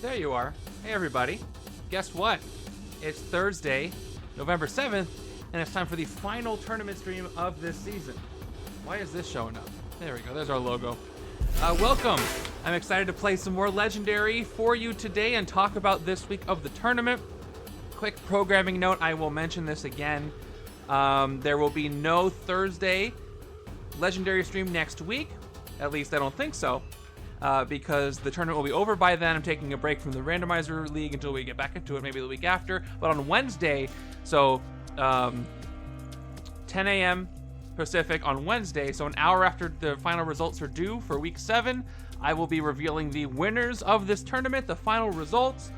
There you are. Hey, everybody. Guess what? It's Thursday, November 7th, and it's time for the final tournament stream of this season. Why is this showing up? There we go. There's our logo. Welcome. I'm excited to play some more Legendary for you today and talk about this week of the tournament. Quick programming note, I will mention this again. There will be no Thursday Legendary stream next week. At least I don't think so. Because the tournament will be over by then. I'm taking a break from the randomizer league until we get back into it, maybe the week after. But on Wednesday, so 10 a.m. Pacific on Wednesday, so an hour after the final results are due for week 7, I will be revealing the winners of this tournament, the final results,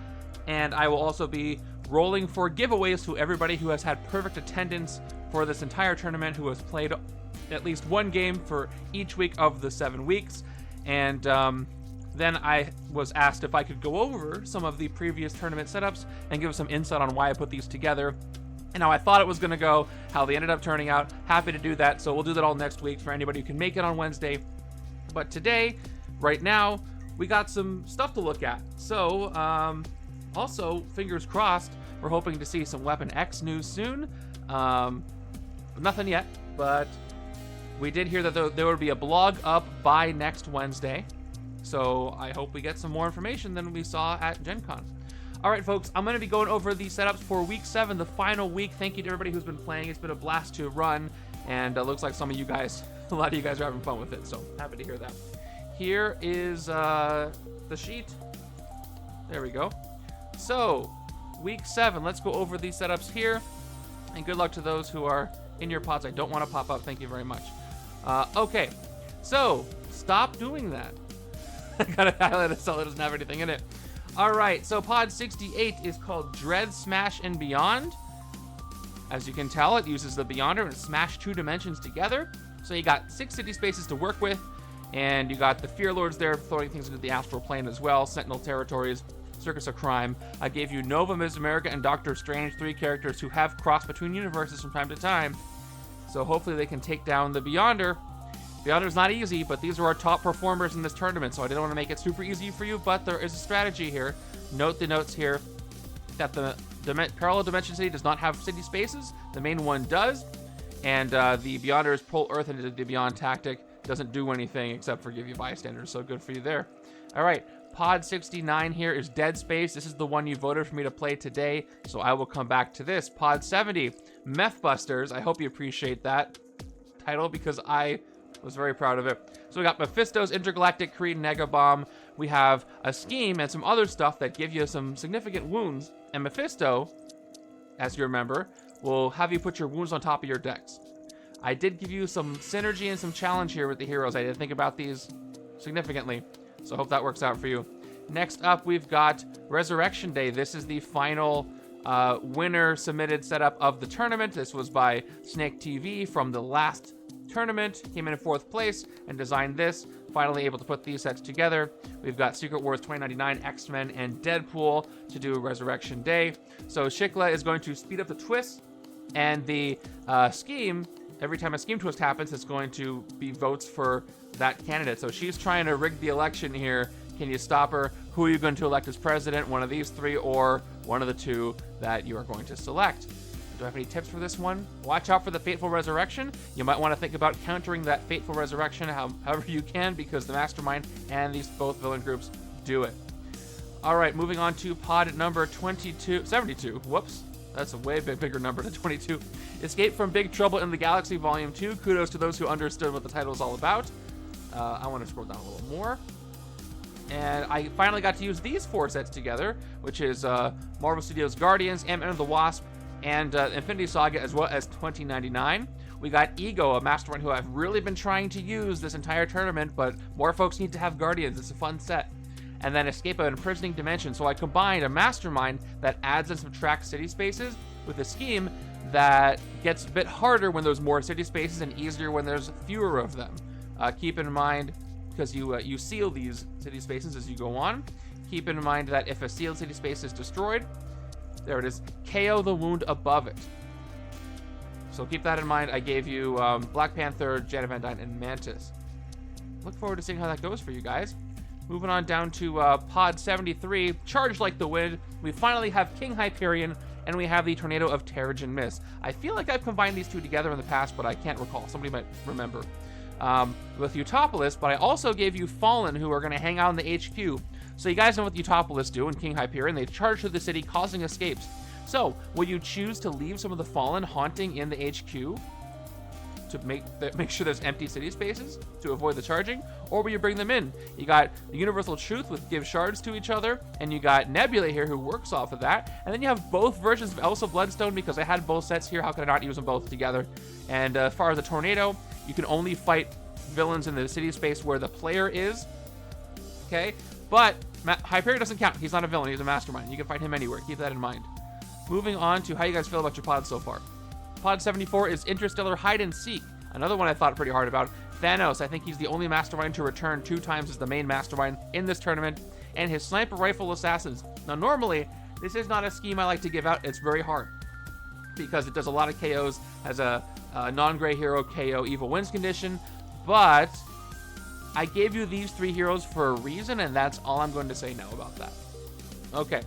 and I will also be rolling for giveaways to everybody who has had perfect attendance for this entire tournament, who has played at least one game for each week of the 7 weeks. And then I was asked if I could go over some of the previous tournament setups and give some insight on why I put these together and how I thought it was going to go, how they ended up turning out. Happy to do that, so we'll do that all next week for anybody who can make it on Wednesday. But today, right now, we got some stuff to look at. So, also, fingers crossed, we're hoping to see some Weapon X news soon. Nothing yet, but we did hear that there would be a blog up by next Wednesday. So I hope we get some more information than we saw at Gen Con. All right, folks, I'm going to be going over the setups for Week 7, the final week. Thank you to everybody who's been playing. It's been a blast to run, and it looks like some of you guys, a lot of you guys are having fun with it, so happy to hear that. Here is the sheet. There we go. So, Week 7, let's go over these setups here, and good luck to those who are in your pods. I don't want to pop up. Thank you very much. Okay, so stop doing that. I gotta highlight it so it doesn't have anything in it. All right, so pod 68 is called Dread Smash and Beyond. As you can tell, it uses the Beyonder and smash 2 dimensions together. So you got 6 city spaces to work with, and you got the Fear Lords there throwing things into the astral plane as well, Sentinel Territories, Circus of Crime. I gave you Nova, Ms. America, and Doctor Strange, 3 characters who have crossed between universes from time to time. So hopefully they can take down the Beyonder. Beyonder's not easy, but these are our top performers in this tournament, so I didn't want to make it super easy for you, but there is a strategy here. Note the notes here that the Parallel Dimension City does not have city spaces. The main one does, and the Beyonders pull Earth into the Beyond tactic. Doesn't do anything except for give you bystanders, so good for you there. All right, pod 69 here is Dead Space. This is the one you voted for me to play today, so I will come back to this. Pod 70, Meth Busters. I hope you appreciate that title because I was very proud of it. So we got Mephisto's Intergalactic Creed Negabomb. We have a scheme and some other stuff that give you some significant wounds. And Mephisto, as you remember, will have you put your wounds on top of your decks. I did give you some synergy and some challenge here with the heroes. I did think about these significantly, so I hope that works out for you. Next up, we've got Resurrection Day. This is the final winner submitted setup of the tournament. This was by Snake TV from the last tournament. Came in 4th place and designed this. Finally able to put these sets together. We've got Secret Wars 2099, X-Men, and Deadpool to do Resurrection Day. So Shikla is going to speed up the twists, and the scheme, every time a scheme twist happens, it's going to be votes for that candidate. So she's trying to rig the election here. Can you stop her? Who are you going to elect as president? One of these 3 or one of the 2 that you are going to select. Do I have any tips for this one? Watch out for the Fateful Resurrection. You might want to think about countering that Fateful Resurrection however you can, because the Mastermind and these both villain groups do it. All right, moving on to pod number 72. Whoops, that's a way bigger number than 22. Escape from Big Trouble in the Galaxy Volume 2. Kudos to those who understood what the title is all about. I want to scroll down a little more. And I finally got to use these 4 sets together, which is Marvel Studios Guardians, Ant-Man and the Wasp, and Infinity Saga, as well as 2099. We got Ego, a Mastermind who I've really been trying to use this entire tournament, but more folks need to have Guardians. It's a fun set. And then Escape of an Imprisoning Dimension. So I combined a Mastermind that adds and subtracts city spaces with a scheme that gets a bit harder when there's more city spaces and easier when there's fewer of them. Keep in mind, because you seal these city spaces as you go on, keep in mind that if a sealed city space is destroyed, there it is, KO the wound above it. So keep that in mind. I gave you Black Panther, Janet Van Dyne, and Mantis. Look forward to seeing how that goes for you guys. Moving on down to Pod 73, Charge Like the Wind. We finally have King Hyperion, and we have the Tornado of Terrigen Mist. I feel like I've combined these two together in the past, but I can't recall. Somebody might remember. With Utopolis, but I also gave you Fallen, who are going to hang out in the HQ. So you guys know what the Utopolis do in King Hyperion. They charge through the city, causing escapes. So, will you choose to leave some of the Fallen haunting in the HQ to make sure there's empty city spaces to avoid the charging, or will you bring them in? You got the Universal Truth with give shards to each other, and you got Nebula here who works off of that, and then you have both versions of Elsa Bloodstone because I had both sets here. How could I not use them both together? And as far as the Tornado, you can only fight villains in the city space where the player is, okay? But Hyperion doesn't count. He's not a villain. He's a mastermind. You can fight him anywhere. Keep that in mind. Moving on to how you guys feel about your pods so far. Pod 74 is Interstellar Hide and Seek. Another one I thought pretty hard about. Thanos, I think he's the only mastermind to return 2 times as the main mastermind in this tournament. And his sniper rifle assassins. Now normally, this is not a scheme I like to give out. It's very hard. Because it does a lot of KOs, has a non-gray hero KO evil wins condition. But I gave you these 3 heroes for a reason, and that's all I'm going to say now about that. Okay.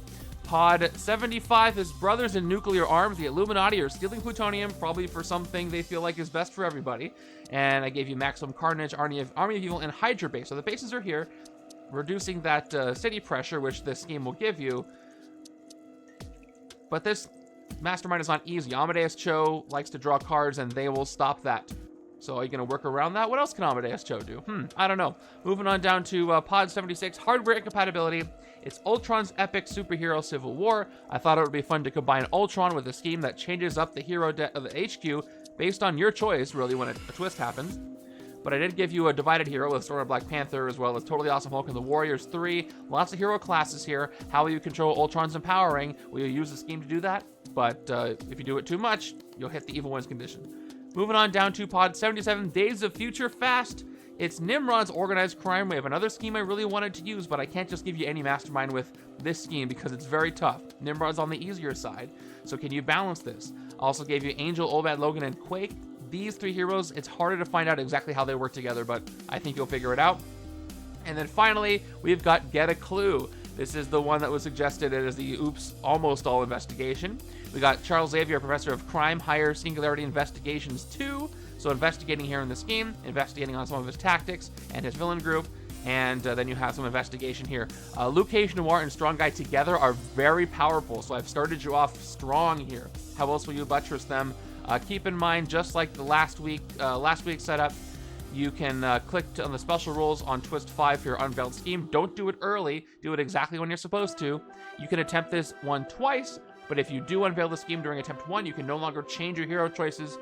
Pod 75 is Brothers in Nuclear Arms. The Illuminati are stealing plutonium, probably for something they feel like is best for everybody. And I gave you Maximum Carnage, Army of Evil, and Hydra base. So the bases are here, reducing that city pressure, which this scheme will give you. But this Mastermind is not easy. Amadeus Cho likes to draw cards, and they will stop that. So are you going to work around that? What else can Amadeus Cho do? I don't know. Moving on down to Pod 76, Hardware Incompatibility. It's Ultron's epic superhero Civil War. I thought it would be fun to combine Ultron with a scheme that changes up the hero of the HQ based on your choice, really, when a twist happens. But I did give you a divided hero with Storm of Black Panther, as well as Totally Awesome Hulk and the Warriors 3. Lots of hero classes here. How will you control Ultron's empowering? Will you use the scheme to do that? But if you do it too much, you'll hit the evil wins condition. Moving on down to Pod 77, Days of Future Fast. It's Nimrod's Organized Crime Wave, another scheme I really wanted to use, but I can't just give you any mastermind with this scheme because it's very tough. Nimrod's on the easier side, so can you balance this? I also gave you Angel, Obad, Logan, and Quake. These 3 heroes, it's harder to find out exactly how they work together, but I think you'll figure it out. And then finally, we've got Get a Clue. This is the one that was suggested as the Oops Almost All investigation. We got Charles Xavier, Professor of Crime, Higher Singularity Investigations 2. So investigating here in the scheme, investigating on some of his tactics and his villain group. And then you have some investigation here. Luke Cage, Noir, and Strong Guy together are very powerful. So I've started you off strong here. How else will you buttress them? Keep in mind, just like the last week's setup, you can click on the special rules on Twist 5 for your unveiled scheme. Don't do it early. Do it exactly when you're supposed to. You can attempt this one twice, but if you do unveil the scheme during attempt 1, you can no longer change your hero choices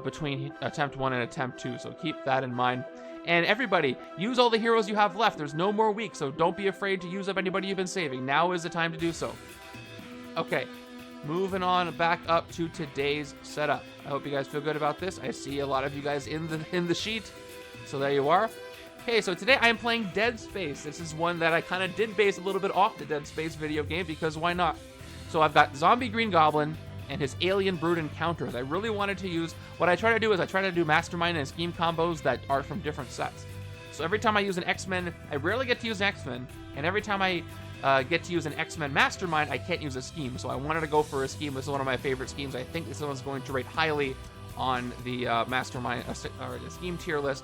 between attempt 1 and attempt 2. So keep that in mind. And everybody, use all the heroes you have left. There's no more weeks, so don't be afraid to use up anybody you've been saving. Now is the time to do so. Okay. Moving on back up to today's setup. I hope you guys feel good about this. I see a lot of you guys in the sheet. So there you are. Okay, so today I am playing Dead Space. This is one that I kind of did base a little bit off the Dead Space video game because why not? So I've got Zombie Green Goblin and his Alien Brood encounters. I really wanted to use, what I try to do is I try to do Mastermind and Scheme combos that are from different sets. So every time I use an X-Men, I rarely get to use X-Men, and every time I get to use an X-Men Mastermind, I can't use a scheme. So I wanted to go for a scheme. This is one of my favorite schemes. I think this one's going to rate highly on the Mastermind or the scheme tier list.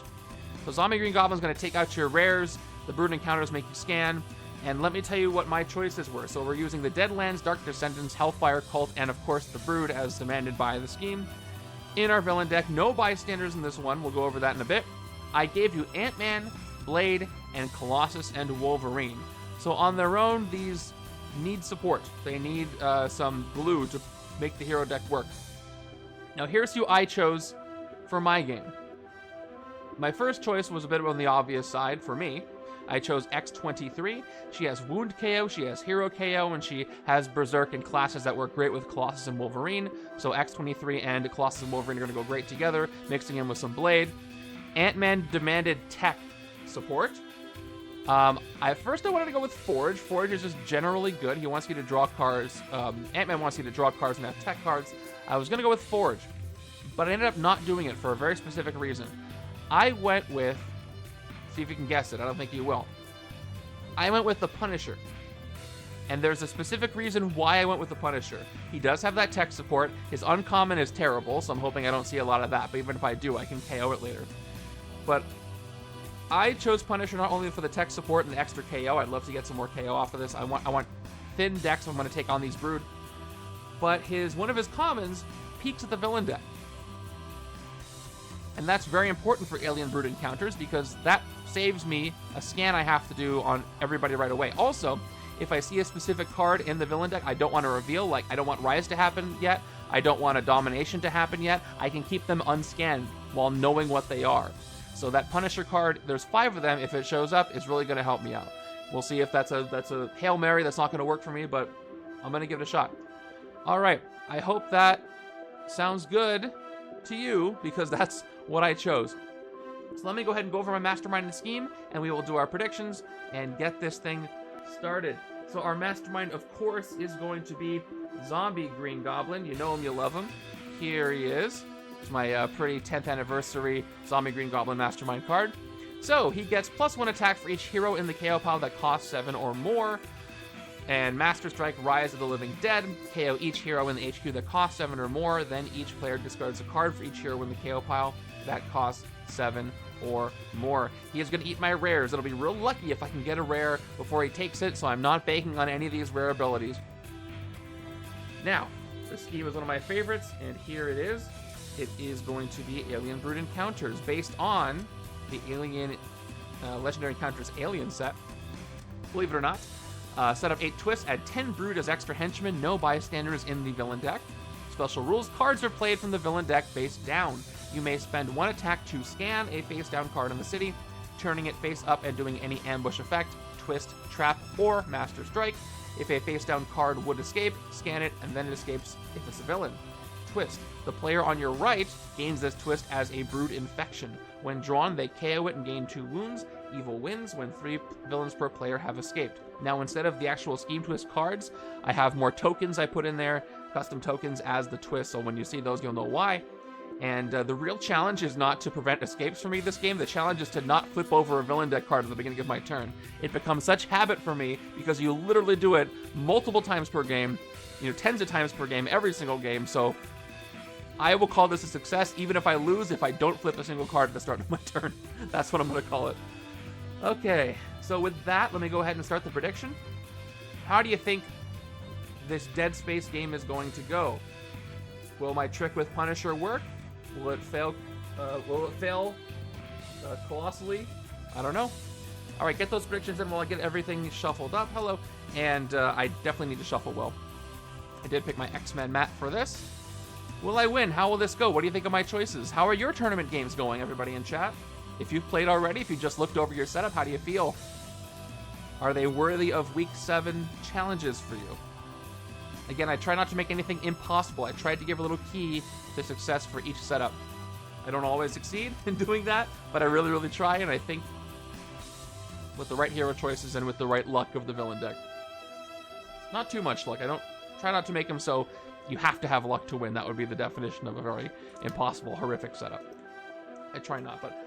So Zombie Green Goblin's going to take out your rares. The Brood encounters make you scan. And let me tell you what my choices were. So we're using the Deadlands, Dark Descendants, Hellfire, Cult, and of course the Brood as demanded by the scheme. In our villain deck, no bystanders in this one. We'll go over that in a bit. I gave you Ant-Man, Blade, and Colossus and Wolverine. So on their own, these need support. They need some glue to make the hero deck work. Now here's who I chose for my game. My first choice was a bit on the obvious side for me. I chose X-23. She has Wound KO, she has Hero KO, and she has Berserk and classes that work great with Colossus and Wolverine. So X-23 and Colossus and Wolverine are going to go great together, mixing in with some Blade. Ant-Man demanded tech support. At first I wanted to go with Forge. Forge is just generally good. He wants you to draw cards. Ant-Man wants you to draw cards and have tech cards. I was going to go with Forge, but I ended up not doing it for a very specific reason. I went with, see if you can guess it, I don't think you will. I went with the Punisher. And there's a specific reason why I went with the Punisher. He does have that tech support. His uncommon is terrible, so I'm hoping I don't see a lot of that. But even if I do, I can KO it later. But I chose Punisher not only for the tech support and the extra KO. I'd love to get some more KO off of this. I want thin decks when I'm going to take on these Brood. But one of his commons peaks at the villain deck. And that's very important for Alien Brood encounters because that saves me a scan I have to do on everybody right away. Also, if I see a specific card in the villain deck I don't want to reveal, like I don't want Rise to happen yet, I don't want a Domination to happen yet, I can keep them unscanned while knowing what they are. So that Punisher card, there's 5 of them, if it shows up, is really going to help me out. We'll see if that's a Hail Mary that's not going to work for me, but I'm going to give it a shot. Alright, I hope that sounds good to you, because that's what I chose. So let me go ahead and go over my Mastermind and scheme, and we will do our predictions and get this thing started. So our Mastermind, of course, is going to be Zombie Green Goblin. You know him, you love him. Here he is. It's my pretty 10th anniversary Zombie Green Goblin Mastermind card. So he gets +1 attack for each hero in the KO pile that costs 7 or more. And Master Strike, Rise of the Living Dead. KO each hero in the HQ that costs 7 or more. Then each player discards a card for each hero in the KO pile that costs 7 or more. He is going to eat my rares. It'll be real lucky if I can get a rare before he takes it, so I'm not banking on any of these rare abilities. Now, this scheme is one of my favorites, and here it is. It is going to be Alien Brood Encounters, based on the Alien Legendary Encounters Alien set. Believe it or not. Set of 8 twists, add 10 Brood as extra henchmen, no bystanders in the villain deck. Special rules, cards are played from the villain deck face down. You may spend 1 attack to scan a face-down card in the city, turning it face up and doing any ambush effect, twist, trap, or master strike. If a face-down card would escape, scan it, and then it escapes if it's a villain. Twist. The player on your right gains this twist as a Brood infection. When drawn, they KO it and gain 2 wounds. Evil wins when 3 villains per player have escaped. Now, instead of the actual Scheme Twist cards, I have more tokens I put in there, custom tokens as the twist, so when you see those, you'll know why. And the real challenge is not to prevent escapes for me this game. The challenge is to not flip over a villain deck card at the beginning of my turn. It becomes such habit for me because you literally do it multiple times per game, tens of times per game, every single game. So I will call this a success even if I lose, if I don't flip a single card at the start of my turn. That's what I'm going to call it. Okay, so with that, let me go ahead and start the prediction. How do you think this Dead Space game is going to go? Will my trick with Punisher work? Will it fail? Colossally? I don't know. All right, get those predictions in while I get everything shuffled up. Hello. And I definitely need to shuffle well. I did pick my X-Men mat for this. Will I win? How will this go? What do you think of my choices? How are your tournament games going, everybody in chat? If you've played already, if you just looked over your setup, how do you feel? Are they worthy of Week 7 challenges for you? Again, I try not to make anything impossible. I tried to give a little key to success for each setup. I don't always succeed in doing that, but I really, really try, and I think with the right hero choices and with the right luck of the villain deck. Not too much luck. I don't try not to make them so you have to have luck to win. That would be the definition of a very impossible, horrific setup. I try not, but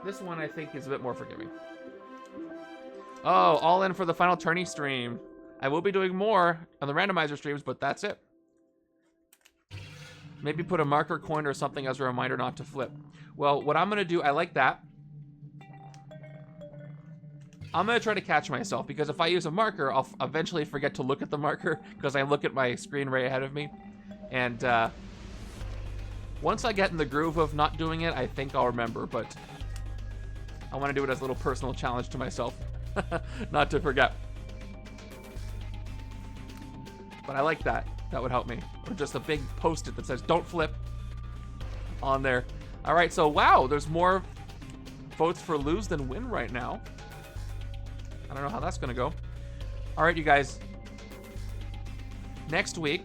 this one I think is a bit more forgiving. Oh, all in for the final tourney stream. I will be doing more on the randomizer streams, but that's it. Maybe put a marker coin or something as a reminder not to flip. Well, what I'm going to do, I like that. I'm going to try to catch myself, because if I use a marker, I'll eventually forget to look at the marker, because I look at my screen right ahead of me. And once I get in the groove of not doing it, I think I'll remember, but I want to do it as a little personal challenge to myself, not to forget. But I like that. That would help me. Or just a big post-it that says, don't flip on there. All right, so wow, there's more votes for lose than win right now. I don't know how that's going to go. All right, you guys. Next week,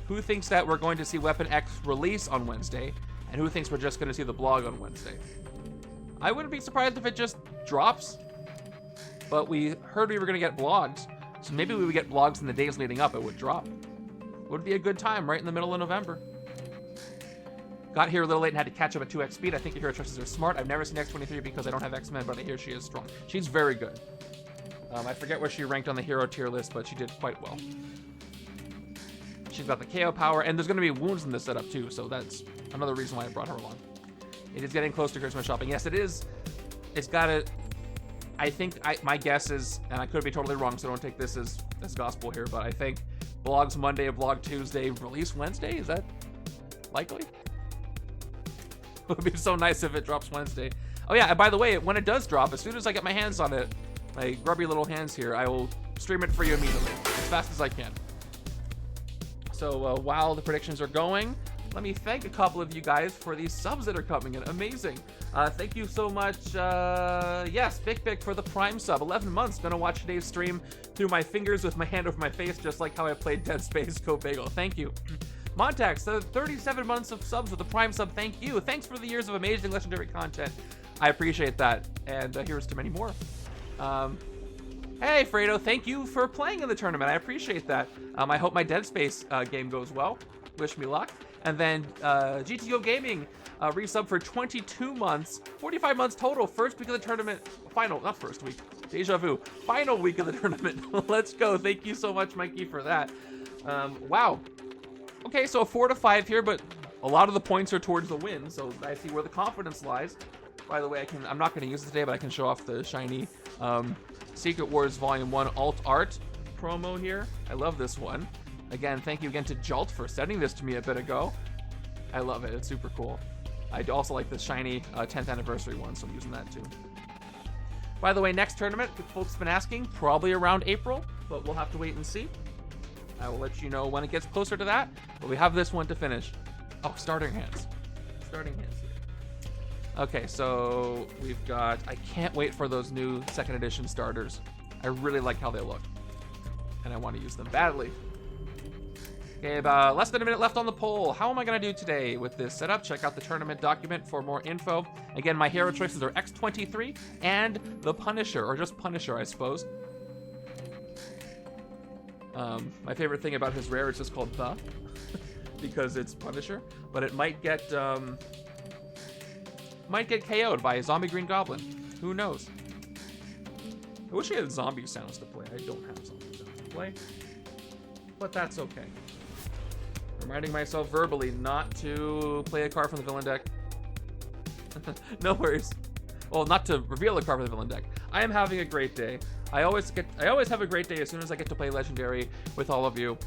who thinks that we're going to see Weapon X release on Wednesday? And who thinks we're just going to see the blog on Wednesday? I wouldn't be surprised if it just drops. But we heard we were going to get blogs. So maybe we would get blogs in the days leading up, it would drop. It would be a good time right in the middle of November. Got here a little late and had to catch up at 2x speed. I think your hero choices are smart. I've never seen X23 because I don't have X-Men, but I hear she is strong. She's very good. I forget where she ranked on the hero tier list, but she did quite well. She's got the KO power, and there's going to be wounds in this setup too, so that's another reason why I brought her along. It is getting close to Christmas shopping. Yes, it is. It's got to... I think my guess is, and I could be totally wrong, so don't take this as gospel here, but I think vlogs Monday, vlog Tuesday, release Wednesday? Is that likely? It would be so nice if it drops Wednesday. Oh yeah, and by the way, when it does drop, as soon as I get my hands on it, my grubby little hands here, I will stream it for you immediately, as fast as I can. So while the predictions are going, let me thank a couple of you guys for these subs that are coming in. Amazing. Thank you so much. Yes, Big for the Prime sub. 11 months. Gonna watch today's stream through my fingers with my hand over my face, just like how I played Dead Space Go Bagel. Thank you. Montax, 37 months of subs with the Prime sub. Thank you. Thanks for the years of amazing legendary content. I appreciate that. And here's to many more. Hey, Fredo, thank you for playing in the tournament. I appreciate that. I hope my Dead Space game goes well. Wish me luck. And then GTO Gaming resub for 22 months, 45 months total. First week of the tournament, not first week, deja vu. Final week of the tournament. Let's go. Thank you so much, Mikey, for that. Wow. Okay, so a 4 to 5 here, but a lot of the points are towards the win, so I see where the confidence lies. By the way, I'm not going to use it today, but I can show off the shiny Secret Wars Volume 1 Alt Art promo here. I love this one. Again, thank you again to Jolt for sending this to me a bit ago. I love it. It's super cool. I also like the shiny 10th anniversary one, so I'm using that too. By the way, next tournament, folks have been asking, probably around April, but we'll have to wait and see. I will let you know when it gets closer to that, but we have this one to finish. Oh, starting hands. Starting hands here. Okay, so we've got... I can't wait for those new 2nd edition starters. I really like how they look, and I want to use them badly. Okay, about less than a minute left on the poll. How am I going to do today with this setup? Check out the tournament document for more info. Again, my hero choices are X23 and the Punisher, or just Punisher, I suppose. My favorite thing about his rare is just called The, because it's Punisher, but it might get KO'd by a zombie Green Goblin. Who knows? I wish I had zombie sounds to play. I don't have zombie sounds to play, but that's okay. Reminding myself verbally not to play a card from the villain deck. No worries. Well, not to reveal a card from the villain deck. I am having a great day. I always have a great day as soon as I get to play Legendary with all of you.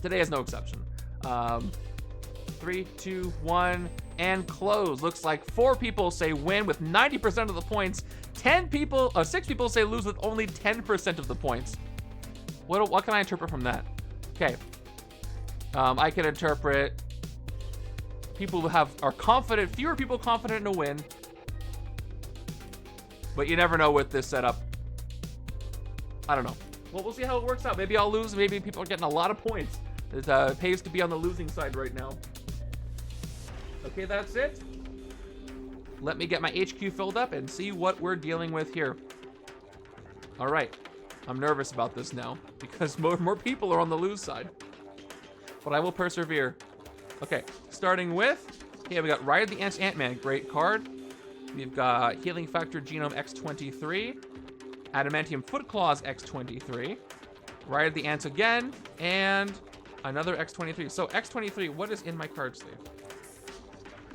Today is no exception. 3, 2, 1, and close. Looks like 4 people say win with 90% of the points. 6 people say lose with only 10% of the points. What can I interpret from that? Okay. I can interpret people who are confident, fewer people confident in a win, but you never know with this setup. I don't know. Well, we'll see how it works out. Maybe I'll lose. Maybe people are getting a lot of points. It pays to be on the losing side right now. Okay, that's it. Let me get my HQ filled up and see what we're dealing with here. All right. I'm nervous about this now because more people are on the lose side. But I will persevere. Okay, starting with, we got Ride the Ants Ant-Man, great card. We've got Healing Factor Genome X23, Adamantium Foot Claws X23, Ride the Ants again, and another X23. So X23, what is in my card sleeve?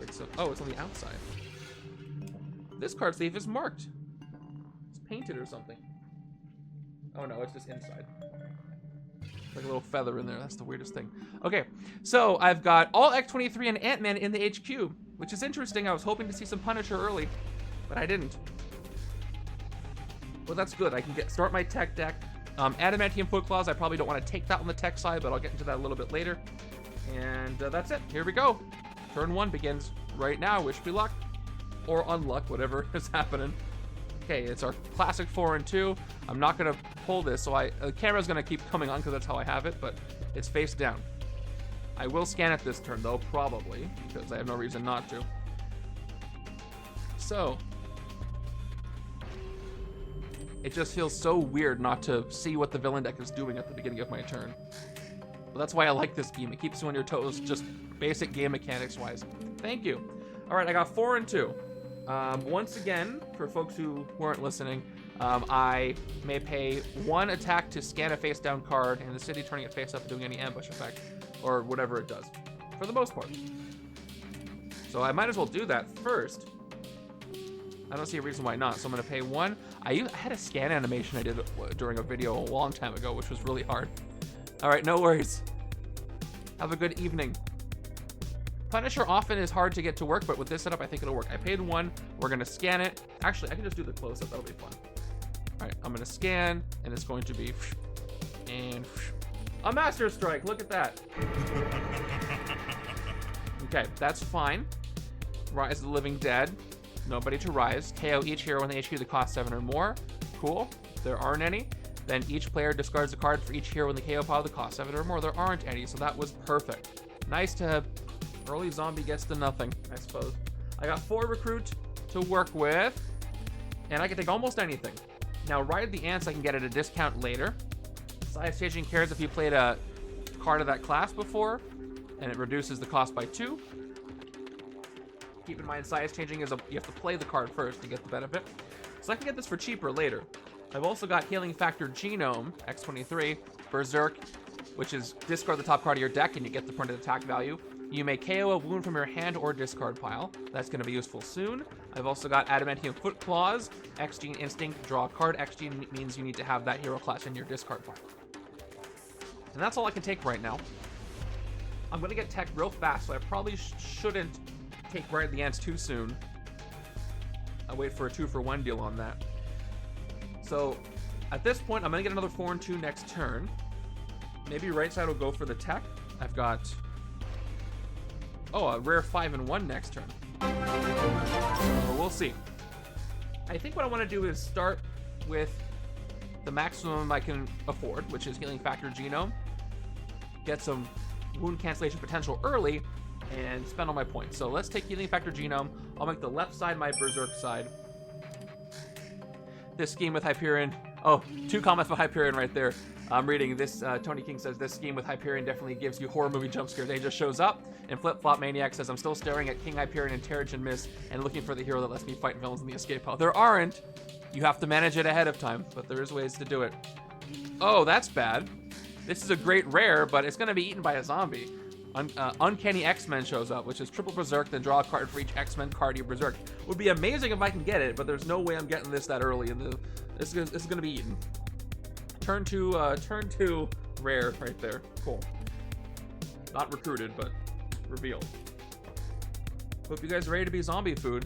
It's on the outside. This card sleeve is marked. It's painted or something. Oh no, it's just inside. Like a little feather in there. That's the weirdest thing. Okay, so I've got all X23 and Ant-Man in the HQ, which is interesting. I was hoping to see some Punisher early, but I didn't. Well, that's good. I can start my tech deck. Adamantium Foot Claws, I probably don't want to take that on the tech side, but I'll get into that a little bit later. And that's it. Here we go. Turn 1 begins right now. Wish me luck. Or unluck, whatever is happening. Okay, it's our classic 4 and 2. I'm not going to pull this, so the camera's going to keep coming on because that's how I have it, but it's face down. I will scan it this turn, though, probably, because I have no reason not to. So, it just feels so weird not to see what the villain deck is doing at the beginning of my turn. But that's why I like this game. It keeps you on your toes, just basic game mechanics-wise. Thank you. All right, I got 4 and 2. Once again, for folks who weren't listening, I may pay 1 attack to scan a face-down card in the city, turning it face up and doing any ambush effect, or whatever it does, for the most part. So I might as well do that first. I don't see a reason why not. So I'm going to pay 1. I had a scan animation I did during a video a long time ago, which was really hard. All right, no worries. Have a good evening. Punisher often is hard to get to work, but with this setup, I think it'll work. I paid 1. We're going to scan it. Actually, I can just do the close-up. That'll be fun. All right, I'm going to scan, and it's going to be... And... A Master Strike. Look at that. Okay, that's fine. Rise of the Living Dead. Nobody to rise. KO each hero when they HP that cost 7 or more. Cool. There aren't any. Then each player discards a card for each hero in the KO pile that costs 7 or more. There aren't any, so that was perfect. Nice to have. Early zombie gets to nothing, I suppose. I got 4 recruit to work with, and I can take almost anything. Now, Ride the Ants I can get at a discount later. Size changing cares if you played a card of that class before, and it reduces the cost by 2. Keep in mind, size changing is you have to play the card first to get the benefit. So I can get this for cheaper later. I've also got Healing Factor Genome, X23, Berserk, which is discard the top card of your deck and you get the printed attack value. You may KO a wound from your hand or discard pile. That's going to be useful soon. I've also got Adamantium Foot Claws, X-Gene Instinct, draw a card. X-Gene means you need to have that hero class in your discard pile. And that's all I can take right now. I'm going to get tech real fast, so I probably shouldn't take Ride the Ants too soon. I'll wait for a 2-for-1 deal on that. So at this point, I'm going to get another 4 and 2 next turn. Maybe right side will go for the tech. I've got... Oh, a rare 5 and 1 next turn. So we'll see. I think what I want to do is start with the maximum I can afford, which is Healing Factor Genome. Get some wound cancellation potential early, and spend all my points. So let's take Healing Factor Genome. I'll make the left side my Berserk side. This scheme with Hyperion. Oh, 2 comments for Hyperion right there. I'm reading this. Tony King says, this scheme with Hyperion definitely gives you horror movie jump scares. He just shows up, and Flip Flop Maniac says, I'm still staring at King Hyperion and Terrigen Mist and looking for the hero that lets me fight villains in the escape pile. There aren't. You have to manage it ahead of time, but there is ways to do it. Oh, that's bad. This is a great rare, but it's going to be eaten by a zombie. Uncanny X-Men shows up, which is triple Berserk, then draw a card for each X-Men card you Berserk. Would be amazing if I can get it, but there's no way I'm getting this that early. This is going to be eaten. Turn 2 rare right there. Cool. Not recruited, but revealed. Hope you guys are ready to be zombie food.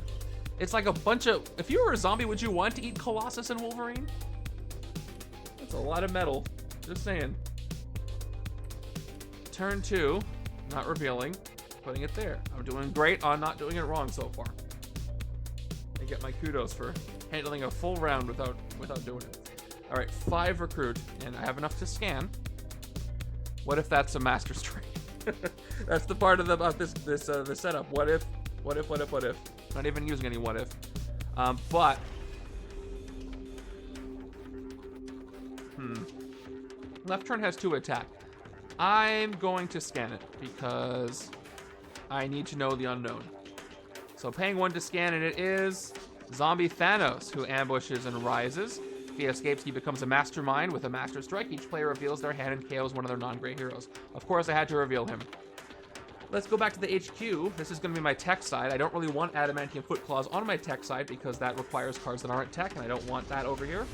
It's like a bunch of... If you were a zombie, would you want to eat Colossus and Wolverine? That's a lot of metal. Just saying. Turn 2. Not revealing. Putting it there. I'm doing great on not doing it wrong so far. I get my kudos for handling a full round without doing it. All right, 5 recruit, and I have enough to scan. What if that's a Master Strike? That's the part of the setup. What if? Not even using any what if. But left turn has 2 attack. I'm going to scan it because I need to know the unknown. So paying 1 to scan it is Zombie Thanos, who ambushes and rises. If he escapes, he becomes a Mastermind with a Master Strike. Each player reveals their hand and KOs one of their non-gray heroes. Of course, I had to reveal him. Let's go back to the HQ. This is going to be my tech side. I don't really want Adamantium Foot Claws on my tech side because that requires cards that aren't tech, and I don't want that over here.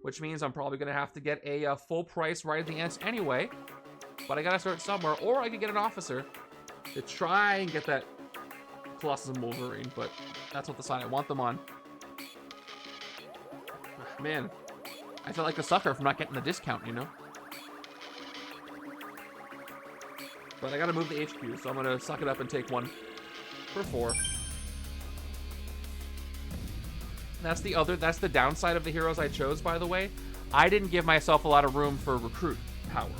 Which means I'm probably going to have to get a full price Ride the Ants anyway. But I got to start somewhere, or I could get an officer to try and get that Colossus and Wolverine, but that's not the side I want them on. Man, I feel like a sucker for not getting the discount, you know? But I gotta move the HQ, so I'm gonna suck it up and take 1 for 4. That's the downside of the heroes I chose, by the way. I didn't give myself a lot of room for recruit power.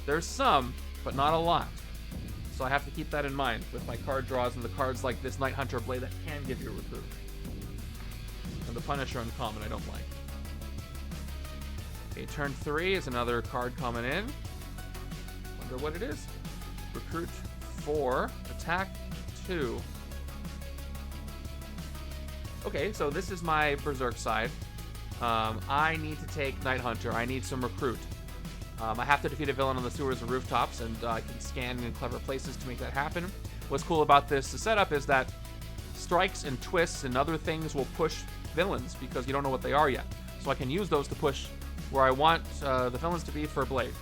There's some, but not a lot. So I have to keep that in mind with my card draws and the cards like this Night Hunter Blade that can give you a recruit. And the Punisher uncommon I don't like. Okay, turn 3 is another card coming in. Wonder what it is. Recruit 4, attack 2. Okay, so this is my Berserk side. I need to take Night Hunter. I need some recruit. I have to defeat a villain on the sewers and rooftops, and I can scan in clever places to make that happen. What's cool about this setup is that strikes and twists and other things will push villains because you don't know what they are yet. So I can use those to push where I want the villains to be for Blade.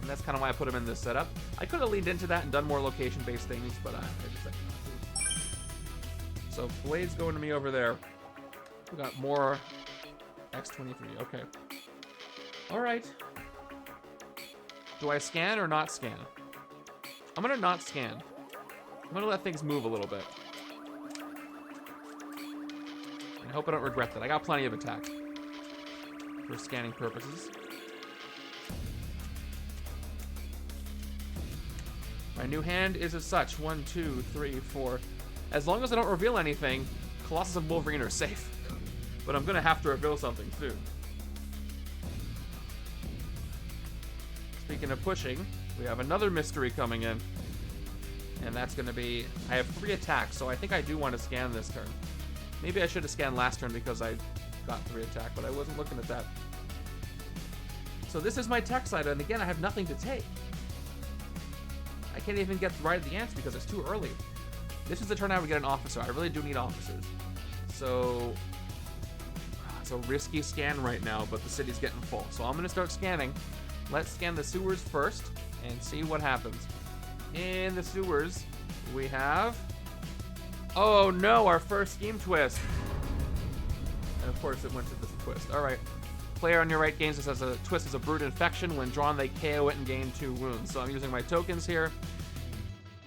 And that's kind of why I put them in this setup. I could have leaned into that and done more location-based things, but I decided not to. So Blade's going to me over there. We got more X23. Okay. All right. Do I scan or not scan? I'm going to not scan. I'm going to let things move a little bit. I hope I don't regret that. I got plenty of attack for scanning purposes. My new hand is as such. 1, 2, 3, 4. As long as I don't reveal anything, Colossus and Wolverine are safe. But I'm going to have to reveal something soon. Speaking of pushing, we have another mystery coming in. And that's going to be... I have 3 attacks, so I think I do want to scan this turn. Maybe I should have scanned last turn because I got 3 attack, but I wasn't looking at that. So this is my tech side, and again, I have nothing to take. I can't even get Ride of the Ants because it's too early. This is the turn I would get an officer. I really do need officers. So... it's a risky scan right now, but the city's getting full. So I'm going to start scanning. Let's scan the sewers first and see what happens. In the sewers, we have... oh no, our first scheme twist. And of course it went to this twist. Alright. Player on your right gains this as a twist as a brute infection. When drawn, they KO it and gain 2 wounds. So I'm using my tokens here.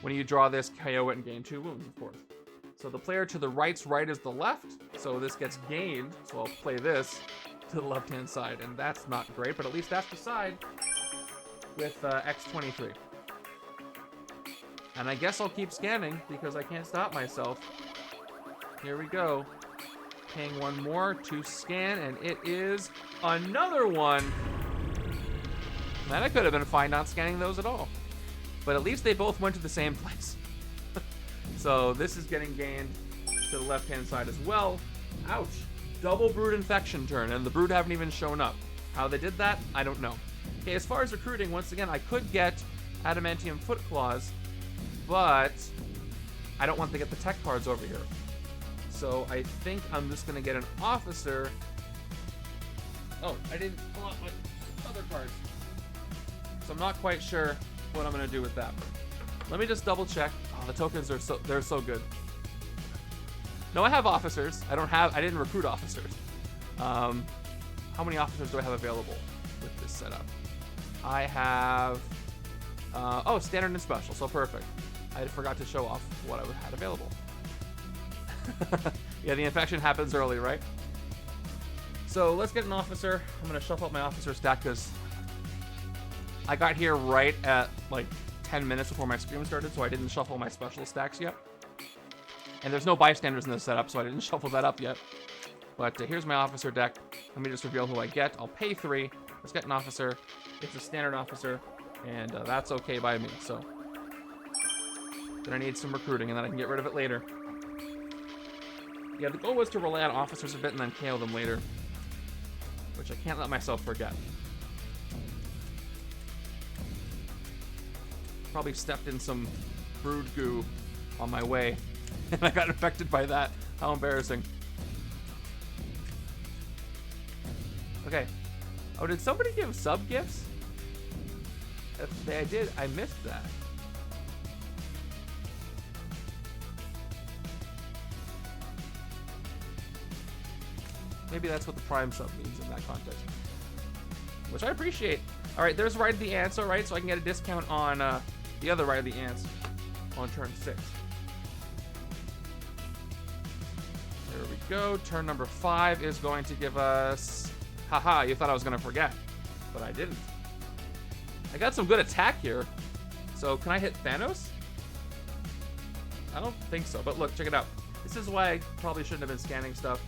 When you draw this, KO it and gain 2 wounds, of course. So the player to the right's right is the left. So this gets gained. So I'll play this to the left-hand side. And that's not great, but at least that's the side with X23. And I guess I'll keep scanning because I can't stop myself. Here we go. Paying 1 more to scan, and it is another one. Man, I could have been fine not scanning those at all. But at least they both went to the same place. So this is getting gained to the left-hand side as well. Ouch. Double Brood Infection turn, and the Brood haven't even shown up. How they did that, I don't know. Okay, as far as recruiting, once again, I could get Adamantium Foot Claws, but I don't want to get the tech cards over here. So I think I'm just going to get an officer. Oh, I didn't pull out my other cards. So I'm not quite sure what I'm going to do with that. Let me just double check. Oh, the tokens are they're so good. No, I have officers. I didn't recruit officers. How many officers do I have available with this setup? I have oh, standard and special, so perfect. I forgot to show off what I had available. Yeah, the infection happens early, right? So let's get an officer. I'm going to shuffle up my officer stack because I got here right at like 10 minutes before my stream started, so I didn't shuffle my special stacks yet. And there's no bystanders in this setup, so I didn't shuffle that up yet. But here's my officer deck. Let me just reveal who I get. I'll pay 3. Let's get an officer. It's a standard officer, and that's okay by me. So then I need some recruiting, and then I can get rid of it later. Yeah, the goal was to rely on officers a bit and then KO them later, which I can't let myself forget. Probably stepped in some brood goo on my way, and I got infected by that. How embarrassing. Okay. Oh, did somebody give sub-gifts? If they did, I missed that. Maybe that's what the Prime sub means in that context. Which I appreciate. Alright, there's Ride of the Ants, alright, so I can get a discount on the other Ride of the Ants on turn 6. There we go. Turn number 5 is going to give us... Haha, you thought I was going to forget. But I didn't. I got some good attack here. So can I hit Thanos? I don't think so, but look, check it out. This is why I probably shouldn't have been scanning stuff.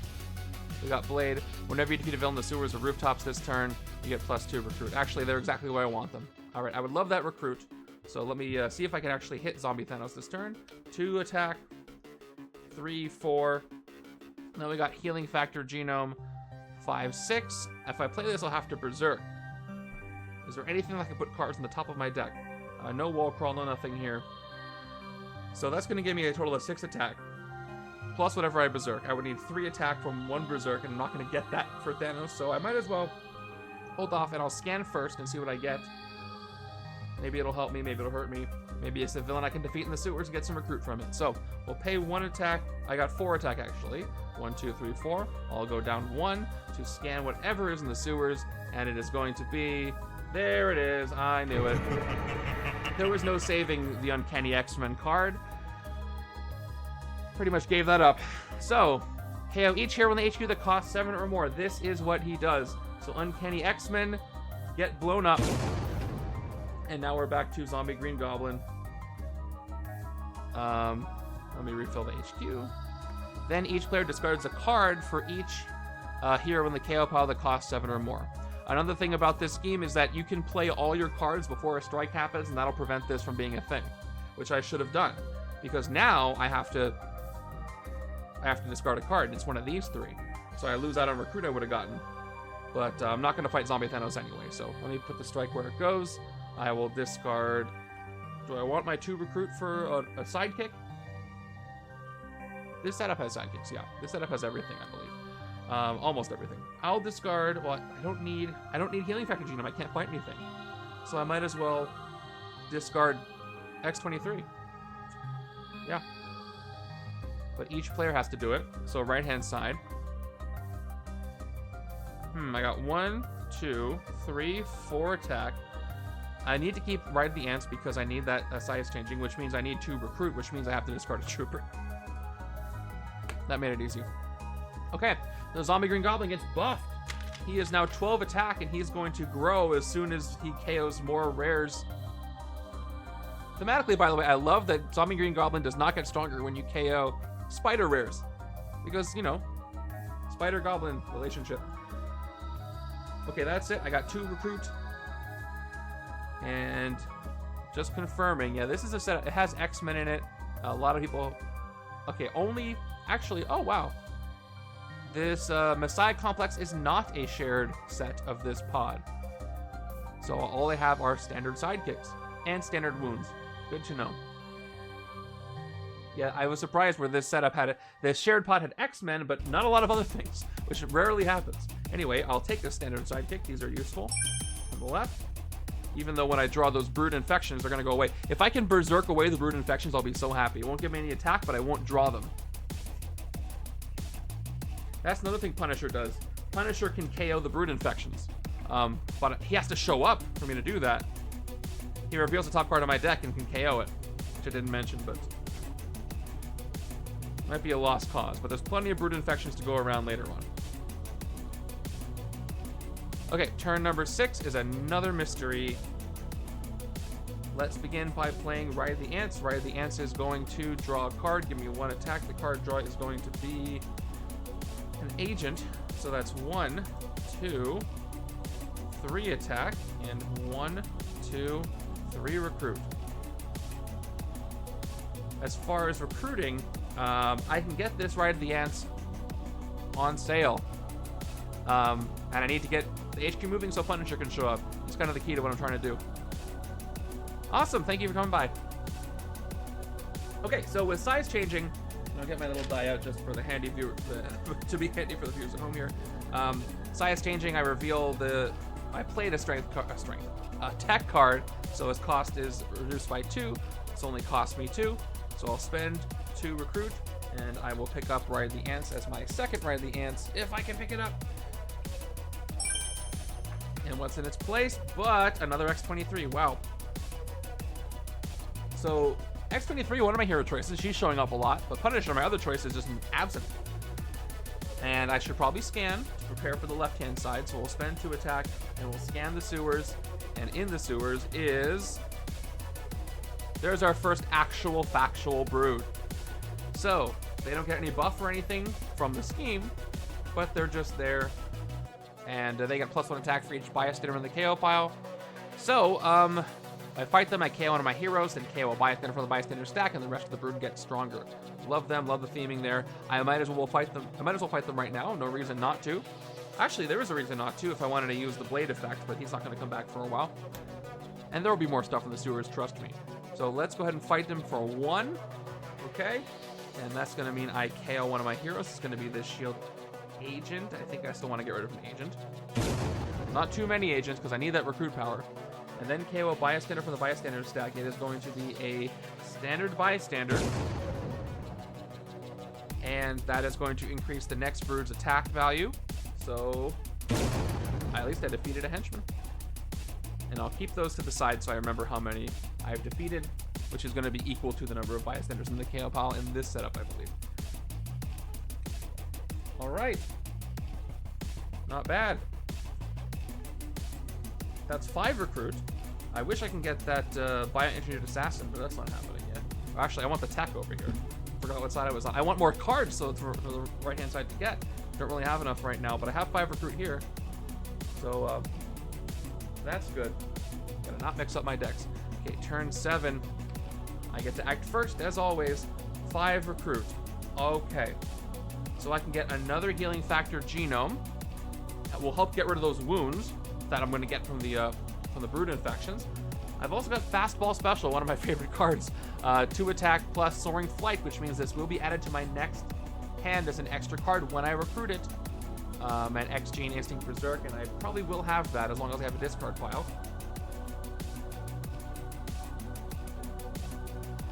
We got Blade. Whenever you defeat a villain in the sewers or rooftops this turn, you get +2 recruit. Actually, they're exactly the way I want them. Alright, I would love that recruit. So let me see if I can actually hit Zombie Thanos this turn. 2 attack, 3, 4, Then we got Healing Factor Genome 5/6. If I play this, I'll have to Berserk. Is there anything that I can put cards on the top of my deck? No Wall Crawl, no nothing here. So that's going to give me a total of 6 attack. Plus whatever I Berserk. I would need 3 attack from 1 Berserk, and I'm not going to get that for Thanos, so I might as well hold off, and I'll scan first and see what I get. Maybe it'll help me, maybe it'll hurt me. Maybe it's a villain I can defeat in the sewers and get some recruit from it. So we'll pay 1 attack. I got 4 attack, actually. 1, 2, 3, 4. I'll go down 1 to scan whatever is in the sewers, and it is going to be... There it is. I knew it. There was no saving the Uncanny X-Men card. Pretty much gave that up. So, KO each hero in the HQ that costs 7 or more. This is what he does. So Uncanny X-Men get blown up. And now we're back to Zombie Green Goblin. Let me refill the HQ. Then each player discards a card for each hero in the KO pile that costs 7 or more. Another thing about this scheme is that you can play all your cards before a strike happens, and that'll prevent this from being a thing, which I should have done, because now I have to discard a card, and it's one of these 3. So I lose out on recruit I would have gotten. But I'm not going to fight Zombie Thanos anyway, so let me put the strike where it goes. I will discard... Do I want my 2 recruit for a sidekick? This setup has sidekicks, yeah. This setup has everything, I believe. Almost everything. I'll discard... Well, I don't need Healing Factor Genome. I can't fight anything. So I might as well discard X-23. Yeah. But each player has to do it. So right-hand side. I got 1, 2, 3, 4 attack. I need to keep Ride the Ants because I need that size changing, which means I need 2 recruit, which means I have to discard a trooper. That made it easy. Okay, the Zombie Green Goblin gets buffed. He is now 12 attack, and he's going to grow as soon as he KOs more rares. Thematically, by the way, I love that Zombie Green Goblin does not get stronger when you KO spider rares. Because, you know, spider-goblin relationship. Okay, that's it. I got 2 recruit. And just confirming, yeah, this is a set. It has X-Men in it. A lot of people... Okay, only... Actually, oh, wow. This Messiah Complex is not a shared set of this pod. So all they have are standard sidekicks and standard wounds. Good to know. Yeah, I was surprised where this setup had it. The shared pod had X-Men, but not a lot of other things, which rarely happens. Anyway, I'll take the standard sidekick. These are useful. On the left. Even though when I draw those brood infections, they're going to go away. If I can berserk away the brood infections, I'll be so happy. It won't give me any attack, but I won't draw them. That's another thing Punisher does. Punisher can KO the brood infections. But he has to show up for me to do that. He reveals the top card of my deck and can KO it, which I didn't mention, but might be a lost cause. But there's plenty of brood infections to go around later on. Okay, turn number 6 is another mystery. Let's begin by playing Ride the Ants. Ride the Ants is going to draw a card, give me 1 attack. The card draw is going to be an agent. So that's 1, 2, 3 attack, and 1, 2, 3 recruit. As far as recruiting, I can get this Ride the Ants on sale. And I need to get the HQ moving so Punisher can show up. It's kind of the key to what I'm trying to do. Awesome, thank you for coming by. Okay, so with size changing, I'll get my little die out just for the handy viewer, to be handy for the viewers at home here. Size changing, I reveal I played a tech card, so its cost is reduced by 2. It's only cost me 2, so I'll spend 2 recruit, and I will pick up Ride the Ants as my second Ride the Ants, if I can pick it up. And what's in its place? But another X-23. Wow. So X-23, one of my hero choices. She's showing up a lot, but Punisher, my other choice, is just absent. And I should probably scan to prepare for the left-hand side. So we'll spend 2 attack, and we'll scan the sewers. And in the sewers is... There's our first actual factual brood. So they don't get any buff or anything from the scheme, but they're just there. And they get +1 attack for each bias dinner in the KO pile. So, If I fight them, I KO one of my heroes, then KO a bystander from the bystander stack, and the rest of the brood gets stronger. Love them, love the theming there. I might as well fight them right now. No reason not to. Actually, there is a reason not to if I wanted to use the blade effect, but he's not going to come back for a while. And there will be more stuff in the sewers, trust me. So let's go ahead and fight them for 1. Okay. And that's going to mean I KO one of my heroes. It's going to be this shield agent. I think I still want to get rid of an agent. Not too many agents because I need that recruit power. And then KO a bystander from the bystander stack. It is going to be a standard bystander. And that is going to increase the next brood's attack value. So at least I defeated a henchman. And I'll keep those to the side so I remember how many I've defeated, which is going to be equal to the number of bystanders in the KO pile in this setup, I believe. All right. Not bad. That's 5 recruit. I wish I can get that bio-engineered assassin, but that's not happening yet. Actually, I want the tech over here. Forgot what side I was on. I want more cards, so it's for the right-hand side to get. Don't really have enough right now, but I have 5 recruit here. So, that's good. Gotta not mix up my decks. Okay, turn 7. I get to act first, as always. 5 recruit. Okay. So I can get another healing factor genome. That will help get rid of those wounds that I'm going to get from the brood infections. I've also got fastball special, one of my favorite cards. 2 attack plus soaring flight, which means this will be added to my next hand as an extra card when I recruit it. And X-Gene Instinct Berserk, and I probably will have that as long as I have a discard pile.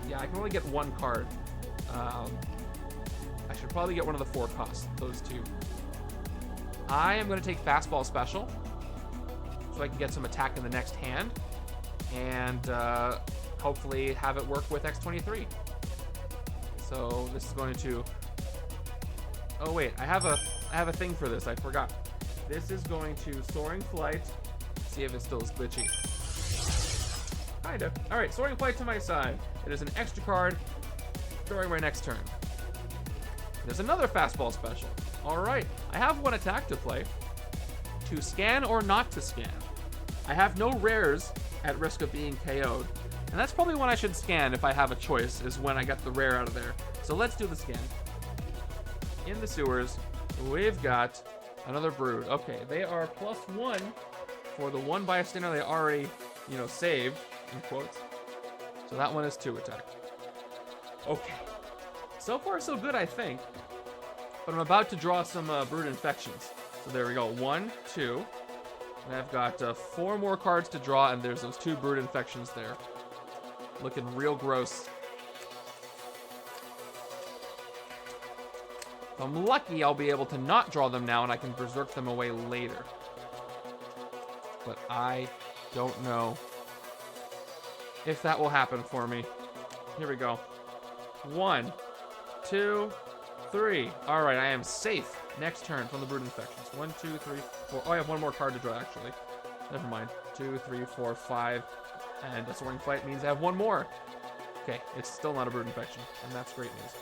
Yeah, I can only get 1 card. I should probably get one of the 4 costs, those 2. I am going to take fastball special so I can get some attack in the next hand and hopefully have it work with X23. So this is going to... Oh wait, I have a thing for this. I forgot. This is going to Soaring Flight. See if it still is glitchy. Kinda. All right, Soaring Flight to my side. It is an extra card during my next turn. There's another fastball special. All right, I have 1 attack to play. To scan or not to scan. I have no rares at risk of being KO'd. And that's probably when I should scan if I have a choice, is when I get the rare out of there. So let's do the scan. In the sewers, we've got another brood. Okay, they are +1 for the 1 bystander they already, saved, in quotes. So that one is 2 attack. Okay. So far, so good, I think. But I'm about to draw some brood infections. So there we go. 1, 2. And I've got 4 more cards to draw, and there's those 2 brood infections there. Looking real gross. If I'm lucky, I'll be able to not draw them now, and I can berserk them away later. But I don't know if that will happen for me. Here we go. 1, 2, 3. All right, I am safe. Next turn from the brood infections. 1, 2, 3, 4. Oh, I have 1 more card to draw, actually. Never mind. 2, 3, 4, 5. And a Soaring Flight means I have 1 more. Okay, it's still not a brood infection, and that's great news.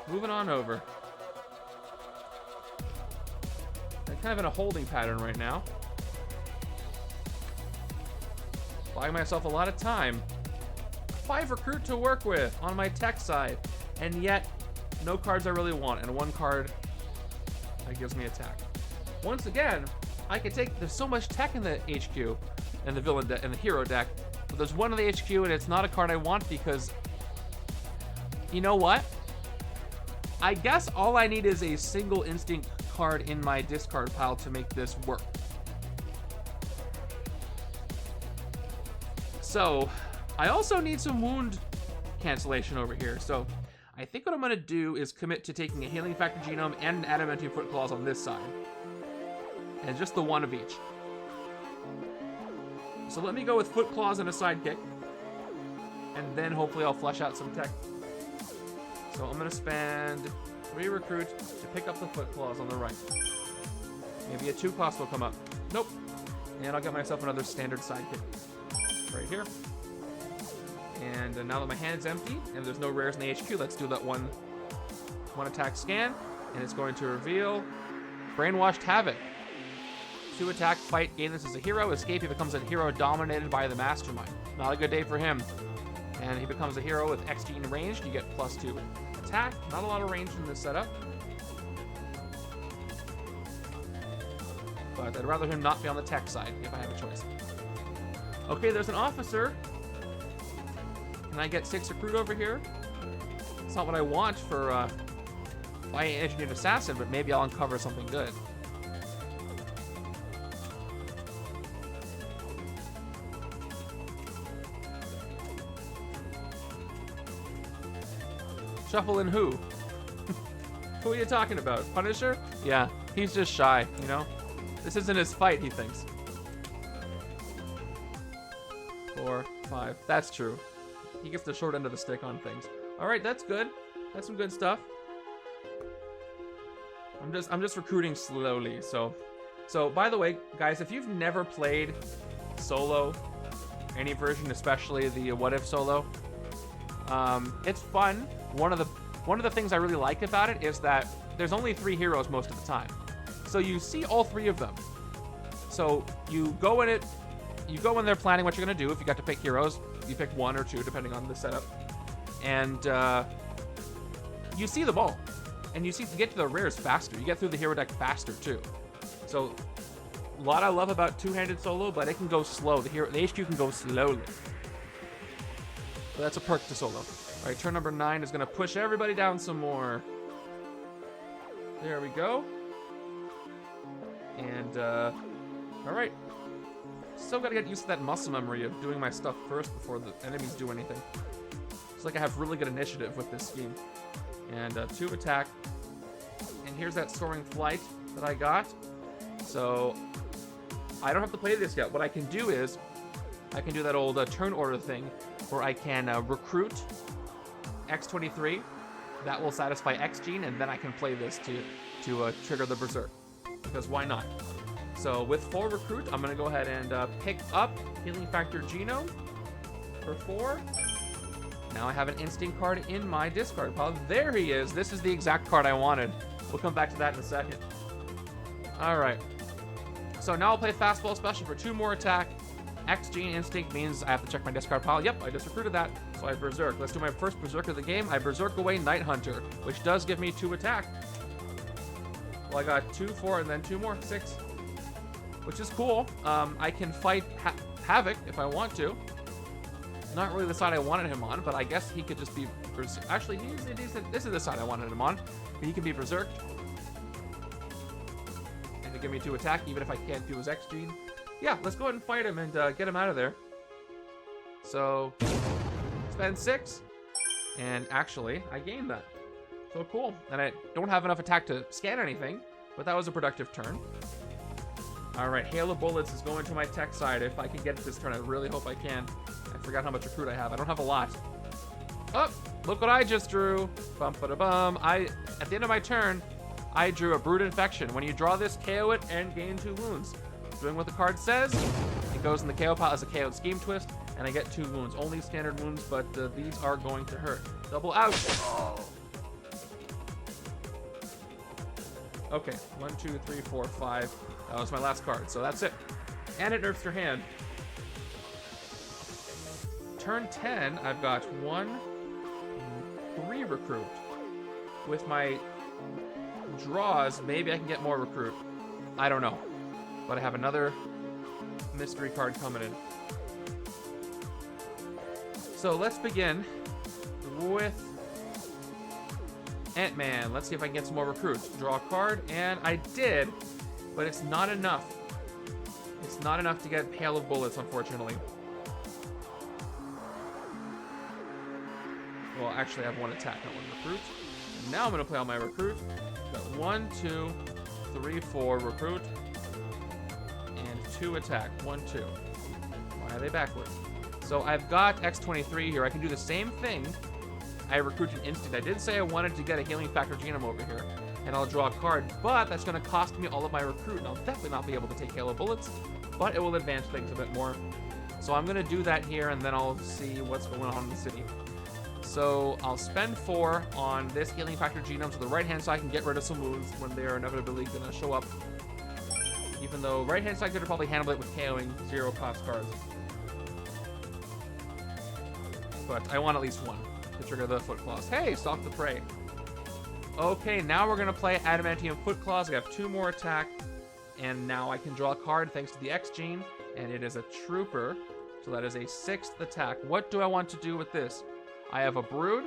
Moving on over. I'm kind of in a holding pattern right now. Buying myself a lot of time. 5 recruit to work with on my tech side, and yet no cards I really want, and 1 card that gives me attack. Once again, I could take. There's so much tech in the HQ and the villain deck and the hero deck, but there's 1 in the HQ, and it's not a card I want because you know what? I guess all I need is a single instinct card in my discard pile to make this work. So I also need some wound cancellation over here. So I think what I'm going to do is commit to taking a healing factor genome and an adamantium foot claws on this side. And just the 1 of each. So let me go with foot claws and a sidekick. And then hopefully I'll flesh out some tech. So I'm going to spend 3 recruit to pick up the foot claws on the right. Maybe a 2 cost will come up. Nope. And I'll get myself another standard sidekick. Right here. And now that my hand's empty and there's no rares in the HQ, let's do that one attack scan. And it's going to reveal Brainwashed Havoc. 2 attack, fight, gain this as a hero. Escape, he becomes a hero dominated by the Mastermind. Not a good day for him. And he becomes a hero with XG in range. You get +2 attack. Not a lot of range in this setup. But I'd rather him not be on the tech side if I have a choice. Okay, there's an officer. Can I get 6 recruit over here? It's not what I want for my engineered assassin, but maybe I'll uncover something good. Shuffle in who? Who are you talking about? Punisher? Yeah, he's just shy, you know? This isn't his fight, he thinks. 4, 5. That's true. He gets the short end of the stick on things. All right, that's good. That's some good stuff. I'm just recruiting slowly. So by the way, guys, if you've never played solo, any version, especially the What If solo, it's fun. One of the things I really like about it is that there's only 3 heroes most of the time. So you see all 3 of them. So you go in there planning what you're gonna do. If you got to pick heroes, you pick 1 or 2 depending on the setup. And you see them all. And you get to the rares faster. You get through the hero deck faster too. So a lot I love about two-handed solo, but it can go slow. The HQ can go slowly. So that's a perk to solo. All right, turn number 9 is gonna push everybody down some more. There we go. And all right. Still gotta get used to that muscle memory of doing my stuff first before the enemies do anything. It's like I have really good initiative with this scheme. And 2 attack. And here's that soaring flight that I got. So I don't have to play this yet. What I can do is I can do that old turn order thing where I can recruit X23. That will satisfy X gene, and then I can play this to trigger the Berserk. Because why not? So with 4 recruit, I'm gonna go ahead and pick up Healing Factor Genome for 4. Now I have an instinct card in my discard pile. There he is. This is the exact card I wanted. We'll come back to that in a second. All right. So now I'll play Fastball Special for 2 more attack. X Gene Instinct means I have to check my discard pile. Yep, I just recruited that. So I Berserk. Let's do my first Berserk of the game. I Berserk away Night Hunter, which does give me 2 attack. Well, I got 2, 4, and then 2 more, 6. Which is cool. I can fight Havoc if I want to. Not really the side I wanted him on, but I guess he could just be Berserk. Actually, this is the side I wanted him on. But he can be Berserked. And to give me 2 attack, even if I can't do his X gene. Yeah, let's go ahead and fight him and get him out of there. So, spend 6. And actually, I gained that. So cool. And I don't have enough attack to scan anything, but that was a productive turn. Alright, Hail of Bullets is going to my tech side. If I can get it this turn, I really hope I can. I forgot how much recruit I have. I don't have a lot. Oh, look what I just drew. Bum-ba-da-bum. At the end of my turn, I drew a Brood Infection. When you draw this, KO it and gain 2 wounds. Doing what the card says. It goes in the KO pile as a KO Scheme Twist, and I get 2 wounds. Only standard wounds, but these are going to hurt. Double out. Oh. Okay, 1, 2, 3, 4, 5. That was my last card, so that's it. And it nerfs your hand. Turn 10, I've got 1, 3 recruit. With my draws, maybe I can get more recruit. I don't know. But I have another mystery card coming in. So let's begin with Ant-Man. Let's see if I can get some more recruits. Draw a card, and I did, but it's not enough. It's not enough to get Hail of Bullets, unfortunately. Well, actually, I have 1 attack, not 1 recruit. And now I'm going to play all my recruit. Got 1, 2, 3, 4 recruit. And 2 attack. 1, 2. Why are they backwards? So I've got X23 here. I can do the same thing. I recruit an instant. I did say I wanted to get a Healing Factor Genome over here. And I'll draw a card, but that's going to cost me all of my recruit. And I'll definitely not be able to take Hail of Bullets, but it will advance things a bit more. So I'm going to do that here, and then I'll see what's going on in the city. So I'll spend 4 on this Healing Factor Genome to the right hand so I can get rid of some wounds when they are inevitably going to show up. Even though right-hand side could have probably handled it with KOing 0-cost cards. But I want at least one to trigger the Foot Claws. Hey, Stalk the Prey. Okay, now we're going to play Adamantium Foot Claws. I have 2 more attack. And now I can draw a card thanks to the X gene. And it is a Trooper. So that is a 6th attack. What do I want to do with this? I have a Brood,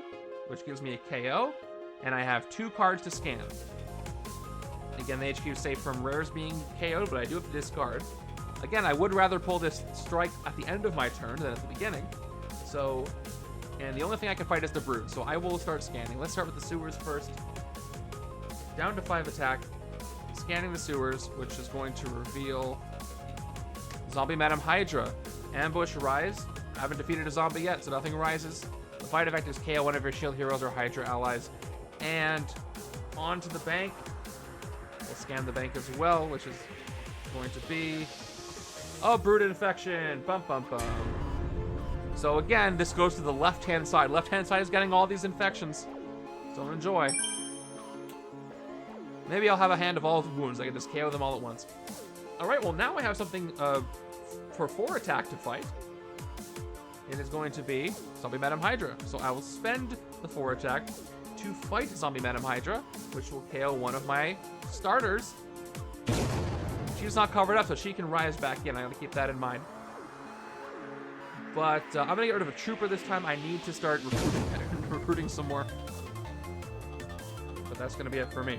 which gives me a KO. And I have 2 cards to scan. Again, the HQ is safe from rares being KO'd, but I do have to discard. Again, I would rather pull this strike at the end of my turn than at the beginning. So, and the only thing I can fight is the Brood. So I will start scanning. Let's start with the Sewers first. Down to 5 attack. Scanning the Sewers, which is going to reveal Zombie Madam Hydra. Ambush Rise. I haven't defeated a zombie yet, so nothing rises. The fight effect is KO one of your shield heroes or Hydra allies. And onto the bank. We'll scan the bank as well, which is going to be a Brood Infection. Bum, bum, bum. So again, this goes to the left-hand side. Left-hand side is getting all these infections. So enjoy. Maybe I'll have a hand of all wounds. I can just KO them all at once. Alright, well now I have something for 4 attack to fight. It is going to be Zombie Madam Hydra. So I will spend the 4 attack to fight Zombie Madam Hydra, which will KO one of my starters. She's not covered up, so she can rise back in. I gotta keep that in mind. But I'm gonna get rid of a Trooper this time. I need to start recruiting some more. But that's gonna be it for me.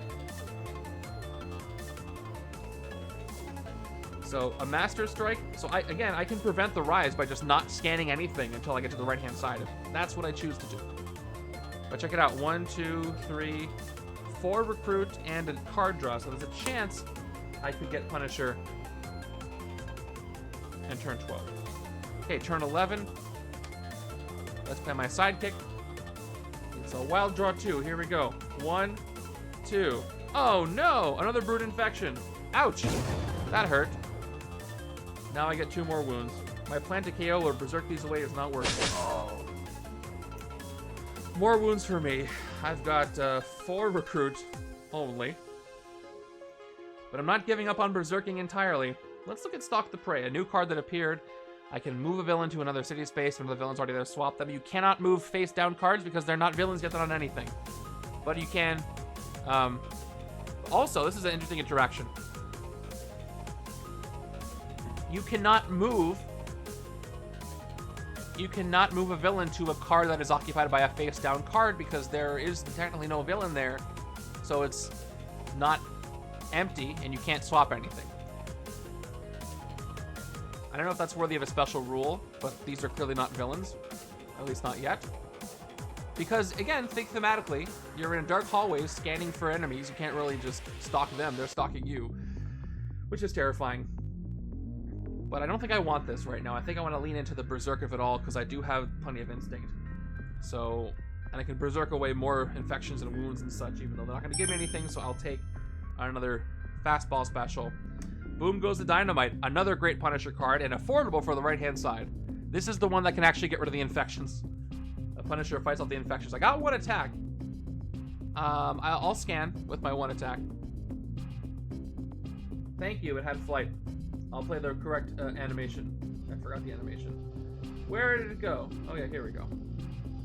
So a Master Strike. So I can prevent the rise by just not scanning anything until I get to the right-hand side. That's what I choose to do. But check it out. 1, 2, 3, 4 recruit and a card draw. So there's a chance I could get Punisher and turn 12. Okay, turn 11. Let's play my sidekick. It's a wild draw 2. Here we go. 1, 2. Oh no! Another Brood Infection. Ouch! That hurt. Now I get 2 more wounds. My plan to KO or berserk these away is not working. Oh. More wounds for me. I've got 4 recruit only. But I'm not giving up on berserking entirely. Let's look at Stalk the Prey, a new card that appeared. I can move a villain to another city space. One of the villains already there, swap them. You cannot move face down cards because they're not villains, get that on anything. But you can. Also, this is an interesting interaction. You cannot move a villain to a card that is occupied by a face down card because there is technically no villain there. So it's not empty and you can't swap anything. I don't know if that's worthy of a special rule, but these are clearly not villains. At least not yet. Because, again, think thematically. You're in dark hallways scanning for enemies. You can't really just stalk them. They're stalking you. Which is terrifying. But I don't think I want this right now. I think I want to lean into the Berserk of it all, because I do have plenty of Instinct. So, and I can Berserk away more infections and wounds and such, even though they're not going to give me anything, so I'll take another Fastball Special. Boom goes the Dynamite. Another great Punisher card, and affordable for the right-hand side. This is the one that can actually get rid of the infections. A Punisher fights off the infections. I got 1 attack. I'll scan with my 1 attack. Thank you, it had flight. I'll play the correct animation. I forgot the animation. Where did it go? Oh yeah, here we go.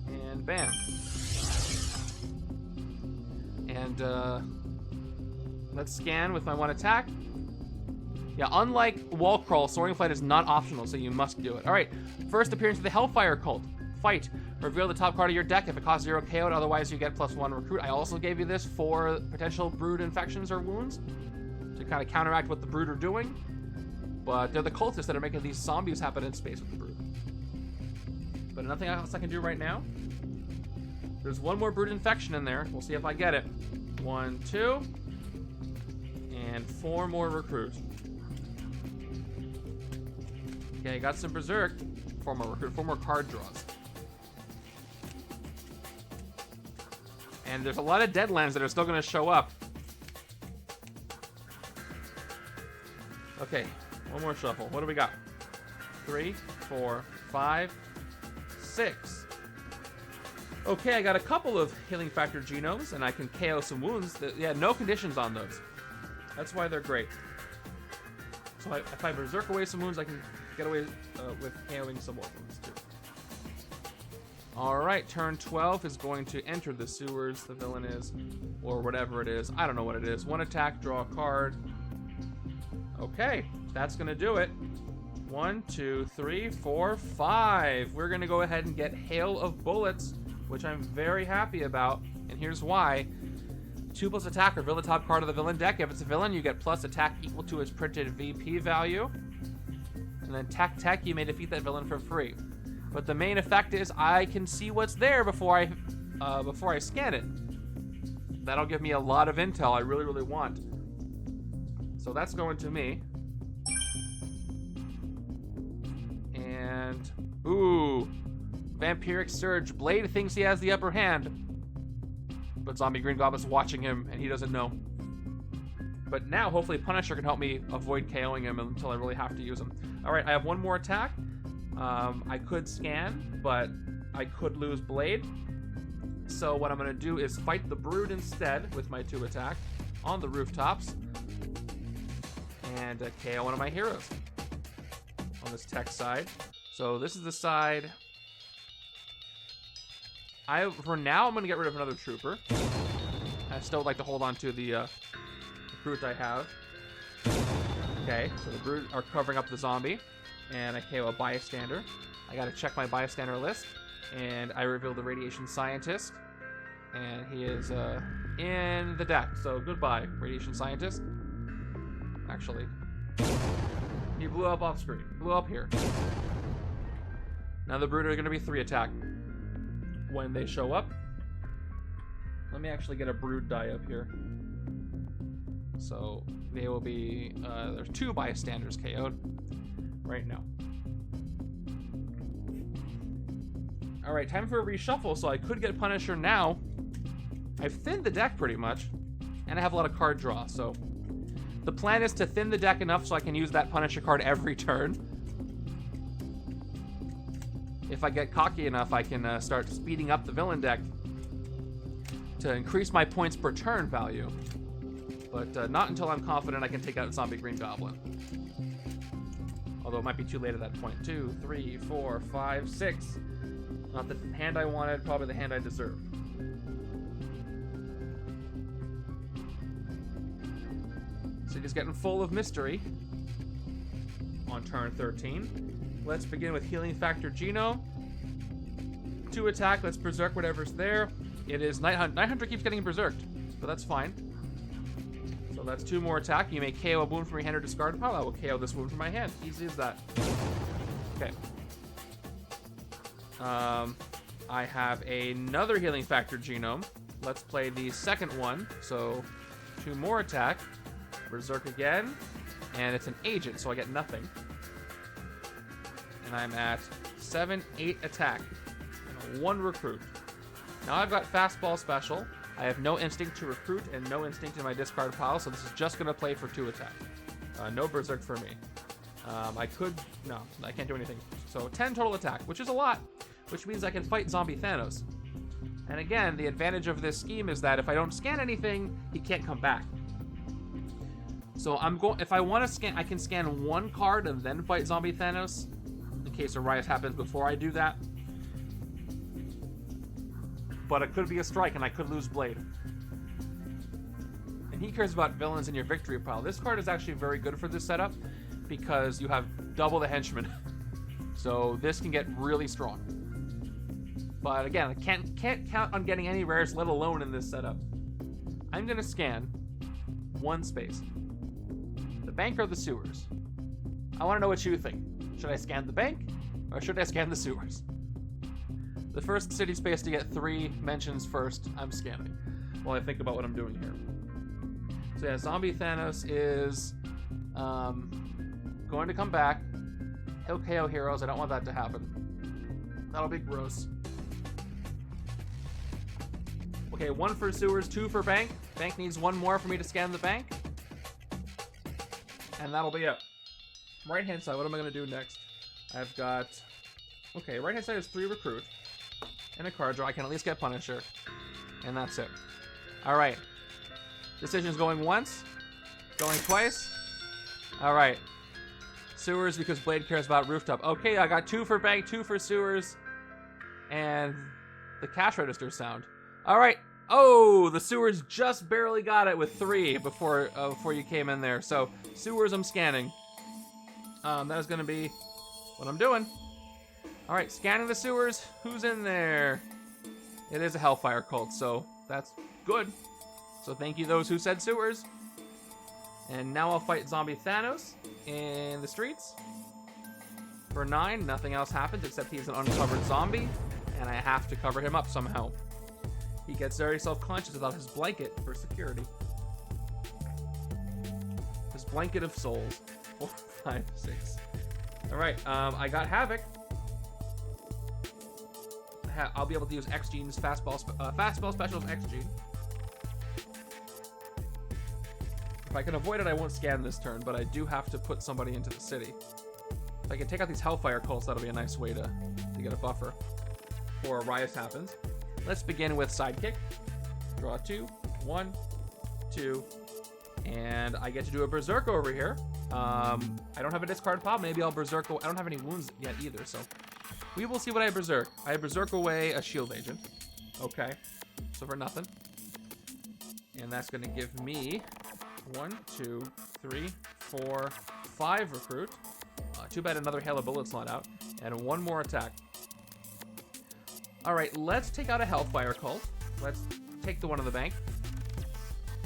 And bam. And let's scan with my 1 attack. Yeah, unlike Wall Crawl, Soaring Flight is not optional, so you must do it. Alright, first appearance of the Hellfire Cult. Fight. Reveal the top card of your deck. If it costs 0 KO'd, otherwise you get +1 recruit. I also gave you this for potential Brood infections or wounds to kind of counteract what the Brood are doing. But they're the cultists that are making these zombies happen in space with the Brood. But nothing else I can do right now. There's 1 more Brood infection in there. We'll see if I get it. 1, 2. And 4 more recruit. Okay, got some Berserk. 4 more recruit. 4 more card draws. And there's a lot of Deadlands that are still going to show up. Okay, 1 more shuffle. What do we got? 3, 4, 5, 6. Okay, I got a couple of Healing Factor genomes, and I can KO some wounds. Yeah, no conditions on those. That's why they're great. So if I berserk away some wounds, I can get away with KOing some more wounds too. Alright, turn 12 is going to enter the sewers, the villain is, or whatever it is. I don't know what it is. 1 attack, draw a card. Okay, that's going to do it. 1, 2, 3, 4, 5. We're going to go ahead and get Hail of Bullets, which I'm very happy about, and here's why. 2 plus attack or villain top card of the villain deck. If it's a villain, you get plus attack equal to its printed VP value. And then tech, you may defeat that villain for free. But the main effect is I can see what's there before I scan it. That'll give me a lot of intel I really, really want. So that's going to me. And, ooh, Vampiric Surge. Blade thinks he has the upper hand. But Zombie Green Goblin's watching him, and he doesn't know. But now, hopefully, Punisher can help me avoid KOing him until I really have to use him. Alright, I have 1 more attack. I could scan, but I could lose Blade. So what I'm going to do is fight the Brood instead with my 2 attack on the rooftops. And KO one of my heroes on this tech side. So this is the side. For now, I'm going to get rid of another trooper. I still would like to hold on to the Brute I have. Okay, so the Brute are covering up the zombie. And I KO a bystander. I gotta check my bystander list. And I reveal the Radiation Scientist. And he is in the deck. So goodbye, Radiation Scientist. Actually, he blew up off screen. Blew up here. Now the Brood are gonna be 3 attack when they show up. Let me actually get a Brood die up here. So they will be, there's 2 bystanders KO'd right now. Alright, time for a reshuffle, so I could get Punisher now. I've thinned the deck pretty much, and I have a lot of card draw, so the plan is to thin the deck enough so I can use that Punisher card every turn. If I get cocky enough, I can start speeding up the villain deck to increase my points per turn value. But not until I'm confident I can take out Zombie Green Goblin. Although it might be too late at that point. 2, 3, 4, 5, 6. Not the hand I wanted, probably the hand I deserved. City's getting full of mystery on turn 13. Let's begin with Healing Factor Geno. 2 attack, let's berserk whatever's there. It is Night Hunt. Night Hunter keeps getting berserked, but that's fine. So that's 2 more attack. You may KO a wound from your hand or discard a pile. I will KO this wound from my hand. Easy as that. Okay. I have another Healing Factor Genome. Let's play the second one. So 2 more attack. Berserk again. And it's an agent, so I get nothing. And I'm at 7, 8 attack. And 1 recruit. Now I've got fastball special. I have no instinct to recruit and no instinct in my discard pile, so this is just going to play for 2 attack. No berserk for me. No, I can't do anything. So 10 total attack, which is a lot, which means I can fight Zombie Thanos. And again, the advantage of this scheme is that if I don't scan anything, he can't come back. So if I want to scan, I can scan 1 card and then fight Zombie Thanos, in case a riot happens before I do that. But it could be a strike, and I could lose Blade. And he cares about villains in your victory pile. This card is actually very good for this setup, because you have double the Henchmen. So this can get really strong. But again, I can't count on getting any rares, let alone in this setup. I'm going to scan 1 space. The bank or the sewers? I want to know what you think. Should I scan the bank, or should I scan the sewers? The first city space to get 3 mentions first, I'm scanning while I think about what I'm doing here. So yeah, Zombie Thanos is going to come back. He'll KO heroes. I don't want that to happen. That'll be gross. Okay, 1 for sewers, 2 for bank. Bank needs 1 more for me to scan the bank. And that'll be it. Right hand side, what am I going to do next? I've got... Okay, right hand side is 3 recruit. And a card draw. I can at least get Punisher. And that's it. Alright. Decision's going once. Going twice. Alright. Sewers because Blade cares about rooftop. Okay, I got 2 for bank, 2 for sewers, and the cash register sound. All right. Oh, the sewers just barely got it with 3 before you came in there. So sewers, I'm scanning. That is going to be what I'm doing. All right, scanning the sewers. Who's in there? It is a Hellfire cult, so that's good. So thank you those who said sewers. And now I'll fight zombie Thanos in the streets. For 9, nothing else happens except he's an uncovered zombie, and I have to cover him up somehow. He gets very self-conscious about his blanket for security. His blanket of souls. 4, 5, 6. All right, I got Havoc. I'll be able to use X-Gene's fastball specials X-Gene. If I can avoid it, I won't scan this turn, but I do have to put somebody into the city. If I can take out these Hellfire cults, that'll be a nice way to get a buffer before a riot happens. Let's begin with Sidekick. Draw 2, 1, 2, and I get to do a Berserk over here. I don't have a discard pop. Maybe I'll Berserk. I don't have any wounds yet either, so we will see what I Berserk. I Berserk away a shield agent. Okay, so for nothing. And that's going to give me 1, 2, 3, 4, 5 recruit. Too bad another Hail of Bullets not out. And 1 more attack. All right, let's take out a Hellfire cult. Let's take the one in the bank.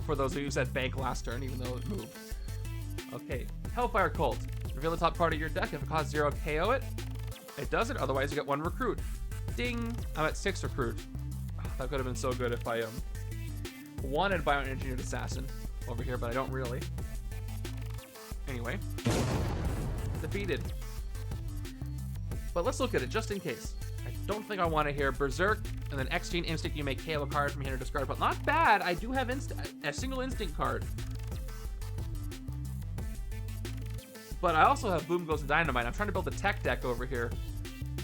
For those of you who said bank last turn, even though it moved. Okay, Hellfire cult. Reveal the top card of your deck. If it costs 0, KO it. It doesn't, otherwise you get 1 recruit. Ding! I'm at 6 recruit. Oh, that could have been so good if I wanted Bioengineered Assassin over here, but I don't really. Anyway. Defeated. But let's look at it just in case. I don't think I want to hear Berserk, and then X-Gene Instinct, you make KO a card from here to discard, but not bad. I do have a single Instinct card. But I also have Boom Goes to Dynamite. I'm trying to build a tech deck over here.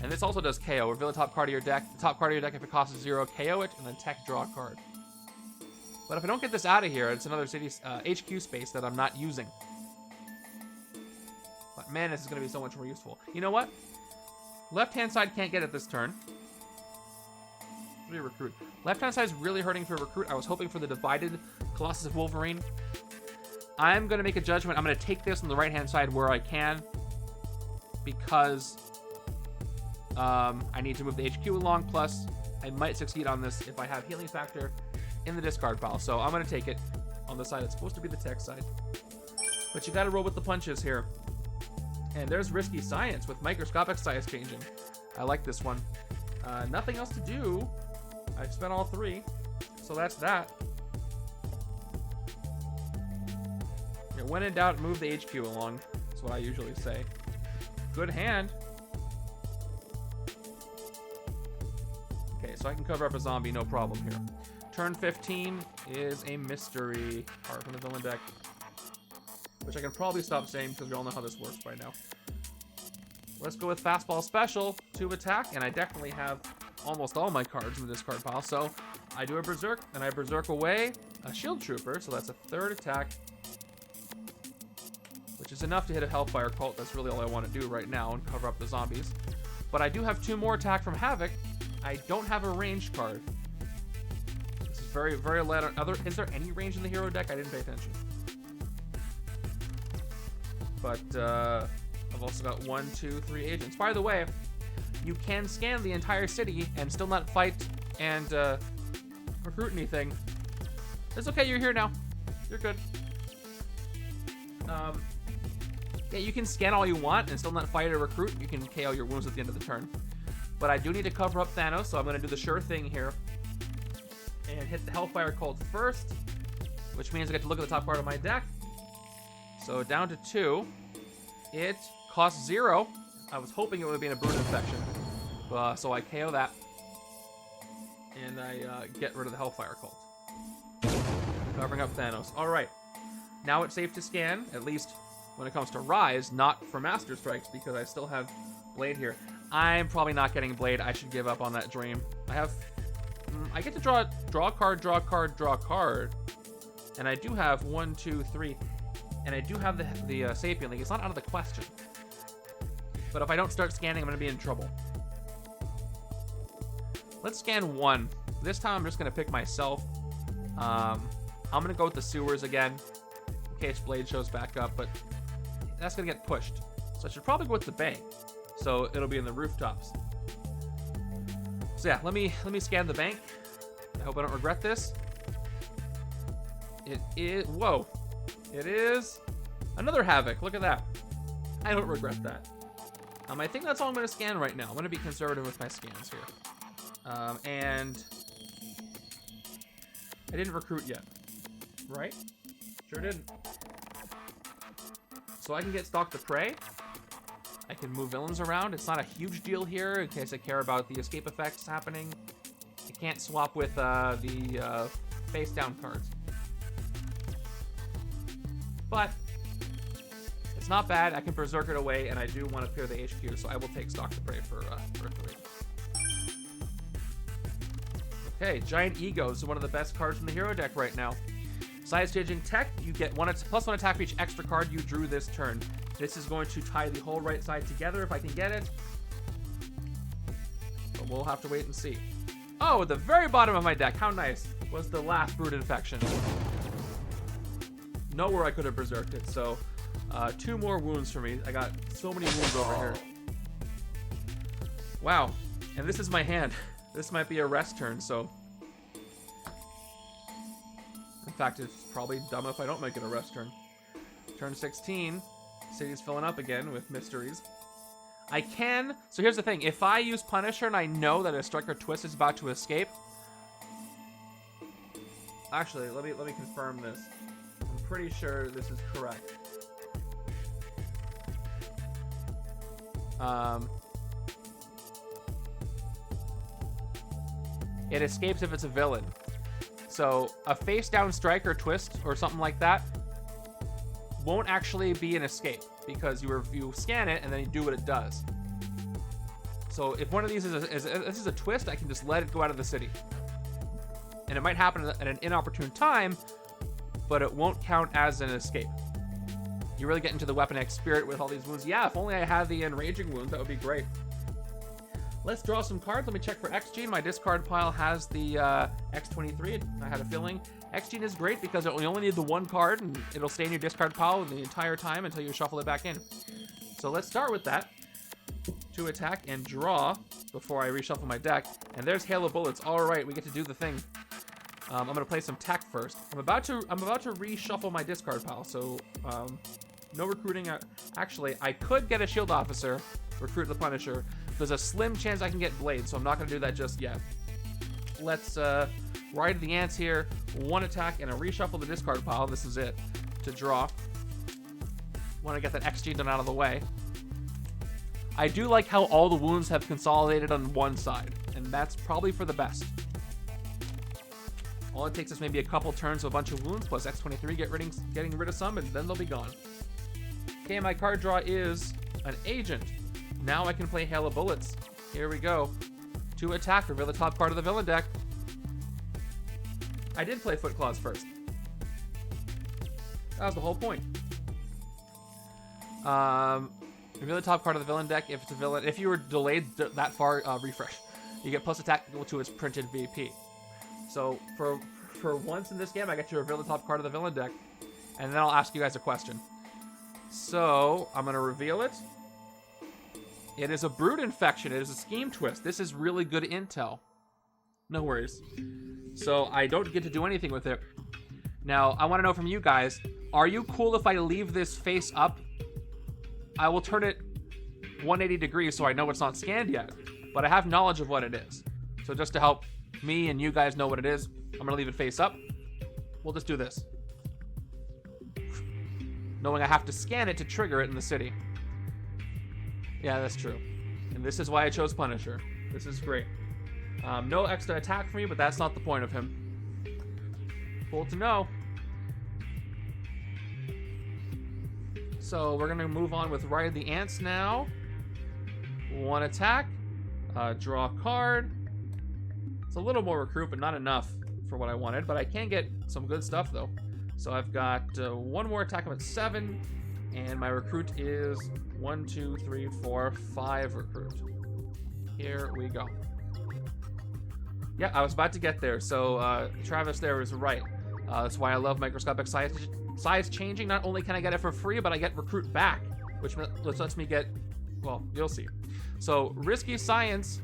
And this also does KO. Reveal the top card of your deck. The top card of your deck, if it costs 0, KO it, and then tech draw a card. But if I don't get this out of here, it's another city HQ space that I'm not using. But man, this is going to be so much more useful. You know what? Left-hand side can't get it this turn. 3 recruit. Left-hand side is really hurting for recruit. I was hoping for the divided Colossus of Wolverine. I'm going to make a judgment. I'm going to take this on the right-hand side where I can. Because I need to move the HQ along. Plus, I might succeed on this if I have Healing Factor in the discard pile. So I'm going to take it on the side that's supposed to be the tech side. But you got to roll with the punches here. And there's Risky Science with microscopic size changing. I like this one. Nothing else to do. I've spent all 3. So that's that. When in doubt, move the HQ along. That's what I usually say. Good hand. Okay, so I can cover up a zombie, no problem here. Turn 15 is a mystery card from the villain deck. Which I can probably stop saying because we all know how this works by now. Let's go with Fastball Special to attack, and I definitely have almost all my cards in the discard pile. So I do a Berserk, and I Berserk away a Shield Trooper, so that's a 3rd attack. Which is enough to hit a Hellfire cult. That's really all I want to do right now and cover up the zombies. But I do have 2 more attack from Havoc. I don't have a ranged card. This is very, very light on other. Is there any range in the hero deck? I didn't pay attention. But I've also got 1, 2, 3 agents. By the way, you can scan the entire city and still not fight and recruit anything. It's okay, you're here now. You're good. Yeah, you can scan all you want and still not fight or recruit. You can KO your wounds at the end of the turn. But I do need to cover up Thanos, so I'm going to do the sure thing here. And hit the Hellfire Cult first, which means I get to look at the top part of my deck. So down to 2. It costs 0. I was hoping it would be in a Brood Infection. So I KO that. And I get rid of the Hellfire Cult. Covering up Thanos. Alright. Now it's safe to scan, at least when it comes to Rise, not for Master Strikes, because I still have Blade here. I'm probably not getting Blade. I should give up on that dream. I get to draw a card, draw a card, draw a card. And I do have 1, 2, 3. And I do have the Sapien League. It's not out of the question. But if I don't start scanning, I'm going to be in trouble. Let's scan one. This time I'm just going to pick myself. I'm going to go with the sewers again, in case Blade shows back up, but that's going to get pushed. So I should probably go with the bank. So it'll be in the rooftops. So yeah, let me scan the bank. I hope I don't regret this. It is, whoa. It is another Havoc. Look at that. I don't regret that. I think that's all I'm going to scan right now. I'm going to be conservative with my scans here. And I didn't recruit yet, right? Sure didn't. So I can get Stalk the Prey. I can move villains around. It's not a huge deal here in case I care about the escape effects happening. I can't swap with the face down cards. But it's not bad. I can Berserk it away, and I do want to clear the HQ, so I will take Stalk the Prey for 3. Okay, Giant Egos is one of the best cards in the hero deck right now. Size changing tech, you get +1 attack for each extra card you drew this turn. This is going to tie the whole right side together if I can get it. But we'll have to wait and see. Oh, at the very bottom of my deck, how nice, was the last Brood Infection. Nowhere I could have berserked it, so 2 more wounds for me. I got so many wounds over here. Wow, and this is my hand. This might be a rest turn, so... In fact, it's probably dumb if I don't make it a rest turn. Turn 16, city's filling up again with mysteries. I can... So here's the thing. If I use Punisher and I know that a Striker Twist is about to escape... Actually, let me confirm this. I'm pretty sure this is correct. It escapes if it's a villain. So a face down Striker Twist or something like that won't actually be an escape because you scan it and then you do what it does. So if one of these is a twist, I can just let it go out of the city. And it might happen at an inopportune time, but it won't count as an escape. You really get into the Weapon X spirit with all these wounds. Yeah, if only I had the enraging wounds, that would be great. Let's draw some cards. Let me check for X-Gene. My discard pile has the X23. I had a feeling. X-Gene is great because you only need the 1 card, and it'll stay in your discard pile the entire time until you shuffle it back in. So let's start with that. 2 attack and draw before I reshuffle my deck. And there's Hail of Bullets. All right, we get to do the thing. I'm going to play some tech first. I'm about to reshuffle my discard pile, so no recruiting. Actually, I could get a Shield Officer, recruit the Punisher. There's a slim chance I can get Blade, so I'm not going to do that just yet. Let's ride the ants here. 1 attack and a reshuffle the discard pile. This is it to draw. Want to get that XG done out of the way. I do like how all the wounds have consolidated on one side, and that's probably for the best. All it takes is maybe a couple turns of a bunch of wounds plus X23 getting rid of some, and then they'll be gone. Okay, my card draw is an Agent. Now I can play Hail of Bullets. Here we go. 2 attack, reveal the top card of the villain deck. I did play Foot Claws first. That was the whole point. Reveal the top card of the villain deck. If it's a villain, if you were delayed that far, refresh. You get plus attack equal to its printed VP. So for once in this game, I get to reveal the top card of the villain deck, and then I'll ask you guys a question. So I'm gonna reveal it. It is a Brood Infection. It is a Scheme Twist. This is really good intel. No worries. So I don't get to do anything with it. Now, I want to know from you guys, are you cool if I leave this face up? I will turn it 180 degrees so I know it's not scanned yet, but I have knowledge of what it is. So just to help me and you guys know what it is, I'm going to leave it face up. We'll just do this. Knowing I have to scan it to trigger it in the city. Yeah, that's true. And this is why I chose Punisher. This is great. No extra attack for me, but that's not the point of him. Cool to know. So we're going to move on with Ride the Ants now. 1 attack. Draw a card. It's a little more recruit, but not enough for what I wanted. But I can get some good stuff, though. So I've got one more attack. I'm at 7, and my recruit is 1, 2, 3, 4, 5 recruit. Here we go. Yeah, I was about to get there. So Travis there was right. That's why I love microscopic size changing. Not only can I get it for free, but I get recruit back, which lets me get, well, you'll see. So risky science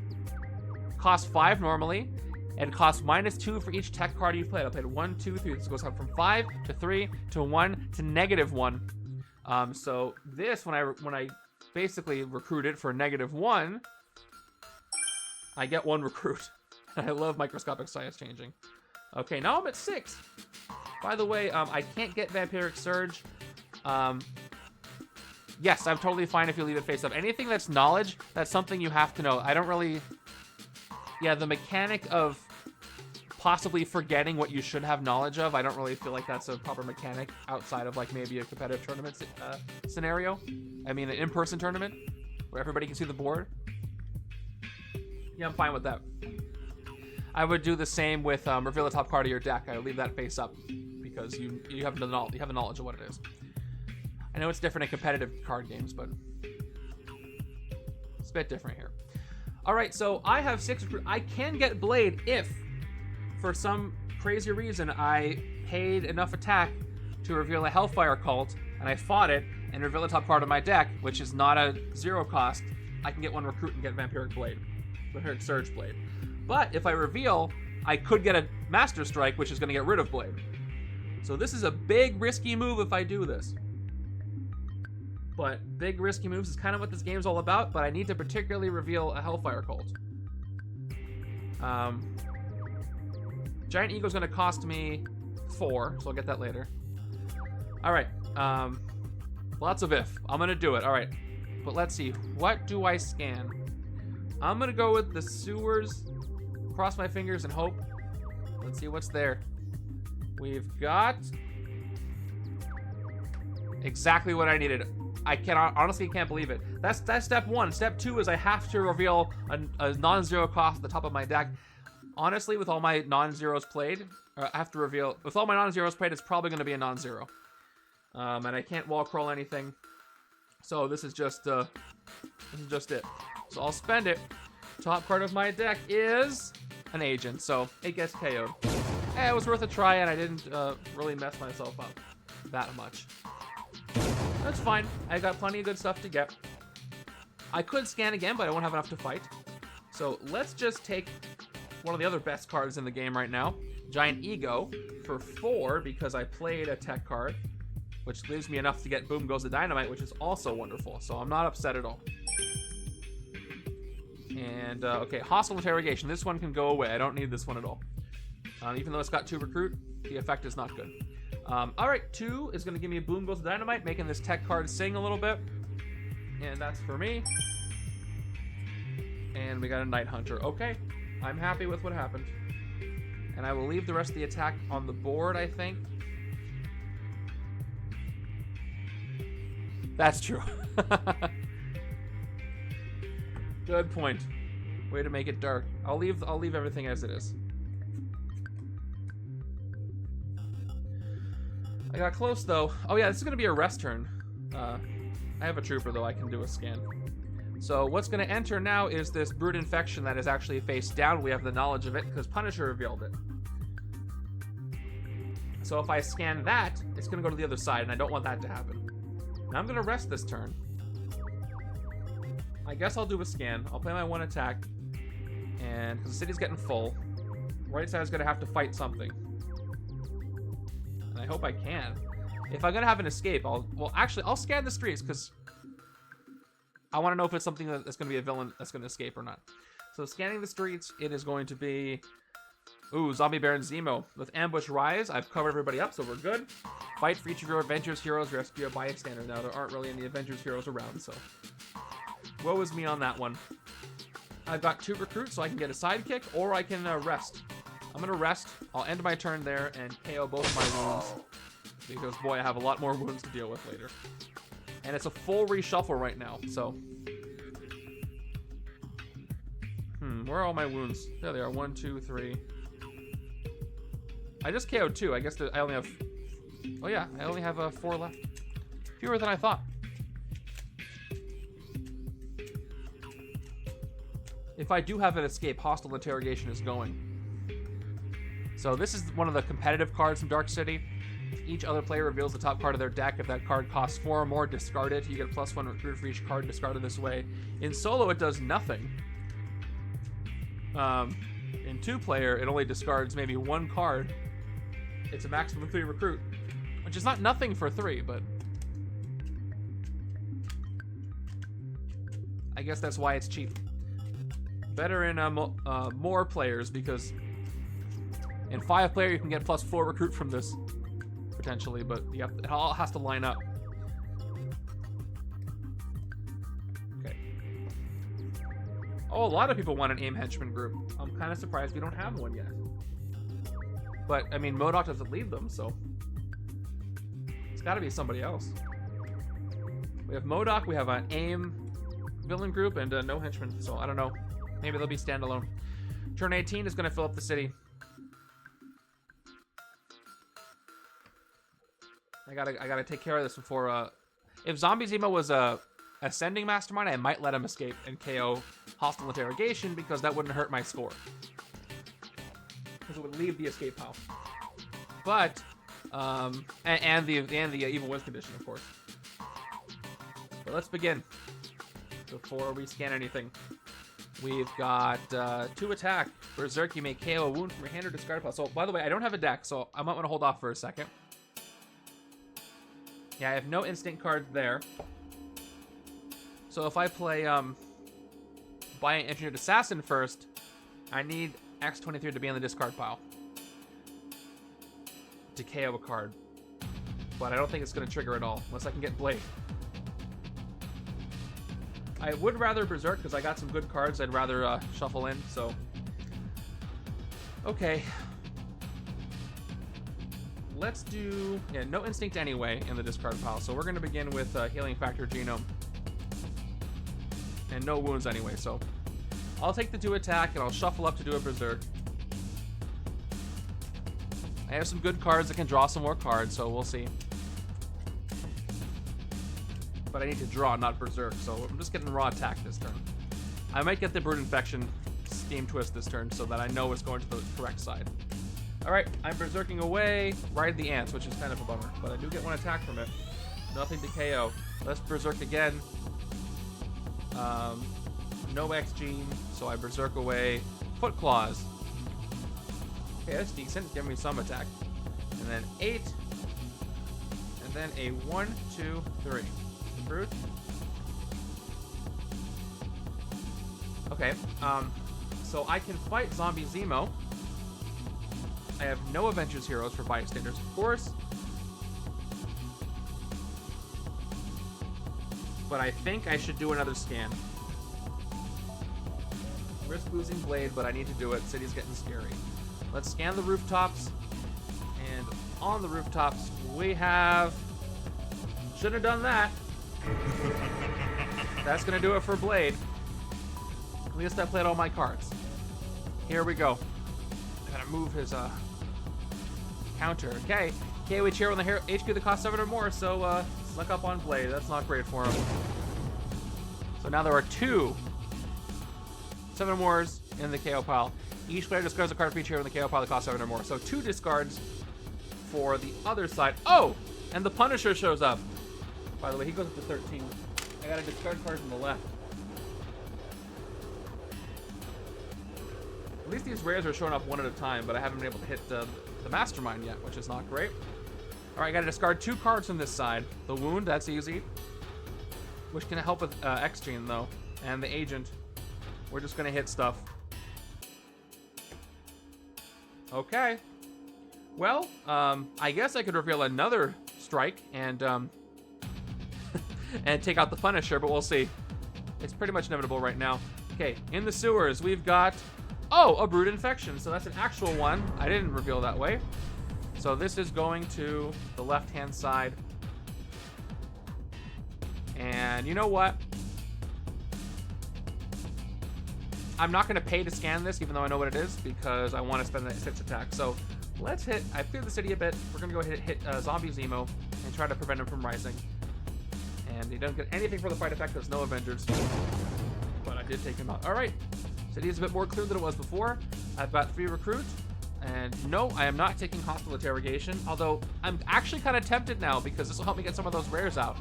costs 5 normally, and costs -2 for each tech card you played. I played 1, 2, 3. This goes up from 5 to 3 to 1 to -1. So this, when I basically recruit it for -1, I get 1 recruit. I love microscopic size changing. Okay, now I'm at 6. By the way, I can't get Vampiric Surge. Yes, I'm totally fine if you leave it face up. Anything that's knowledge, that's something you have to know. I don't really... Yeah, the mechanic of possibly forgetting what you should have knowledge of, I don't really feel like that's a proper mechanic outside of like maybe a competitive tournament scenario. I mean, an in-person tournament where everybody can see the board. Yeah, I'm fine with that. I would do the same with reveal the top card of your deck. I would leave that face up because you have the knowledge of what it is. I know it's different in competitive card games, but it's a bit different here. All right, so I have 6 recruit. I can get Blade if, for some crazy reason, I paid enough attack to reveal a Hellfire cult, and I fought it and reveal the top card of my deck, which is not a 0 cost. I can get 1 recruit and get Vampiric Blade, Vampiric Surge Blade. But if I reveal, I could get a Master Strike, which is going to get rid of Blade. So this is a big risky move if I do this. But big risky moves is kind of what this game's all about, but I need to particularly reveal a Hellfire cult. Giant Ego's going to cost me 4, so I'll get that later. All right. Lots of if. I'm going to do it. All right. But let's see. What do I scan? I'm going to go with the sewers. Cross my fingers and hope. Let's see what's there. We've got exactly what I needed. I honestly can't believe it. That's step 1. Step 2 is I have to reveal a non-zero cost at the top of my deck. Honestly, with all my non-zeros played, I have to reveal, with all my non-zeros played, it's probably going to be a non-zero. And I can't wall crawl anything. So this is just it. So I'll spend it. Top card of my deck is an agent, so it gets KO'd. It was worth a try, and I didn't really mess myself up that much. That's fine. I got plenty of good stuff to get. I could scan again, but I won't have enough to fight. So let's just take one of the other best cards in the game right now, Giant Ego, for 4 because I played a tech card, which leaves me enough to get Boom Goes the Dynamite, which is also wonderful. So I'm not upset at all. And, okay, Hostile Interrogation. This one can go away. I don't need this one at all. Even though it's got 2 recruit, the effect is not good. All right, 2 is going to give me a Boom Goes the Dynamite, making this tech card sing a little bit. And that's for me. And we got a Night Hunter. Okay, I'm happy with what happened. And I will leave the rest of the attack on the board, I think. That's true. Good point. Way to make it dark. I'll leave everything as it is. I got close though. Oh yeah, this is gonna be a rest turn. I have a trooper though, I can do a scan. So what's gonna enter now is this Brood Infection that is actually face down. We have the knowledge of it because Punisher revealed it. So if I scan that, it's gonna go to the other side, and I don't want that to happen. Now I'm gonna rest this turn. I guess I'll do a scan. I'll play my 1 attack, and because the city's getting full, right side is gonna have to fight something. And I hope I can. If I'm gonna have an escape, I'll scan the streets because I want to know if it's something that's gonna be a villain that's gonna escape or not. So scanning the streets, it is going to be, Zombie Baron Zemo with Ambush Rise. I've covered everybody up, so we're good. Fight for each of your Avengers heroes, rescue a bystander. Now there aren't really any Avengers heroes around, so woe is me on that one. I've got 2 recruits, so I can get a sidekick, or I can rest. I'm gonna rest. I'll end my turn there and KO both of my wounds. Because, boy, I have a lot more wounds to deal with later. And it's a full reshuffle right now, so. Where are all my wounds? There they are. 1, 2, 3. I just KO'd 2. I guess I only have Oh yeah, I only have 4 left. Fewer than I thought. If I do have an escape, hostile interrogation is going. So this is one of the competitive cards from Dark City. Each other player reveals the top card of their deck. If that card costs 4 or more, discard it. You get a +1 recruit for each card discarded this way. In solo, it does nothing. In 2-player, it only discards maybe 1 card. It's a maximum 3 recruit, which is not nothing for 3, but I guess that's why it's cheap. Better in more players, because in 5-player you can get +4 recruit from this potentially, but it all has to line up. Okay. Oh, a lot of people want an AIM Henchman group. I'm kind of surprised we don't have one yet. But I mean, MODOK doesn't lead them, so it's got to be somebody else. We have MODOK, we have an AIM villain group, and no henchmen. So I don't know. Maybe they'll be standalone. Turn 18 is going to fill up the city. I gotta take care of this before. If Zombie Zemo was a ascending mastermind, I might let him escape and KO hostile interrogation, because that wouldn't hurt my score. Because it would leave the escape pile. But and the evil wins condition, of course. But let's begin before we scan anything. We've got 2 attack. Berserk, you may KO a wound from your hand or discard pile. So, by the way, I don't have a deck, so I might want to hold off for a second. Yeah, I have no instinct cards there. So if I play buy an Engineered Assassin first, I need X23 to be on the discard pile to KO a card. But I don't think it's going to trigger at all, unless I can get Blade. I would rather Berserk, because I got some good cards I'd rather shuffle in, so... Okay. Let's do... Yeah, no Instinct anyway in the discard pile, so we're going to begin with Healing Factor Genome. And no wounds anyway, so... I'll take the 2 attack, and I'll shuffle up to do a Berserk. I have some good cards that can draw some more cards, so we'll see. But I need to draw, not Berserk, so I'm just getting raw attack this turn. I might get the Brood Infection Steam Twist this turn, so that I know it's going to the correct side. Alright, I'm Berserking away. Ride the Ants, which is kind of a bummer, but I do get 1 attack from it. Nothing to KO. Let's Berserk again. No X Gene, so I Berserk away. Foot Claws. Okay, that's decent. Give me some attack. And then 8. And then a 1, 2, 3. Fruit. Okay, so I can fight Zombie Zemo. I have no Avengers Heroes for bystanders, of course. But I think I should do another scan. Risk losing Blade, but I need to do it. City's getting scary. Let's scan the rooftops. And on the rooftops, we have... Shouldn't have done that. That's gonna do it for Blade. At least I played all my cards. Here we go. I gotta move his counter. Okay. KO each hero on the HQ that costs 7 or more, so snuck up on Blade. That's not great for him. So now there are 2 7 or mores in the KO pile. Each player discards a card for each hero in the KO pile that costs 7 or more. So 2 discards for the other side. Oh! And the Punisher shows up. By the way, he goes up to 13. I got a discard card from the left. At least these rares are showing up 1 at a time, but I haven't been able to hit the Mastermind yet, which is not great. Alright, I gotta discard 2 cards from this side. The Wound, that's easy. Which can help with X-Gene, though. And the Agent. We're just gonna hit stuff. Okay. Well, I guess I could reveal another strike and and take out the Punisher, but we'll see. It's pretty much inevitable right now. Okay, in the sewers, we've got... Oh, a Brood Infection. So that's an actual one. I didn't reveal that way. So this is going to the left-hand side. And you know what? I'm not going to pay to scan this, even though I know what it is, because I want to spend that 6 attack. So let's hit... I've cleared the city a bit. We're going to go ahead and hit Zombie Zemo and try to prevent him from rising. And he doesn't get anything for the fight effect. There's no Avengers. But I did take him out. All right. City is a bit more clear than it was before. I've got 3 recruits. And no, I am not taking hostile interrogation. Although, I'm actually kind of tempted now because this will help me get some of those rares out.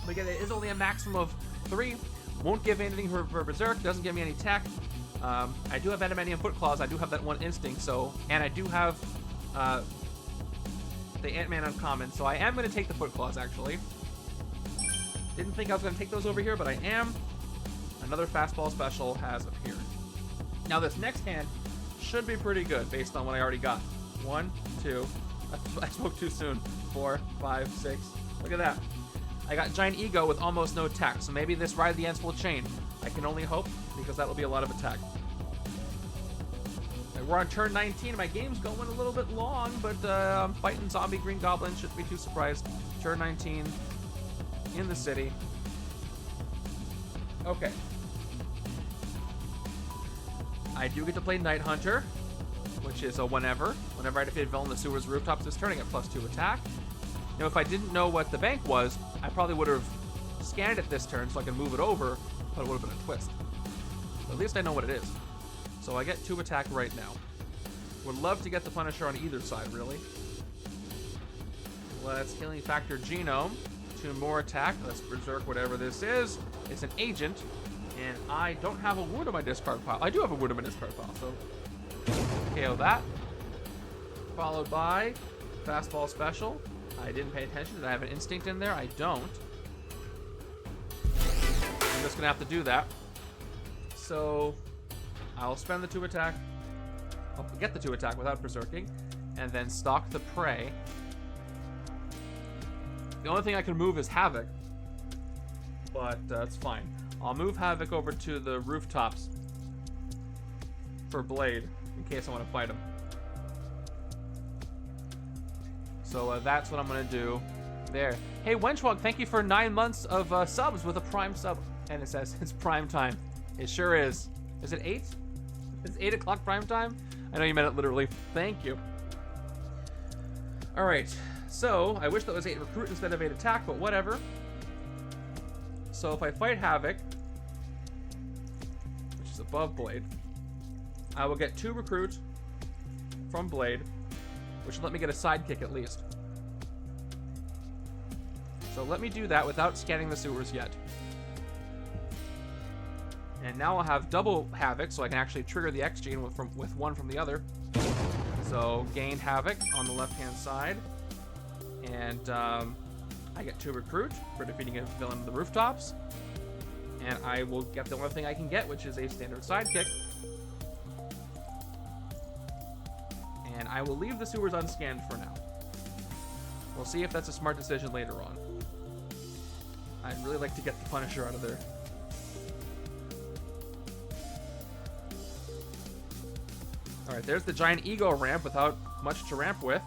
But again, it is only a maximum of 3. Won't give anything for Berserk. Doesn't give me any tech. I do have Adamantium Foot Claws. I do have that 1 instinct. So, and I do have the Ant-Man uncommon. So I am going to take the Foot Claws, actually. Didn't think I was going to take those over here, but I am. Another fastball special has appeared. Now this next hand should be pretty good based on what I already got. 1, 2. I spoke too soon. 4, 5, 6. Look at that. I got Giant Ego with almost no attack, so maybe this Ride the Ents will chain. I can only hope, because that will be a lot of attack. We're on turn 19. My game's going a little bit long, but I'm fighting Zombie Green Goblin. Shouldn't be too surprised. Turn 19 in the city. Okay. I do get to play Night Hunter, which is a whenever. Whenever I defeat a villain in the sewers rooftops this turn, I get +2 attack. Now, if I didn't know what the bank was, I probably would have scanned it this turn so I can move it over, but it would have been a twist. But at least I know what it is. So I get 2 attack right now. Would love to get the Punisher on either side, really. Let's Healing Factor Genome. 2 more attack. Let's Berserk whatever this is. It's an agent. And I don't have a wound on my discard pile. I do have a wound on my discard pile, so KO that. Followed by Fastball Special. I didn't pay attention. Did I have an instinct in there? I don't. I'm just gonna have to do that. So I'll spend the 2 attack. I'll get the 2 attack without berserking, and then stalk the prey. The only thing I can move is Havoc, but it's fine. I'll move Havoc over to the rooftops for Blade in case I want to fight him. So that's what I'm going to do there. Hey, Wenchwog, thank you for 9 months of subs with a Prime sub. And it says it's prime time. It sure is. Is it 8? It's 8 o'clock prime time? I know you meant it literally. Thank you. All right. So I wish that was 8 recruit instead of 8 attack, but whatever. So if I fight Havoc, which is above Blade, I will get 2 recruit from Blade, which will let me get a sidekick at least. So let me do that without scanning the sewers yet. And now I'll have double Havoc, so I can actually trigger the X gene with 1 from the other. So gain Havoc on the left-hand side. And I get 2 recruit for defeating a villain in the rooftops. And I will get the only thing I can get, which is a standard sidekick. And I will leave the sewers unscanned for now. We'll see if that's a smart decision later on. I'd really like to get the Punisher out of there. Alright, there's the giant ego ramp without much to ramp with.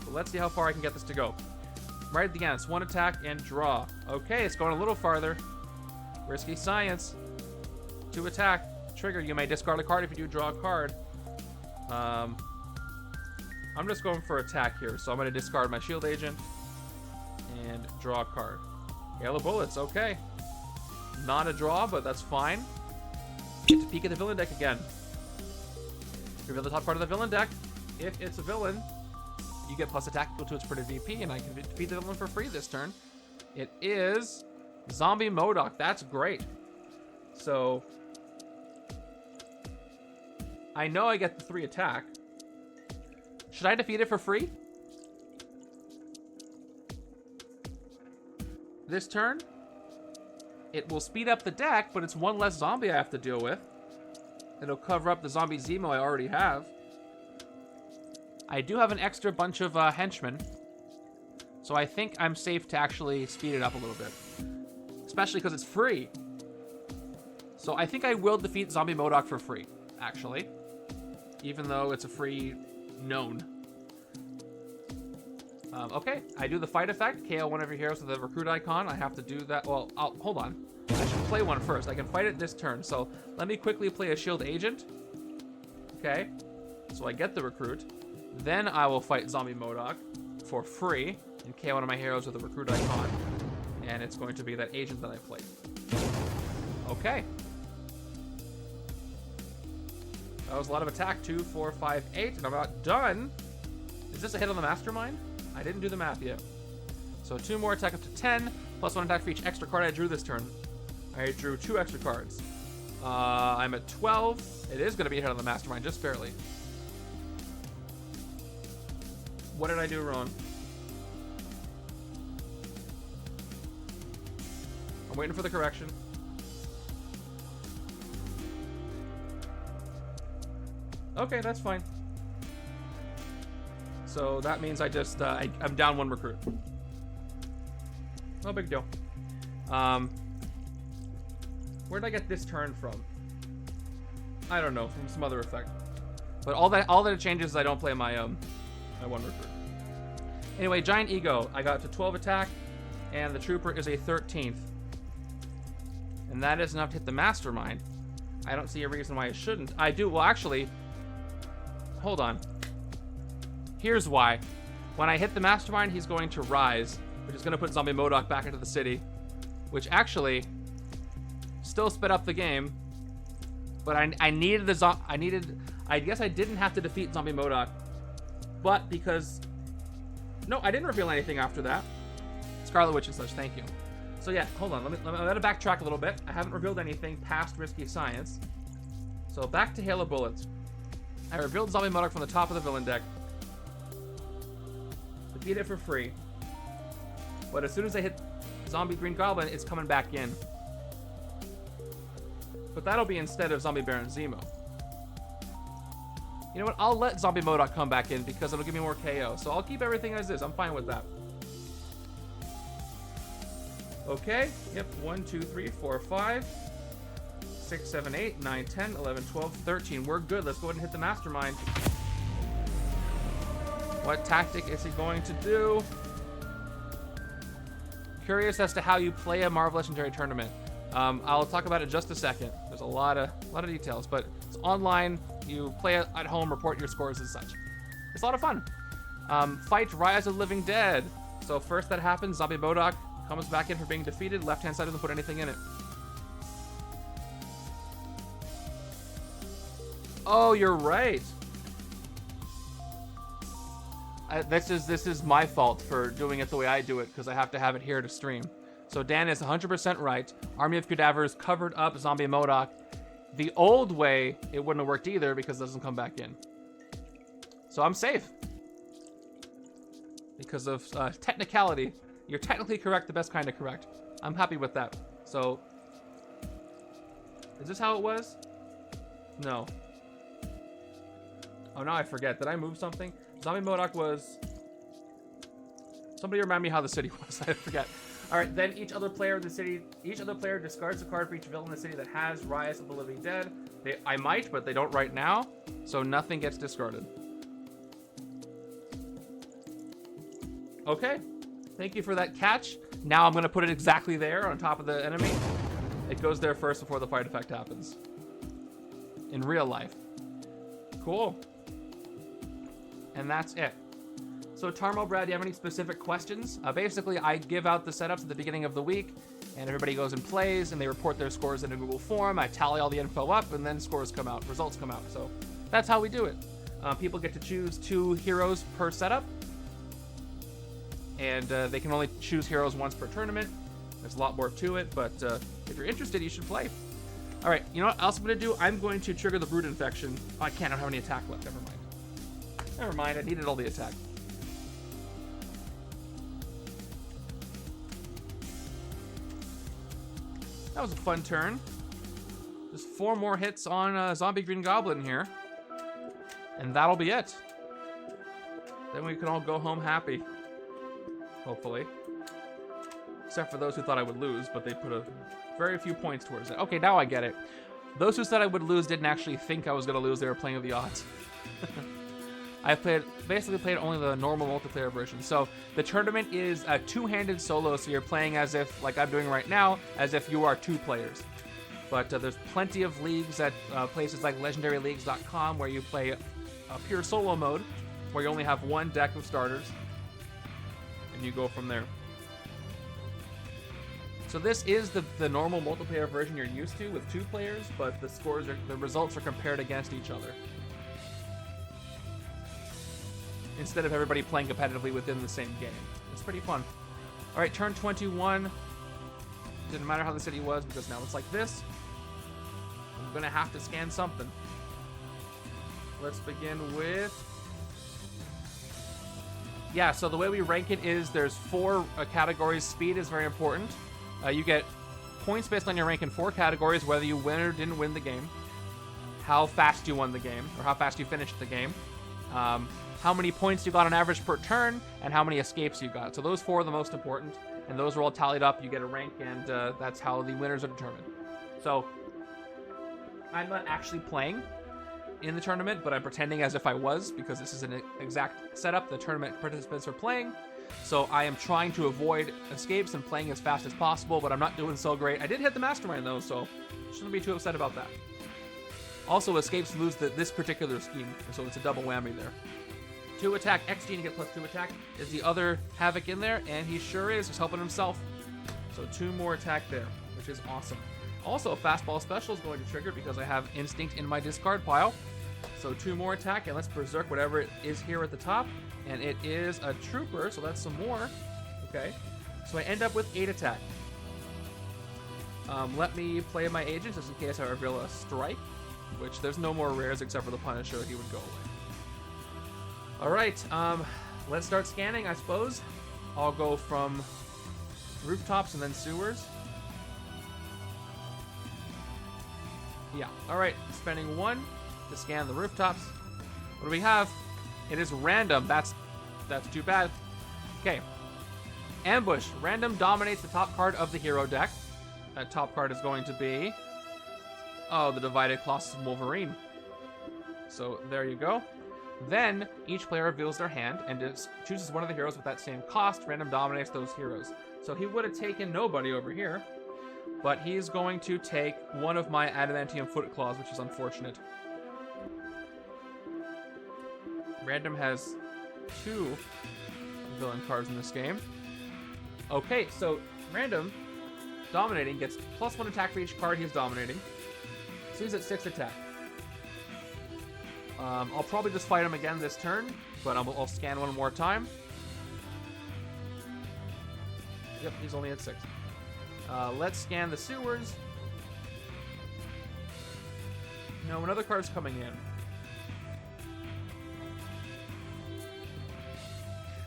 But let's see how far I can get this to go. Right at the end, it's 1 attack and draw. Okay, it's going a little farther. Risky science. 2 attack. Trigger, you may discard a card if you do draw a card. I'm just going for attack here, so I'm going to discard my shield agent and draw a card. Yellow bullets, okay. Not a draw, but that's fine. Get to peek at the villain deck again. Reveal the top part of the villain deck. If it's a villain, you get plus attack equal to its printed VP, and I can defeat the villain for free this turn. It is Zombie MODOK. That's great. So I know I get the 3 attack. Should I defeat it for free? This turn, it will speed up the deck, but it's 1 less zombie I have to deal with. It'll cover up the zombie Zemo I already have. I do have an extra bunch of henchmen, so I think I'm safe to actually speed it up a little bit. Especially because it's free. So I think I will defeat Zombie MODOK for free, actually. Even though it's a free known. Okay, I do the fight effect. KO one of your heroes with the recruit icon. I have to do that. Well, hold on. I should play one first. I can fight it this turn. So let me quickly play a shield agent. Okay, so I get the recruit. Then I will fight Zombie MODOK for free and KO one of my heroes with a recruit icon. And it's going to be that agent that I played. Okay. That was a lot of attack. 2, 4, 5, 8, and I'm about done. Is this a hit on the Mastermind? I didn't do the math yet. So 2 more attack up to 10, plus 1 attack for each extra card I drew this turn. I drew 2 extra cards. I'm at 12. It is going to be a hit on the Mastermind, just barely. What did I do wrong? I'm waiting for the correction. Okay, that's fine. So that means I just, I'm down 1 recruit. No big deal. Where did I get this turn from? I don't know, from some other effect. But all that it changes is I don't play my 1 recruit. Anyway, Giant Ego. I got to 12 attack, and the Trooper is a 13th. And that is enough to hit the Mastermind. I don't see a reason why I shouldn't. I do, well actually, hold on. Here's why. When I hit the Mastermind, he's going to rise, which is going to put Zombie MODOK back into the city, which actually still sped up the game. But I needed I guess I didn't have to defeat Zombie MODOK, but because, no, I didn't reveal anything after that. Scarlet Witch and such, thank you. So yeah, hold on, let me backtrack a little bit. I haven't revealed anything past Risky Science. So back to Hail of Bullets. I revealed Zombie MODOK from the top of the villain deck. Defeat it for free. But as soon as I hit Zombie Green Goblin, it's coming back in. But that'll be instead of Zombie Baron Zemo. You know what? I'll let Zombie MODOK come back in because it'll give me more KO. So I'll keep everything as is. I'm fine with that. Okay. Yep. 1, 2, 3, 4, 5, 6, 7, 8, 9, 10, 11, 12, 13. We're good. Let's go ahead and hit the Mastermind. What tactic is he going to do? Curious as to how you play a Marvel Legendary tournament. I'll talk about it in just a second. There's a lot of details, but it's online. You play it at home, report your scores and such. It's a lot of fun. Fight Rise of the Living Dead. So first that happens, Zombie MODOK comes back in for being defeated. Left-hand side doesn't put anything in it. Oh, you're right. This is my fault for doing it the way I do it because I have to have it here to stream. So Dan is 100% right. Army of Cadavers covered up Zombie MODOK. The old way, it wouldn't have worked either because it doesn't come back in. So I'm safe. Because of technicality. You're technically correct, the best kind of correct. I'm happy with that. So, is this how it was? No. Oh, now I forget. Did I move something? Zombie MODOK was... Somebody remind me how the city was. I forget. All right, then each other player discards a card for each villain in the city that has Rise of the Living Dead. I might, but they don't right now, so nothing gets discarded. Okay, thank you for that catch. Now I'm gonna put it exactly there on top of the enemy. It goes there first before the fight effect happens. In real life. Cool. And that's it. So Tarmo, Brad, do you have any specific questions? Basically, I give out the setups at the beginning of the week, and everybody goes and plays, and they report their scores in a Google form. I tally all the info up, and then scores come out, results come out. So that's how we do it. People get to choose 2 heroes per setup, and they can only choose heroes once per tournament. There's a lot more to it, but if you're interested, you should play. All right, you know what else I'm going to do? I'm going to trigger the Brood Infection. Oh, I can't. I don't have any attack left. Never mind. Never mind. I needed all the attack. That was a fun turn. Just 4 more hits on Zombie Green Goblin here. And that'll be it. Then we can all go home happy. Hopefully. Except for those who thought I would lose, but they put a very few points towards it. Okay, now I get it. Those who said I would lose didn't actually think I was going to lose. They were playing with the odds. I basically played only the normal multiplayer version. So the tournament is a 2-handed solo, so you're playing as if, like I'm doing right now, as if you are 2 players. But there's plenty of leagues at places like legendaryleagues.com where you play a pure solo mode where you only have one deck of starters and you go from there. So this is the normal multiplayer version you're used to with 2 players, but the results are compared against each other, instead of everybody playing competitively within the same game. It's pretty fun. All right, turn 21. Didn't matter how the city was because now it's like this. I'm gonna have to scan something. Let's begin with... Yeah, so the way we rank it is there's 4 categories. Speed is very important. You get points based on your rank in 4 categories, whether you win or didn't win the game, how fast you won the game, or how fast you finished the game, how many points you got on average per turn, and how many escapes you got. So those 4 are the most important, and those are all tallied up. You get a rank, and that's how the winners are determined. So I'm not actually playing in the tournament, but I'm pretending as if I was, because this is an exact setup the tournament participants are playing. So I am trying to avoid escapes and playing as fast as possible, but I'm not doing so great. I did hit the Mastermind though, so shouldn't be too upset about that. Also, escapes lose this particular scheme, so it's a double whammy there. 2 attack, XG to get +2 attack. Is the other Havoc in there? And he sure is, just helping himself. So 2 more attack there, which is awesome. Also, a fastball special is going to trigger because I have Instinct in my discard pile. So 2 more attack, and let's berserk whatever it is here at the top. And it is a trooper, so that's some more. Okay, so I end up with 8 attack. Let me play my agents just in case I reveal a strike, which there's no more rares except for the Punisher. He would go away. All right, let's start scanning, I suppose. I'll go from rooftops and then sewers. Yeah, all right, spending 1 to scan the rooftops. What do we have? It is random. That's too bad. Okay. Ambush. Random dominates the top card of the hero deck. That top card is going to be... Oh, the Divided Colossus of Wolverine. So there you go. Then each player reveals their hand and chooses one of the heroes with that same cost. Random dominates those heroes. So he would have taken nobody over here, but he's going to take one of my Adamantium Foot Claws, which is unfortunate. Random has 2 villain cards in this game. Okay, so Random, dominating, gets +1 attack for each card he's dominating. So he's at 6 attack. I'll probably just fight him again this turn, but I'll scan 1 more time. Yep, he's only at 6. Let's scan the sewers. No, another card's coming in.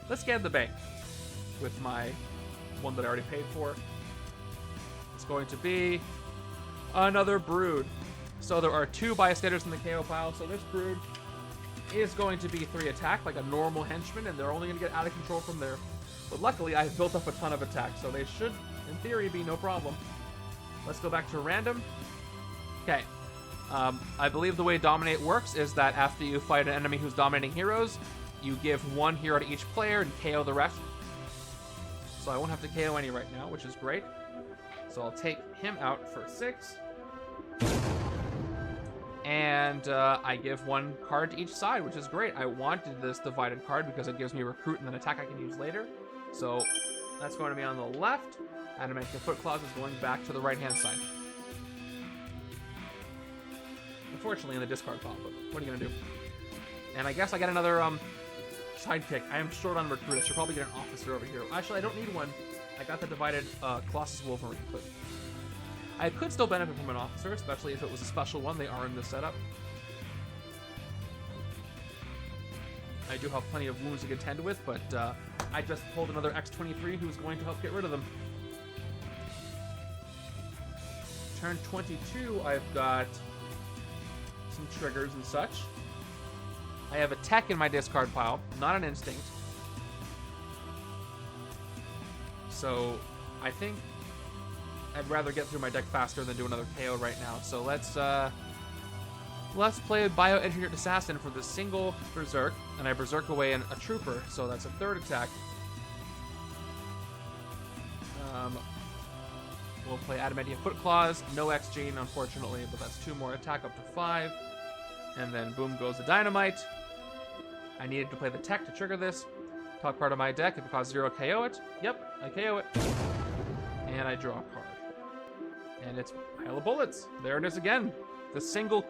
Let's scan the bank with my one that I already paid for. It's going to be another Brood. So there are 2 bystanders in the KO pile, so this Brood is going to be 3 attack, like a normal henchman, and they're only going to get out of control from there. But luckily, I've built up a ton of attack, so they should, in theory, be no problem. Let's go back to random. Okay. I believe the way Dominate works is that after you fight an enemy who's dominating heroes, you give 1 hero to each player and KO the rest. So I won't have to KO any right now, which is great. So I'll take him out for 6. And I give 1 card to each side, which is great. I wanted this divided card because it gives me recruit and an attack I can use later. So that's going to be on the left. Adamantium Foot Claws is going back to the right-hand side. Unfortunately in the discard pile, but what are you going to do? And I guess I get another sidekick. I am short on recruit. I should probably get an officer over here. Actually, I don't need one. I got the divided Colossus Wolverine, but I could still benefit from an officer, especially if it was a special one. They are in this setup. I do have plenty of wounds to contend with, but I just pulled another X-23 who's going to help get rid of them. Turn 22, I've got some triggers and such. I have a tech in my discard pile, not an instinct. So I think I'd rather get through my deck faster than do another KO right now. So let's play a Bioengineered Assassin for the single Berserk, and I Berserk away a Trooper, so that's a 3rd attack. We'll play Adamantium Foot Claws. No X Gene, unfortunately, but that's 2 more attack up to 5. And then boom goes the Dynamite. I needed to play the Tech to trigger this. Top card of my deck. If it costs 0, KO it. Yep, I KO it. And I draw a card. And it's Pile of Bullets. There it is again. The single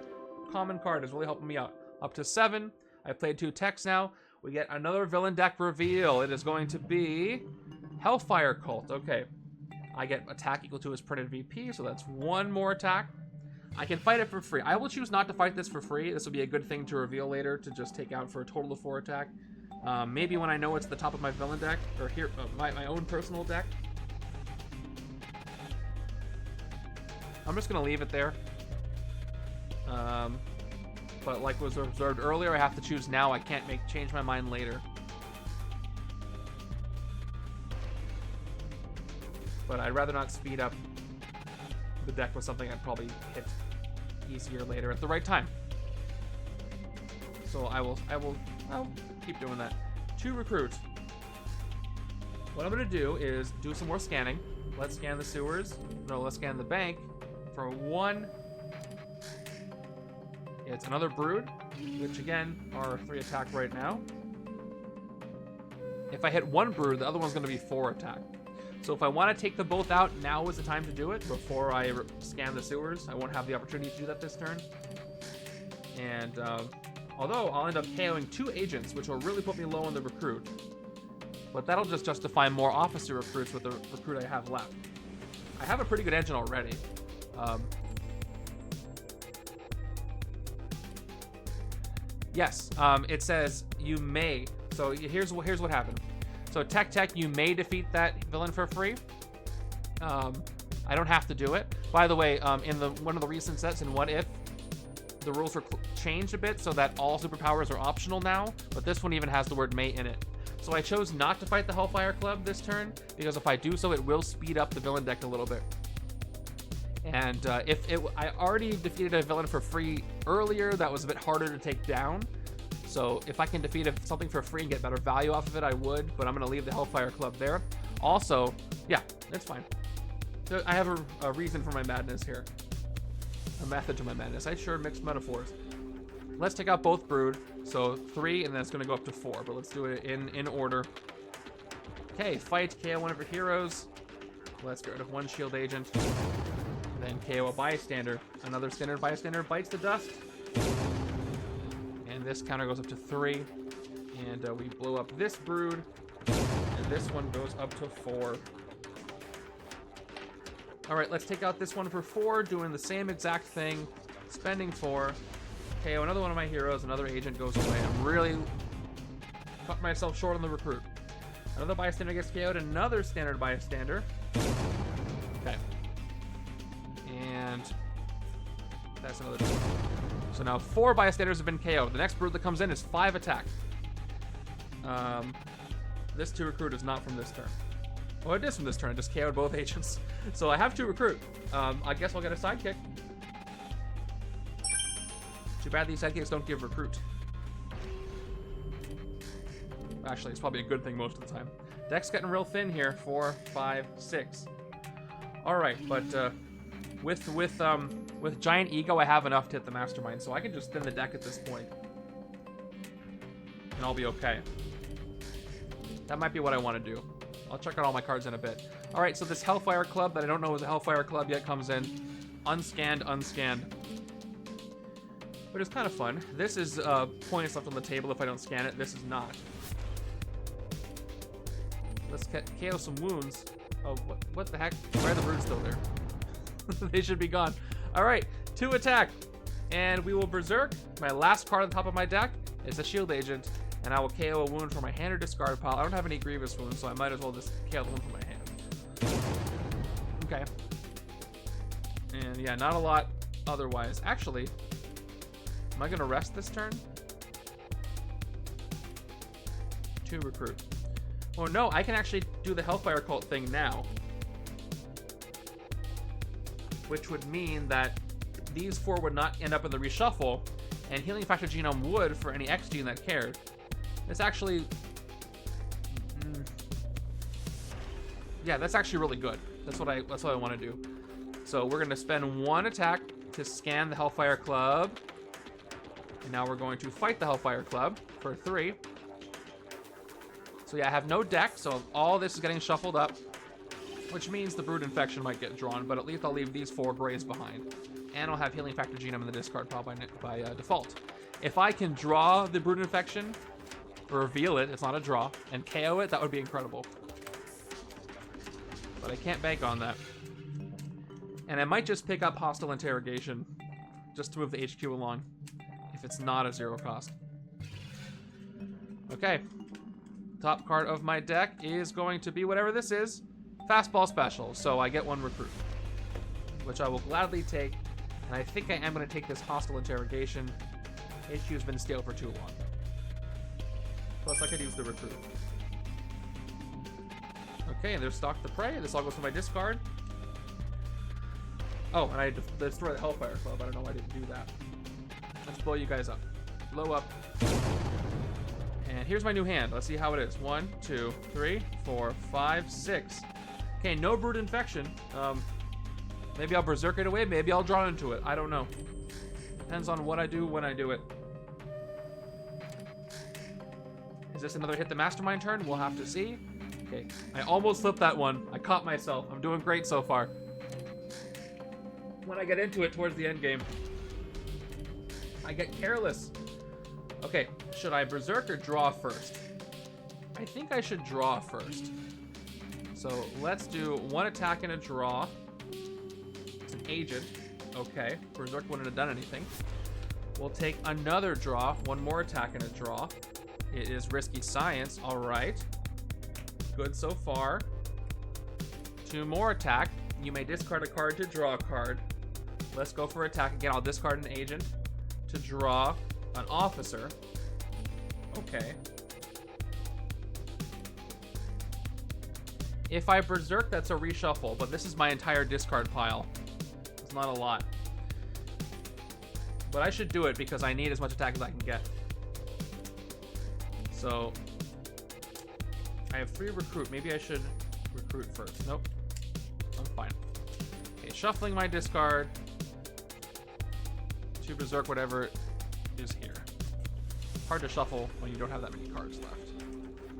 common card is really helping me out. Up to 7. I played 2 Techs now. We get another villain deck reveal. It is going to be Hellfire Cult. Okay. I get attack equal to his printed VP, so that's 1 more attack. I can fight it for free. I will choose not to fight this for free. This will be a good thing to reveal later to just take out for a total of 4 attack. Maybe when I know it's the top of my villain deck, or here my own personal deck. I'm just going to leave it there. But like was observed earlier, I have to choose now. I can't change my mind later. But I'd rather not speed up the deck with something I'd probably hit easier later at the right time. So I'll keep doing that. To recruit, what I'm going to do is do some more scanning. Let's scan the sewers. No, let's scan the bank for 1. It's another Brood, which again are 3 attack right now. If I hit 1 Brood, the other one's going to be 4 attack. So if I want to take them both out, now is the time to do it before I scan the sewers. I won't have the opportunity to do that this turn. And although I'll end up KOing 2 agents, which will really put me low on the recruit. But that'll just justify more officer recruits with the recruit I have left. I have a pretty good engine already. Yes, it says you may. So here's what happened. So Tech, you may defeat that villain for free. I don't have to do it. By the way, in one of the recent sets in What If, the rules were changed a bit so that all superpowers are optional now, but this one even has the word may in it. So I chose not to fight the Hellfire Club this turn, because if I do so, it will speed up the villain deck a little bit. And I already defeated a villain for free earlier that was a bit harder to take down. So if I can defeat something for free and get better value off of it, I would, but I'm going to leave the Hellfire Club there. Also, yeah, it's fine. So I have a reason for my madness here. A method to my madness. I sure mixed metaphors. Let's take out both Brood. So 3, and then it's going to go up to 4, but let's do it in order. Okay, fight, KO one of your heroes. Let's get rid of 1 shield agent. Then KO a bystander. Another standard bystander bites the dust. And this counter goes up to 3. And we blow up this Brood. And this one goes up to 4. Alright, let's take out this one for 4, doing the same exact thing. Spending 4. KO another one of my heroes, another agent goes away. I'm really cut myself short on the recruit. Another bystander gets KO'd, another standard bystander. Okay. And that's another. So now 4 bystanders have been KO'd. The next Brood that comes in is 5 attack. This 2 recruit is not from this turn. Oh, it is from this turn. I just KO'd both agents. So I have 2 recruit. I guess I'll get a sidekick. Too bad these sidekicks don't give recruit. Actually, it's probably a good thing most of the time. Deck's getting real thin here. 4, 5, 6. All right, but with Giant Ego, I have enough to hit the Mastermind, so I can just thin the deck at this point, and I'll be okay. That might be what I want to do. I'll check out all my cards in a bit. All right, so this Hellfire Club that I don't know is a Hellfire Club yet comes in, unscanned. But it's kind of fun. This is points left on the table if I don't scan it. This is not. Let's KO some wounds. Oh, what the heck? Why are the birds still there? They should be gone. All right, 2 attack. And we will Berserk. My last card on the top of my deck is a shield agent. And I will KO a wound from my hand or discard pile. I don't have any grievous wounds, so I might as well just KO the one from my hand. Okay. And yeah, not a lot otherwise. Actually, am I going to rest this turn? 2 recruit. Oh no, I can actually do the Hellfire Cult thing now. Which would mean that these 4 would not end up in the reshuffle, and Healing Factor Genome would for any X gene that cared. It's actually... Yeah, that's actually really good. That's what I want to do. So we're going to spend 1 attack to scan the Hellfire Club. And now we're going to fight the Hellfire Club for 3. So yeah, I have no deck, so all this is getting shuffled up, which means the Brood Infection might get drawn, but at least I'll leave these 4 grays behind. And I'll have Healing Factor Genome in the discard pile by default. If I can draw the Brood Infection, reveal it, it's not a draw, and KO it, that would be incredible. But I can't bank on that. And I might just pick up Hostile Interrogation just to move the HQ along if it's not a 0 cost. Okay. Top card of my deck is going to be whatever this is. Fastball Special. So I get 1 recruit, which I will gladly take. And I think I am going to take this Hostile Interrogation. HQ's been stale for too long. Plus I could use the recruit. Okay, and there's Stalk the Prey. This all goes to my discard. Oh, and I destroy the Hellfire Club. I don't know why I didn't do that. Let's blow you guys up. Blow up. And here's my new hand. Let's see how it is. 1, 2, 3, 4, 5, 6. Okay, no Brood Infection. Maybe I'll Berserk it away. Maybe I'll draw into it. I don't know. Depends on what I do when I do it. Is this another hit the Mastermind turn? We'll have to see. Okay, I almost slipped that one. I caught myself. I'm doing great so far. When I get into it towards the end game, I get careless. Okay, should I Berserk or draw first? I think I should draw first. So let's do 1 attack and a draw. It's an agent. Okay, Berserk wouldn't have done anything. We'll take another draw, 1 more attack and a draw. It is Risky Science, all right. Good so far. 2 more attack. You may discard a card to draw a card. Let's go for attack again. I'll discard an agent to draw an officer. Okay. If I Berserk, that's a reshuffle, but this is my entire discard pile. It's not a lot. But I should do it because I need as much attack as I can get. So I have 3 recruit. Maybe I should recruit first. Nope. I'm fine. Okay, shuffling my discard to Berserk whatever is here. Hard to shuffle when you don't have that many cards left.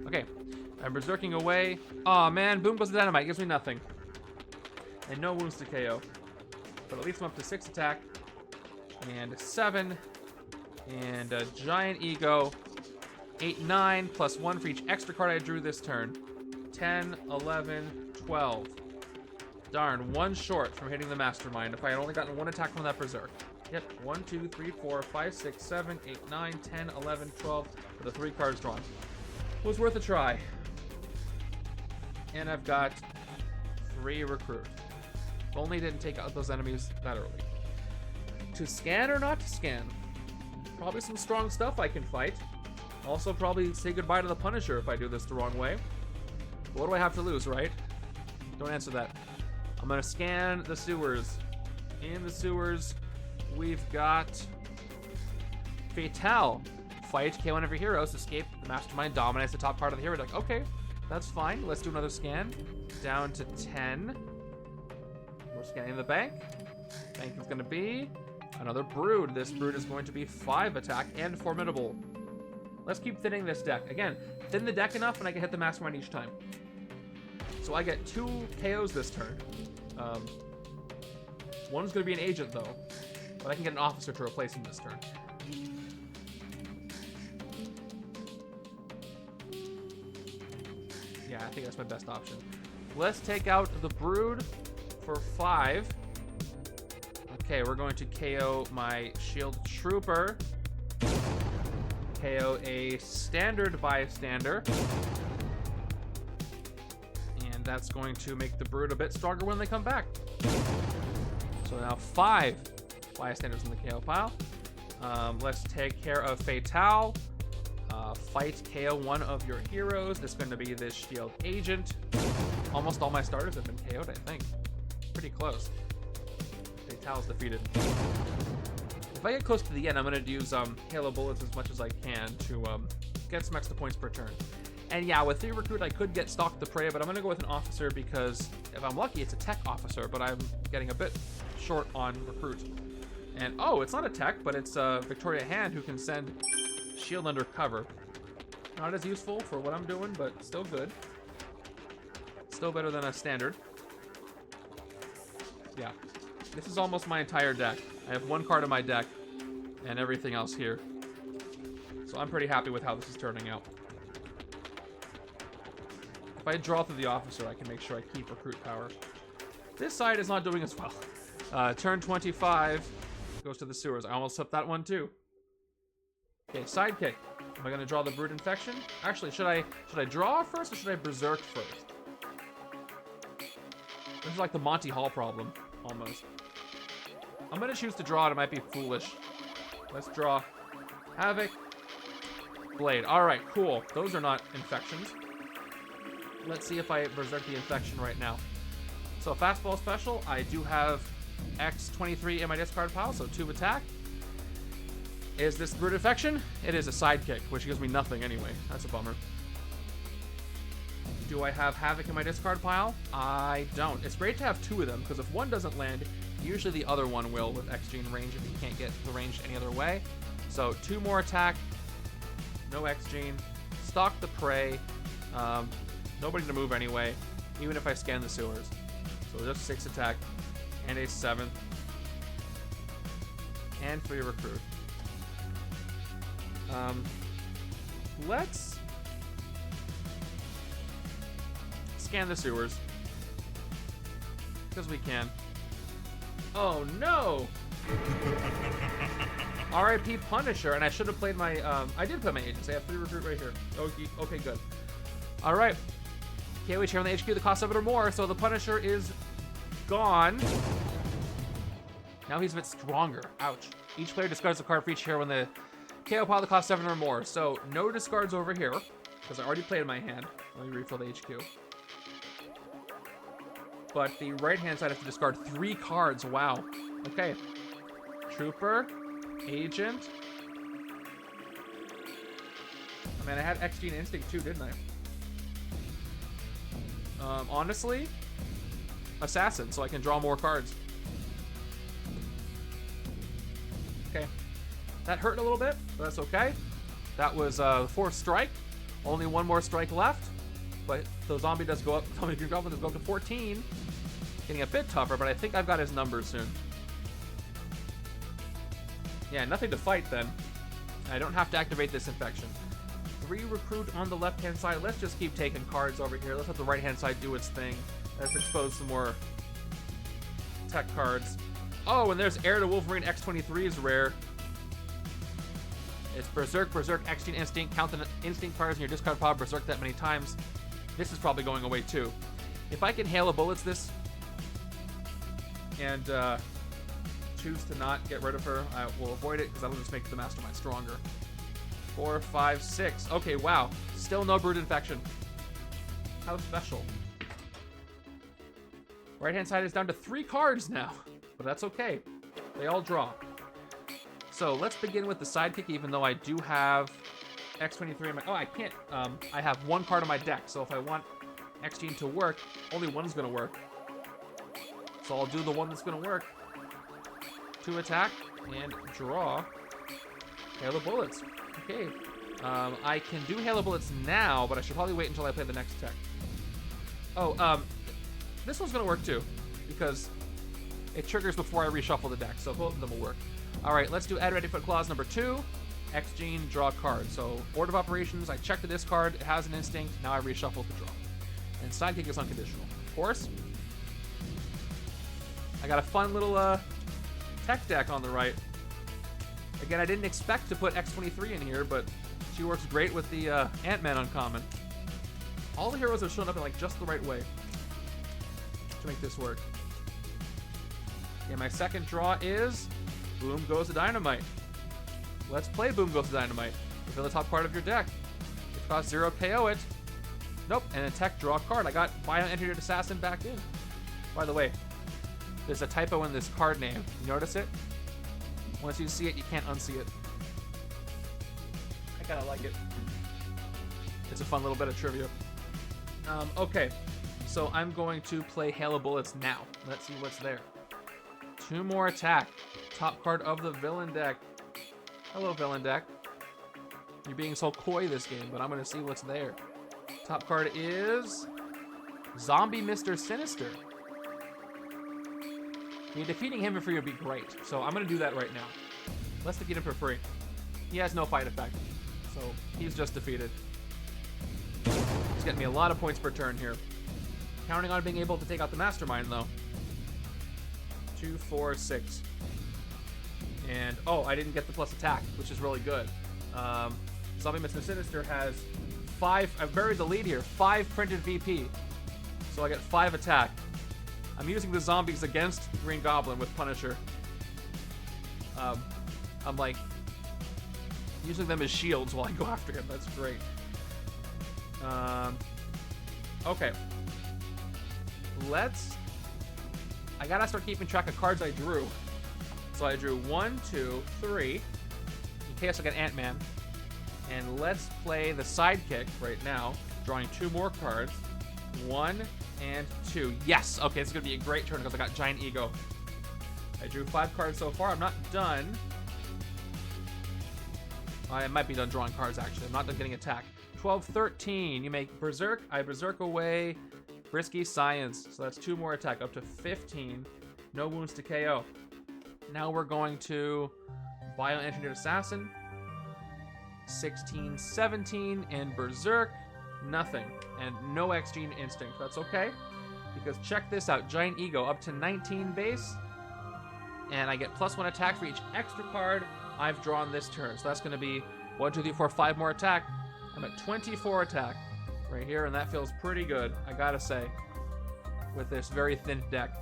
Okay, I'm Berserking away. Aw, man, boom goes the Dynamite. Gives me nothing. And no wounds to KO. But at least I'm up to 6 attack. And 7. And a Giant Ego. 8, 9, plus 1 for each extra card I drew this turn. 10, 11, 12. Darn, 1 short from hitting the Mastermind if I had only gotten 1 attack from that Berserk. Yep, 1, 2, 3, 4, 5, 6, 7, 8, 9, 10, 11, 12 for the 3 cards drawn. Was worth a try. And I've got 3 recruit. If only didn't take out those enemies that early. To scan or not to scan? Probably some strong stuff I can fight. Also probably say goodbye to the Punisher if I do this the wrong way. But what do I have to lose, right? Don't answer that. I'm gonna scan the sewers. In the sewers, we've got Fatale. Fight, KO one of your heroes, escape, the Mastermind dominates the top part of the hero deck. Okay, that's fine. Let's do another scan. Down to 10. We're scanning the bank. Bank is gonna be another Brood. This Brood is going to be 5 attack and formidable. Let's keep thinning this deck. Again, thin the deck enough and I can hit the Mastermind each time. So I get 2 KOs this turn. One's going to be an agent, though. But I can get an officer to replace him this turn. Yeah, I think that's my best option. Let's take out the Brood for 5. Okay, we're going to KO my Shield Trooper. KO a standard bystander. And that's going to make the Brood a bit stronger when they come back. So now 5 bystanders in the KO pile. Let's take care of Fatale. Fight KO one of your heroes. This is going to be this Shield Agent. Almost all my starters have been KO'd, I think. Pretty close. Fatale's defeated. If I get close to the end, I'm going to use Halo Bullets as much as I can to get some extra points per turn. And yeah, with 3 recruit, I could get Stalk the Prey, but I'm going to go with an officer because if I'm lucky, it's a tech officer, but I'm getting a bit short on recruit. And oh, it's not a tech, but it's Victoria Hand who can send shield under cover. Not as useful for what I'm doing, but still good. Still better than a standard. Yeah, this is almost my entire deck. I have 1 card in my deck and everything else here. So I'm pretty happy with how this is turning out. If I draw through the officer, I can make sure I keep recruit power. This side is not doing as well. Turn 25 goes to the sewers. I almost slipped that one too. Okay, sidekick. Am I gonna draw the Brood Infection? Actually, should I draw first or should I Berserk first? This is like the Monty Hall problem, almost. I'm gonna choose to draw it. It might be foolish. Let's draw Havoc, Blade. All right, cool. Those are not infections. Let's see if I Berserk the Infection right now. So fastball special, I do have X23 in my discard pile, so 2 attack. Is this Brood Infection? It is a sidekick, which gives me nothing anyway. That's a bummer. Do I have Havoc in my discard pile? I don't. It's great to have 2 of them, because if one doesn't land, usually the other one will with X-Gene range if you can't get the range any other way. So 2 more attack, no X-Gene, Stalk the Prey, nobody to move anyway, even if I scan the sewers. So just 6 attack, and a 7th, and 3 recruit. Let's scan the sewers because we can. Oh no! R.I.P. Punisher, and I should have played my. I did play my agents. I have 3 recruit right here. Okay, good. All right. KOH here on the HQ. The cost of it or more. So the Punisher is gone. Now he's a bit stronger. Ouch. Each player discards a card for each hero when the KO pile that costs 7 or more. So no discards over here because I already played my hand. Let me refill the HQ. But the right-hand side has to discard 3 cards. Wow. Okay. Trooper, Agent. I mean, I had X-Gene Instinct too, didn't I? Honestly, Assassin, so I can draw more cards. Okay. That hurt a little bit, but that's okay. That was 4th strike. Only 1 more strike left. But the zombie does go up. Zombie Green Goblin does go up to 14. Getting a bit tougher, but I think I've got his numbers soon. Yeah, nothing to fight then. I don't have to activate this infection. 3 recruit on the left-hand side. Let's just keep taking cards over here. Let's let the right-hand side do its thing. Let's expose some more tech cards. Oh, and there's Heir to Wolverine X23 is rare. It's Berserk, X-Gene Instinct. Count the Instinct cards in your discard pile. Berserk that many times. This is probably going away too. If I can Hail of Bullets this and choose to not get rid of her, I will avoid it because that'll just make the Mastermind stronger. 4, 5, 6. Okay, wow. Still no Brood Infection. How special. Right-hand side is down to 3 cards now, but that's okay. They all draw. So let's begin with the sidekick, even though I do have X23 in my... Oh, I can't... I have 1 card in my deck, so if I want X-Gene to work, only 1 is going to work. So I'll do the one that's going to work. 2 attack, and draw Hail of Bullets. Okay. I can do Hail of Bullets now, but I should probably wait until I play the next tech. Oh, this one's going to work too, because it triggers before I reshuffle the deck, so both of them will work. All right, let's do Add Ready Foot Clause number 2. X-Gene, draw a card. So, Order of Operations, I check the discard, it has an instinct, now I reshuffle to draw. And Sidekick is unconditional. Of course. I got a fun little tech deck on the right. Again, I didn't expect to put X23 in here, but she works great with the Ant-Man uncommon. All the heroes have shown up in like just the right way to make this work. Yeah, my second draw is Boom Goes the Dynamite. Let's play Boom Goes the Dynamite. Reveal the top card of your deck. If it costs 0, KO it. Nope, and then tech, draw a card. I got Bion Entered Assassin back in. By the way, there's a typo in this card name. You notice it? Once you see it, you can't unsee it. I kind of like it. It's a fun little bit of trivia. Okay, so I'm going to play Hail of Bullets now. Let's see what's there. 2 more attack. Top card of the villain deck. Hello, villain deck. You're being so coy this game, but I'm going to see what's there. Top card is Zombie Mr. Sinister. I mean, defeating him for free would be great, so I'm going to do that right now. Let's defeat him for free. He has no fight effect, so he's just defeated. He's getting me a lot of points per turn here. Counting on being able to take out the Mastermind, though. 2, 4, 6. And, oh, I didn't get the plus attack, which is really good. Zombie Mr. Sinister has 5, I've buried the lead here, 5 printed VP. So I get 5 attack. I'm using the zombies against Green Goblin with Punisher. I'm like using them as shields while I go after him. That's great. Okay. I gotta start keeping track of cards I drew. So I drew 1, 2, 3. In case I get Ant-Man. And let's play the sidekick right now. Drawing 2 more cards. 1 and 2. Yes! Okay, this is gonna be a great turn because I got Giant Ego. I drew 5 cards so far. I'm not done. I might be done drawing cards, actually. I'm not done getting attacked. 12, 13. You make Berserk. I Berserk away Risky Science. So that's 2 more attack, up to 15. No wounds to KO. Now we're going to Bioengineered Assassin. 16, 17, and Berserk. Nothing. And no X-Gene Instinct. That's okay. Because check this out. Giant Ego up to 19 base. And I get +1 attack for each extra card I've drawn this turn. So that's going to be 1, 2, 3, 4, 5 more attack. I'm at 24 attack right here, and that feels pretty good, I gotta say, with this very thin deck.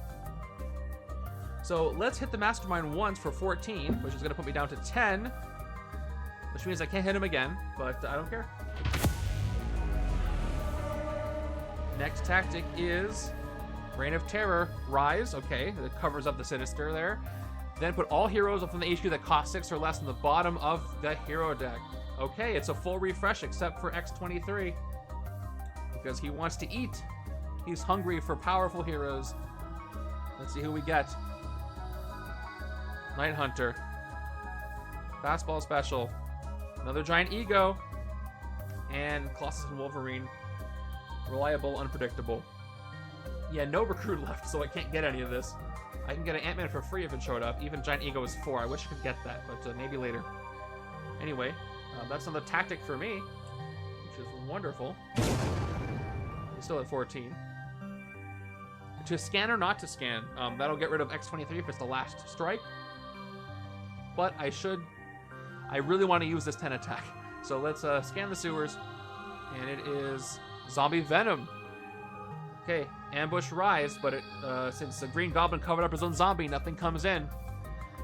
So let's hit the Mastermind once for 14, which is going to put me down to 10, which means I can't hit him again, but I don't care. Next tactic is Reign of Terror, Rise. Okay, that covers up the Sinister there. Then put all heroes from the HQ that cost 6 or less in the bottom of the hero deck. Okay, it's a full refresh except for X23. Because he wants to eat. He's hungry for powerful heroes. Let's see who we get. Night Hunter. Fastball Special. Another Giant Ego. And Colossus and Wolverine. Reliable, unpredictable. Yeah, no recruit left, so I can't get any of this. I can get an Ant-Man for free if it showed up. Even Giant Ego is 4. I wish I could get that, but maybe later. Anyway, that's another tactic for me, which is wonderful. I'm still at 14. To scan or not to scan, that'll get rid of X23 if it's the last strike. But I really want to use this 10 attack. So let's scan the sewers, and it is Zombie Venom. Okay, Ambush Rise, but since the Green Goblin covered up his own zombie, nothing comes in.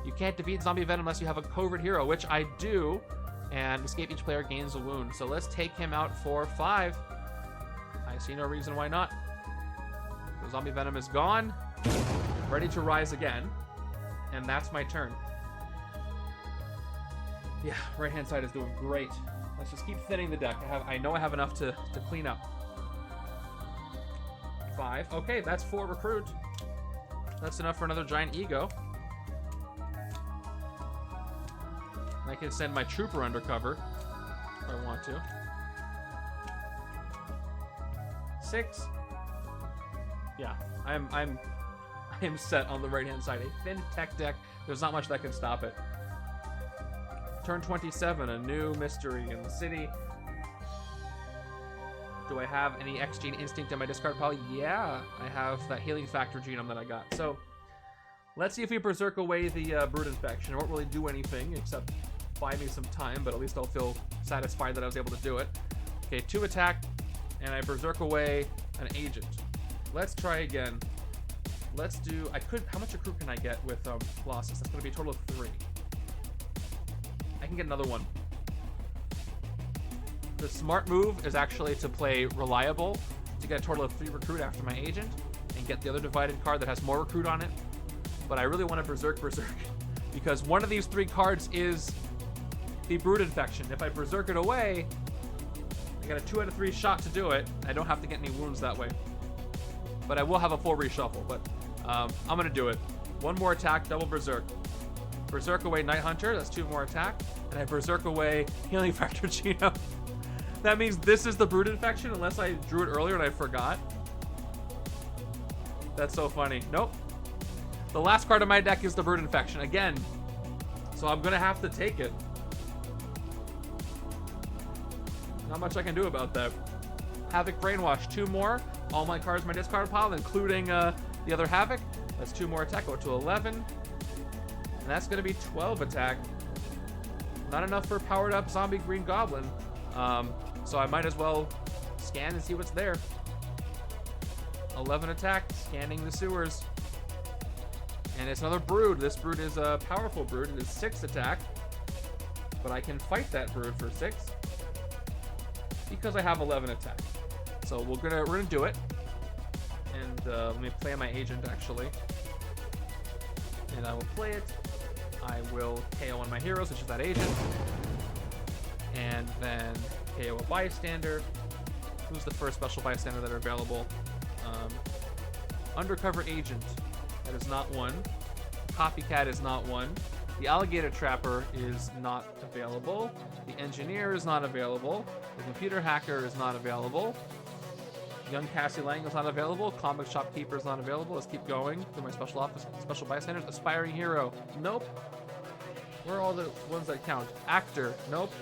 You can't defeat Zombie Venom unless you have a covert hero, which I do, and escape each player gains a wound. So let's take him out for 5. I see no reason why not. The Zombie Venom is gone, ready to rise again, and that's my turn. Yeah, right-hand side is doing great. Let's just keep thinning the deck. I know I have enough to clean up. 5. Okay, that's 4 recruit. That's enough for another Giant Ego. I can send my Trooper undercover if I want to. 6. Yeah, I am set on the right-hand side. A thin tech deck. There's not much that can stop it. Turn 27, a new mystery in the city. Do I have any X-Gene Instinct in my discard pile? Yeah, I have that Healing Factor genome that I got. So, let's see if we Berserk away the Brood Infection. It won't really do anything except buy me some time, but at least I'll feel satisfied that I was able to do it. Okay, 2 attack, and I Berserk away an agent. Let's try again. Let's do, how much recruit can I get with Colossus? That's gonna be a total of 3. I can get another one. The smart move is actually to play Reliable to get a total of 3 recruit after my agent and get the other divided card that has more recruit on it. But I really want to Berserk because one of these 3 cards is the Brood Infection. If I Berserk it away, I got a 2 out of 3 shot to do it. I don't have to get any wounds that way. But I will have a full reshuffle. But I'm going to do it. 1 more attack, double Berserk. Berserk away Night Hunter. That's 2 more attack. And I Berserk away Healing Factor Chino. That means this is the Brood Infection unless I drew it earlier and I forgot. That's so funny. Nope. The last card of my deck is the Brood Infection again. So I'm going to have to take it. Not much I can do about that. Havoc Brainwash, 2 more. All my cards in my discard pile, including the other Havoc. That's 2 more attack, go to 11. And that's going to be 12 attack. Not enough for powered up zombie green goblin. So I might as well scan and see what's there. 11 attack, scanning the sewers. And it's another Brood. This Brood is a powerful Brood. It is 6 attack. But I can fight that Brood for 6. Because I have 11 attack. So we're gonna do it. And let me play my agent actually. And I will play it. I will KO on my heroes, which is that agent. And then KO a bystander. Who's the first special bystander that are available? Undercover agent. That is not one. Copycat is not one. The alligator trapper is not available. The engineer is not available. The computer hacker is not available. Young Cassie Lang is not available. Comic shop keeper is not available. Let's keep going through my special bystanders. Aspiring hero. Nope. Where are all the ones that count? Actor. Nope.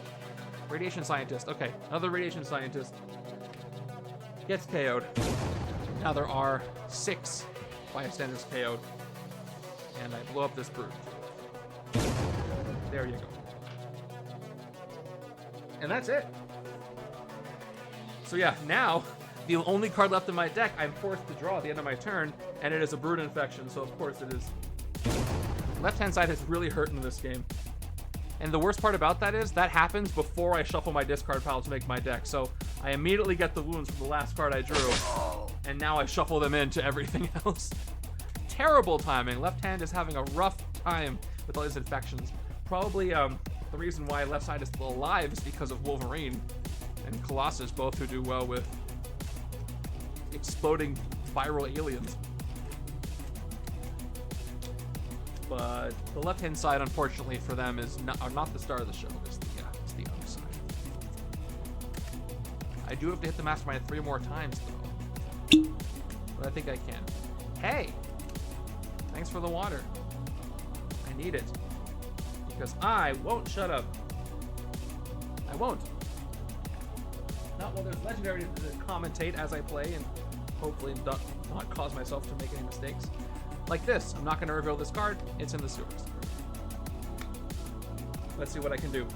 Radiation scientist. Okay, another radiation scientist gets KO'd. Now there are 6 bystanders KO'd. And I blow up this Brood. There you go. And that's it. So yeah, now the only card left in my deck I'm forced to draw at the end of my turn, and it is a Brood Infection, so of course it is. Left-hand side has really hurt in this game. And the worst part about that is that happens before I shuffle my discard pile to make my deck. So I immediately get the wounds from the last card I drew, and now I shuffle them into everything else. Terrible timing. Left hand is having a rough time with all these infections. Probably the reason why left side is still alive is because of Wolverine and Colossus, both who do well with exploding viral aliens. But the left-hand side, unfortunately for them, are not the star of the show. It's the other side. I do have to hit the Mastermind 3 more times, though. But I think I can. Hey! Thanks for the water. I need it. Because I won't shut up. I won't. Not while there's legendary to commentate as I play and hopefully not cause myself to make any mistakes. Like this. I'm not going to reveal this card. It's in the sewers. Let's see what I can do.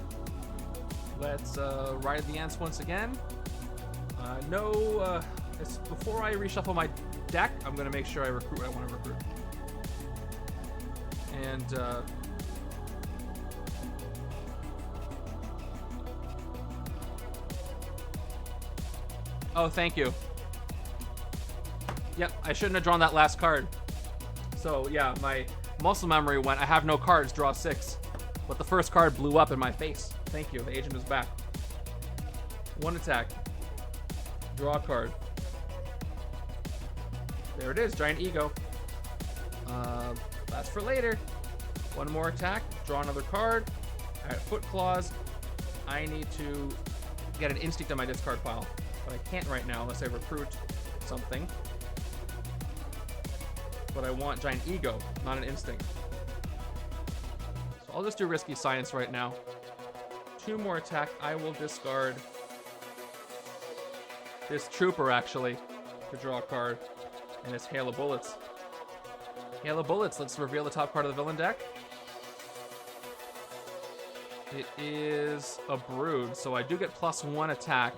Let's ride the ants once again. Before I reshuffle my deck, I'm going to make sure I recruit what I want to recruit. And oh, thank you. Yep, I shouldn't have drawn that last card. So yeah, my muscle memory went, I have no cards, draw 6. But the first card blew up in my face. Thank you, the agent is back. 1 attack. Draw a card. There it is, Giant Ego. That's for later. 1 more attack, draw another card. I have Foot Claws. I need to get an instinct on my discard pile. But I can't right now unless I recruit something. But I want Giant Ego, not an instinct. So I'll just do Risky Science right now. 2 more attack. I will discard this Trooper, actually, to draw a card. And it's Hail of Bullets. Hail of Bullets. Let's reveal the top card of the villain deck. It is a Brood, so I do get +1 attack.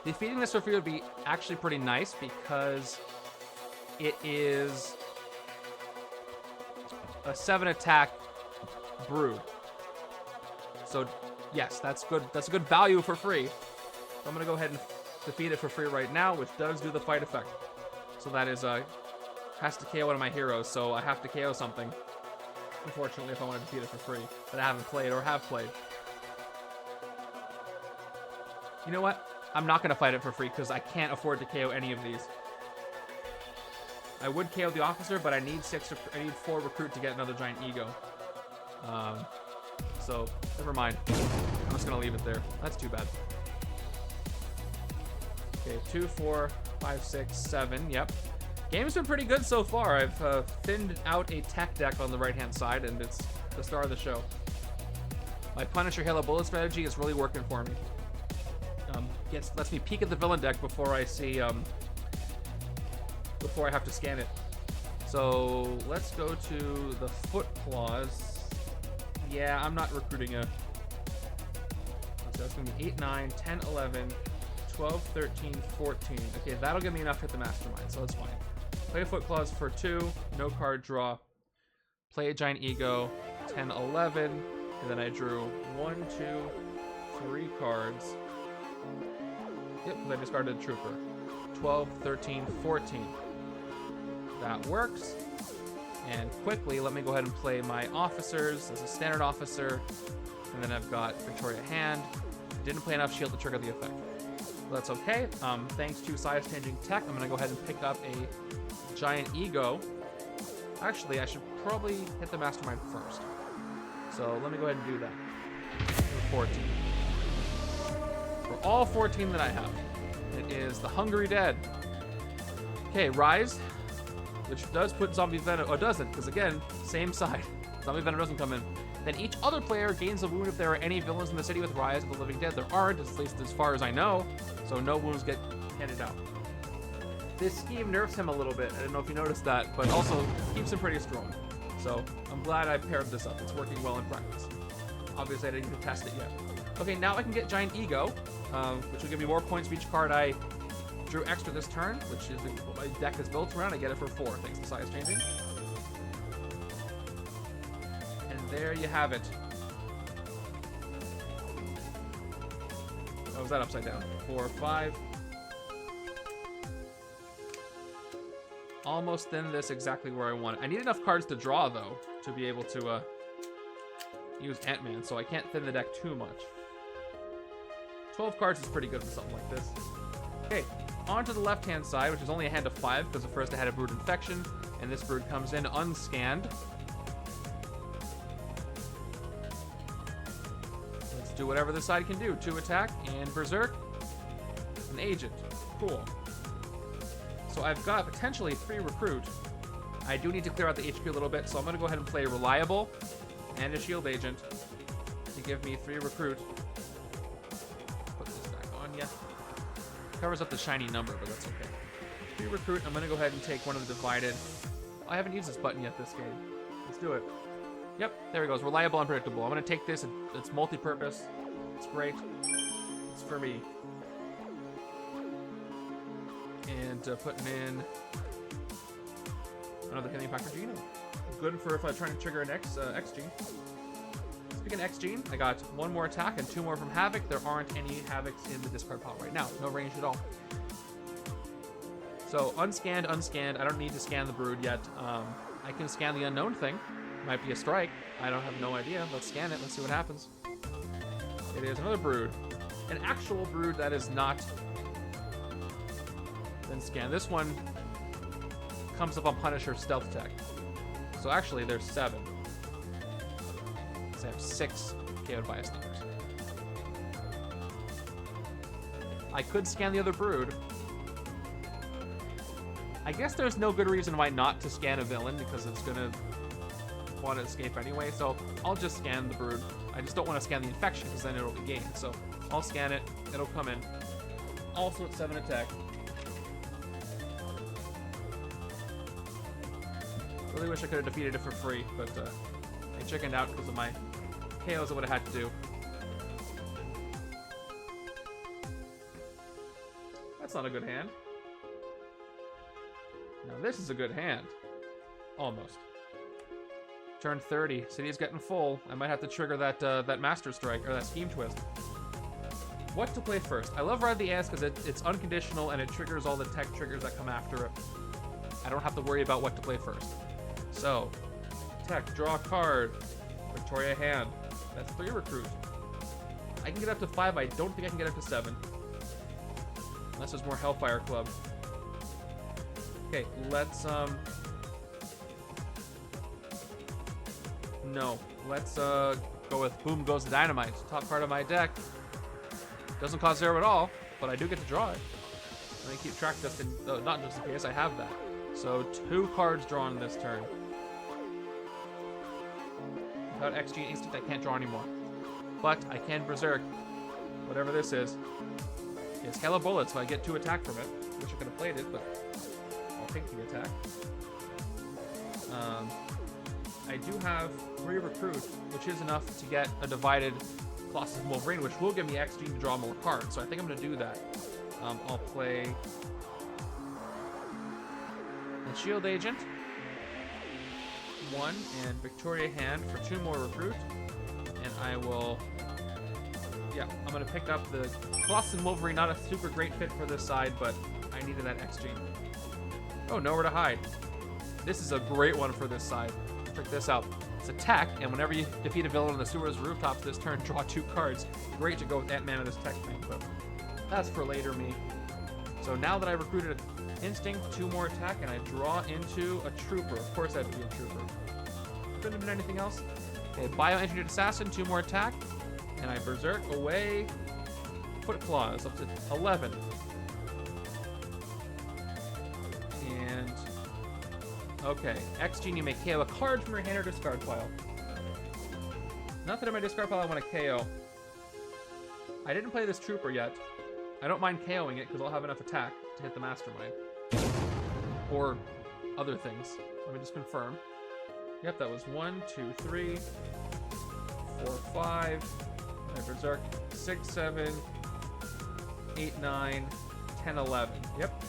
Defeating this for free would be actually pretty nice because it is a 7 attack Brood. So yes, that's good. That's a good value for free. So I'm gonna go ahead and defeat it for free right now, which does do the fight effect. So that is has to KO one of my heroes, so I have to KO something. Unfortunately, if I want to defeat it for free that I haven't played or have played. You know what? I'm not going to fight it for free because I can't afford to KO any of these. I would KO the officer, but I need 4 recruit to get another giant ego. So, never mind. I'm just going to leave it there. That's too bad. Okay, 2, 4, 5, 6, 7. Yep. Game's been pretty good so far. I've thinned out a tech deck on the right-hand side, and it's the star of the show. My Punisher Halo Bullet strategy is really working for me. Lets me peek at the villain deck before I see, before I have to scan it. So let's go to the Foot Claws. Yeah, I'm not recruiting a... So that's going to be 8, 9, 10, 11, 12, 13, 14. Okay, that'll give me enough to hit the Mastermind, so that's fine. Play a Foot Claws for 2, no card draw. Play a Giant Ego, 10, 11, and then I drew 1, 2, 3 cards. Yep, because I discarded a Trooper. 12, 13, 14. That works. And quickly, let me go ahead and play my officers as a standard officer. And then I've got Victoria Hand. Didn't play enough shield to trigger the effect. But that's okay. Thanks to size-changing tech, I'm going to go ahead and pick up a Giant Ego. Actually, I should probably hit the Mastermind first. So let me go ahead and do that. For 14. For all 14 that I have, it is the Hungry Dead. Okay, Rise, which does put Zombie Venom, or doesn't, because again, same side. Zombie Venom doesn't come in. Then each other player gains a wound if there are any villains in the city with Rise of the Living Dead. There aren't, at least as far as I know, so no wounds get handed out. This scheme nerfs him a little bit. I don't know if you noticed that, but also keeps him pretty strong. So I'm glad I paired this up. It's working well in practice. Obviously, I didn't get to test it yet. Okay, now I can get Giant Ego, which will give me more points for each card I drew extra this turn, which is what my deck is built around. I get it for 4, thanks to size changing. And there you have it. Oh, was that upside down? 4, 5. Almost thin this exactly where I want it. I need enough cards to draw, though, to be able to use Ant-Man, so I can't thin the deck too much. 12 cards is pretty good for something like this. Okay, on to the left-hand side, which is only a hand of 5, because at first I had a Brood Infection, and this Brood comes in unscanned. Let's do whatever this side can do. 2 attack, and Berserk, an Agent. Cool. So I've got potentially 3 recruit. I do need to clear out the HP a little bit, so I'm going to go ahead and play Reliable and a Shield Agent to give me 3 recruit. Put this back on ya. Covers up the shiny number, but that's okay. 3 recruit. I'm going to go ahead and take one of the Divided. I haven't used this button yet this game. Let's do it. Yep, there it goes. Reliable, Unpredictable. I'm going to take this. It's multi-purpose. It's great. It's for me. And putting in another healing factor gene. Good for if I'm trying to trigger an X gene. Speaking of X gene, I got 1 more attack and 2 more from Havoc. There aren't any Havocs in the discard pile right now. No range at all. So unscanned. I don't need to scan the Brood yet. I can scan the unknown thing. Might be a strike. I don't have no idea. Let's scan it. Let's see what happens. It is another Brood. An actual Brood that is not... Then scan. This one comes up on Punisher stealth tech. So actually, there's 7. So I have 6 KO'd by Snippers. I could scan the other Brood. I guess there's no good reason why not to scan a villain, because it's going to want to escape anyway. So I'll just scan the Brood. I just don't want to scan the Infection, because then it'll be gained. So I'll scan it. It'll come in. Also at 7 attack. Really wish I could have defeated it for free, but I chickened out because of my KOs I would have had to do. That's not a good hand. Now this is a good hand. Almost. Turn 30. City's getting full. I might have to trigger that that Master Strike, or that Scheme Twist. What to play first? I love Ride the Ass because it's unconditional and it triggers all the tech triggers that come after it. I don't have to worry about what to play first. So, tech, draw a card, Victoria Hand. That's 3 recruit. I can get up to 5. I don't think I can get up to 7. Unless there's more Hellfire Club. Okay, let's, no. Let's, go with Boom Goes the Dynamite. Top card of my deck. Doesn't cost 0 at all, but I do get to draw it. Let me keep track just in, not just in case, I have that. So 2 cards drawn this turn. Without XG Instinct, I can't draw anymore. But I can Berserk. Whatever this is. It's Halo Bullet, so I get 2 attack from it. Wish I could have played it, but I'll take the attack. I do have 3 Recruit, which is enough to get a divided Colossus and Wolverine, which will give me XG to draw more cards. So I think I'm going to do that. I'll play the Shield Agent, 1, and Victoria Hand for 2 more Recruit. And I will, yeah, I'm going to pick up the Colossus and Wolverine. Not a super great fit for this side, but I needed that XG. Oh, Nowhere to Hide. This is a great one for this side. Check this out. It's attack, and whenever you defeat a villain on the sewers rooftops this turn, draw 2 cards. Great to go with Ant-Man and this tech thing, but that's for later me. So now that I recruited Instinct, 2 more attack, and I draw into a Trooper. Of course I have to be a Trooper. Couldn't have been anything else. Okay, Bioengineered Assassin, 2 more attack, and I Berserk away Foot Claws up to 11. And okay, XG, you may KO a card from your hand or discard pile. Nothing in my discard pile I want to KO. I didn't play this Trooper yet. I don't mind KOing it because I'll have enough attack to hit the Mastermind. Or other things. Let me just confirm. Yep, that was 1, 2, 3, 4, 5. I Berserk 6, 7, 8, 9, 10, 11. Yep.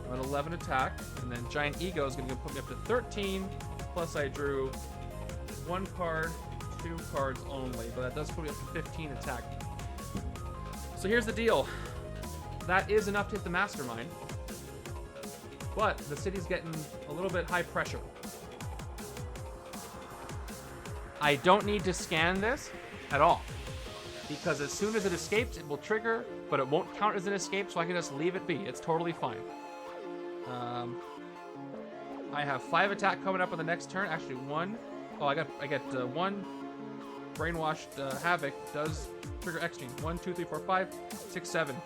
I'm at 11 attack, and then Giant Ego is going to put me up to 13. Plus I drew 1 card, 2 cards only, but that does put me up to 15 attack. So here's the deal. That is enough to hit the Mastermind, but the city's getting a little bit high pressure. I don't need to scan this at all, because as soon as it escapes, it will trigger, but it won't count as an escape, so I can just leave it be. It's totally fine. I have 5 attack coming up on the next turn. Actually, 1. Oh, I get 1 Brainwashed Havoc does trigger XG. 1, 2, 3, 4, 5, 6, 7.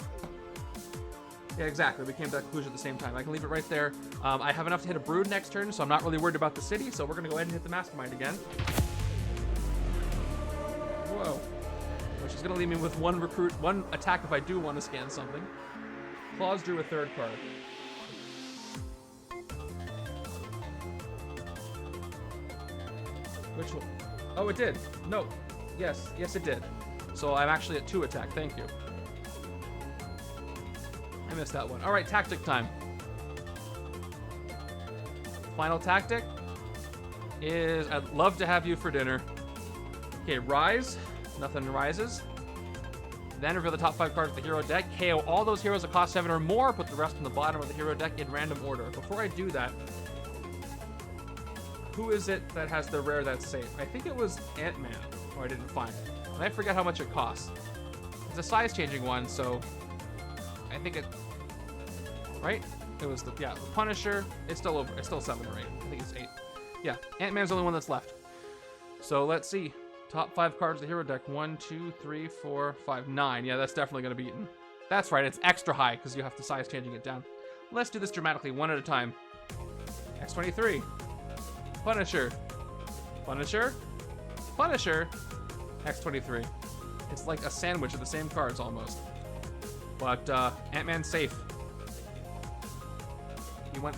Yeah, exactly. We came to that conclusion at the same time. I can leave it right there. I have enough to hit a Brood next turn, so I'm not really worried about the city. So we're going to go ahead and hit the Mastermind again. Whoa. Which is going to leave me with 1 recruit, 1 attack if I do want to scan something. Claws drew a 3rd card. Which one? Oh, it did. No. Yes. Yes, it did. So I'm actually at 2 attack. Thank you. I missed that one. All right, tactic time. Final tactic is I'd love to have you for dinner. Okay, Rise. Nothing rises. Then reveal the top 5 cards of the hero deck. KO all those heroes that cost 7 or more. Put the rest on the bottom of the hero deck in random order. Before I do that, who is it that has the rare that's safe? I think it was Ant-Man, or I didn't find it. And I forget how much it costs. It's a size-changing one, so I think it, right? It was the, yeah, the Punisher. It's still over. It's still 7 or 8. I think it's 8. Yeah, Ant-Man's the only one that's left. So let's see. Top 5 cards of the hero deck. 1, 2, 3, 4, 5, 9. Yeah, that's definitely going to be eaten. That's right. It's extra high because you have to size changing it down. Let's do this dramatically, one at a time. X23. Punisher. Punisher. Punisher. X23. It's like a sandwich of the same cards almost. But Ant-Man's safe.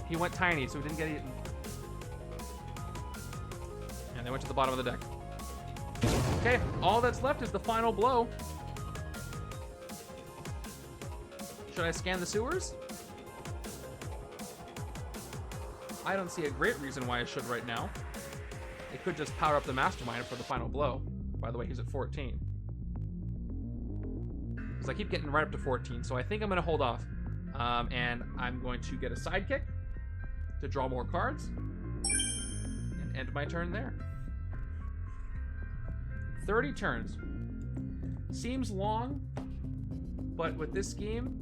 He went tiny, so he didn't get eaten. And they went to the bottom of the deck. Okay, all that's left is the final blow. Should I scan the sewers? I don't see a great reason why I should right now. It could just power up the Mastermind for the final blow. By the way, he's at 14. Because I keep getting right up to 14, so I think I'm going to hold off. And I'm going to get a sidekick to draw more cards. And end my turn there. 30 turns. Seems long, But with this scheme,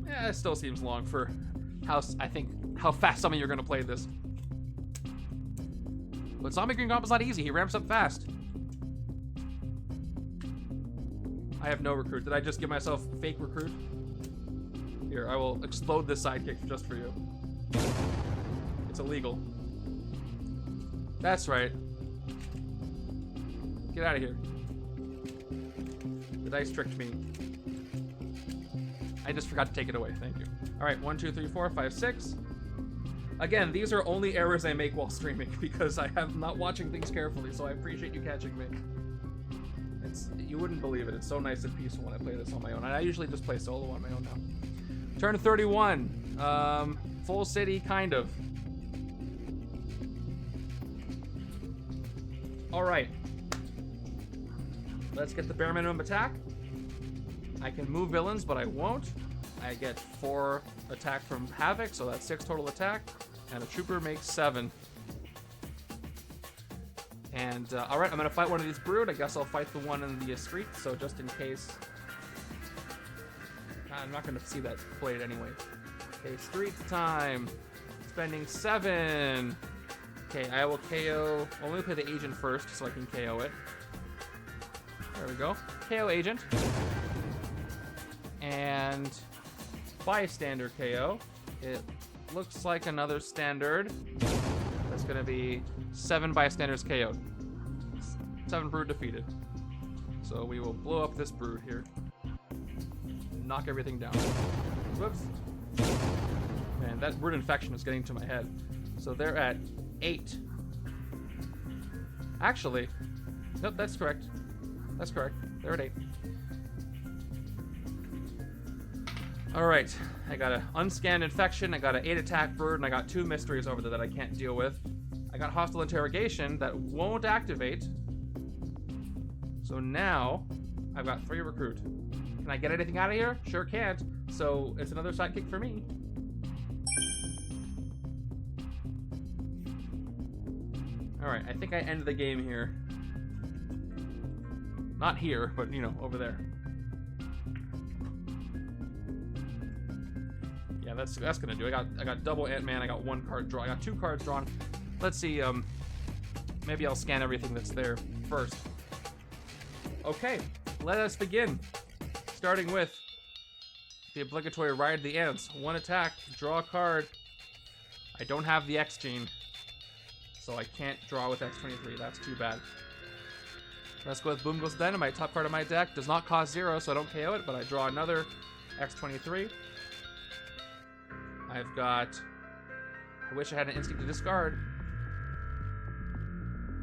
yeah, it still seems long for how fast some of you are going to play this. But Zombie Green Goblin's not easy. He ramps up fast. I have no recruit. Did I just give myself fake recruit? Here, I will explode this sidekick just for you. It's illegal. That's right. Get out of here. The dice tricked me. I just forgot to take it away. Thank you. All right, 1, 2, 3, 4, 5, 6. Again, these are only errors I make while streaming because I am not watching things carefully, so I appreciate you catching me. You wouldn't believe it. It's so nice and peaceful when I play this on my own. I usually just play solo on my own now. Turn 31. Full city, kind of. All right. Let's get the bare minimum attack. I can move villains, but I won't. I get 4 attack from Havoc, so that's 6 total attack. And a trooper makes 7. And, alright, I'm going to fight one of these brood. I guess I'll fight the one in the street, so just in case. I'm not going to see that played anyway. Okay, street time. Spending 7. Okay, I will KO. Well, let me play the agent first so I can KO it. There we go. KO agent. And bystander KO. It looks like another standard. That's going to be 7 bystanders KO'd. 7 brood defeated. So we will blow up this brood here. Knock everything down. Whoops. Man, that brood infection is getting to my head. So they're at 8. Actually, nope, that's correct. That's correct. They're at 8. Alright, I got an unscanned infection, I got an 8 attack brood, and I got 2 mysteries over there that I can't deal with. I got hostile interrogation that won't activate. So now, I've got 3 recruit. Can I get anything out of here? Sure can't. So it's another sidekick for me. Alright, I think I end the game here. Not here, but, you know, over there. Yeah, that's gonna do. I got double Ant-Man, I got 1 card draw. I got 2 cards drawn. Let's see, maybe I'll scan everything that's there first. Okay, let us begin. Starting with the obligatory Ride the Ants. 1 attack, draw a card. I don't have the X gene, so I can't draw with X23. That's too bad. Let's go with Boom Goes Dynamite. Top card of my deck does not cost 0, so I don't KO it, but I draw another X23. I've got... I wish I had an instinct to discard.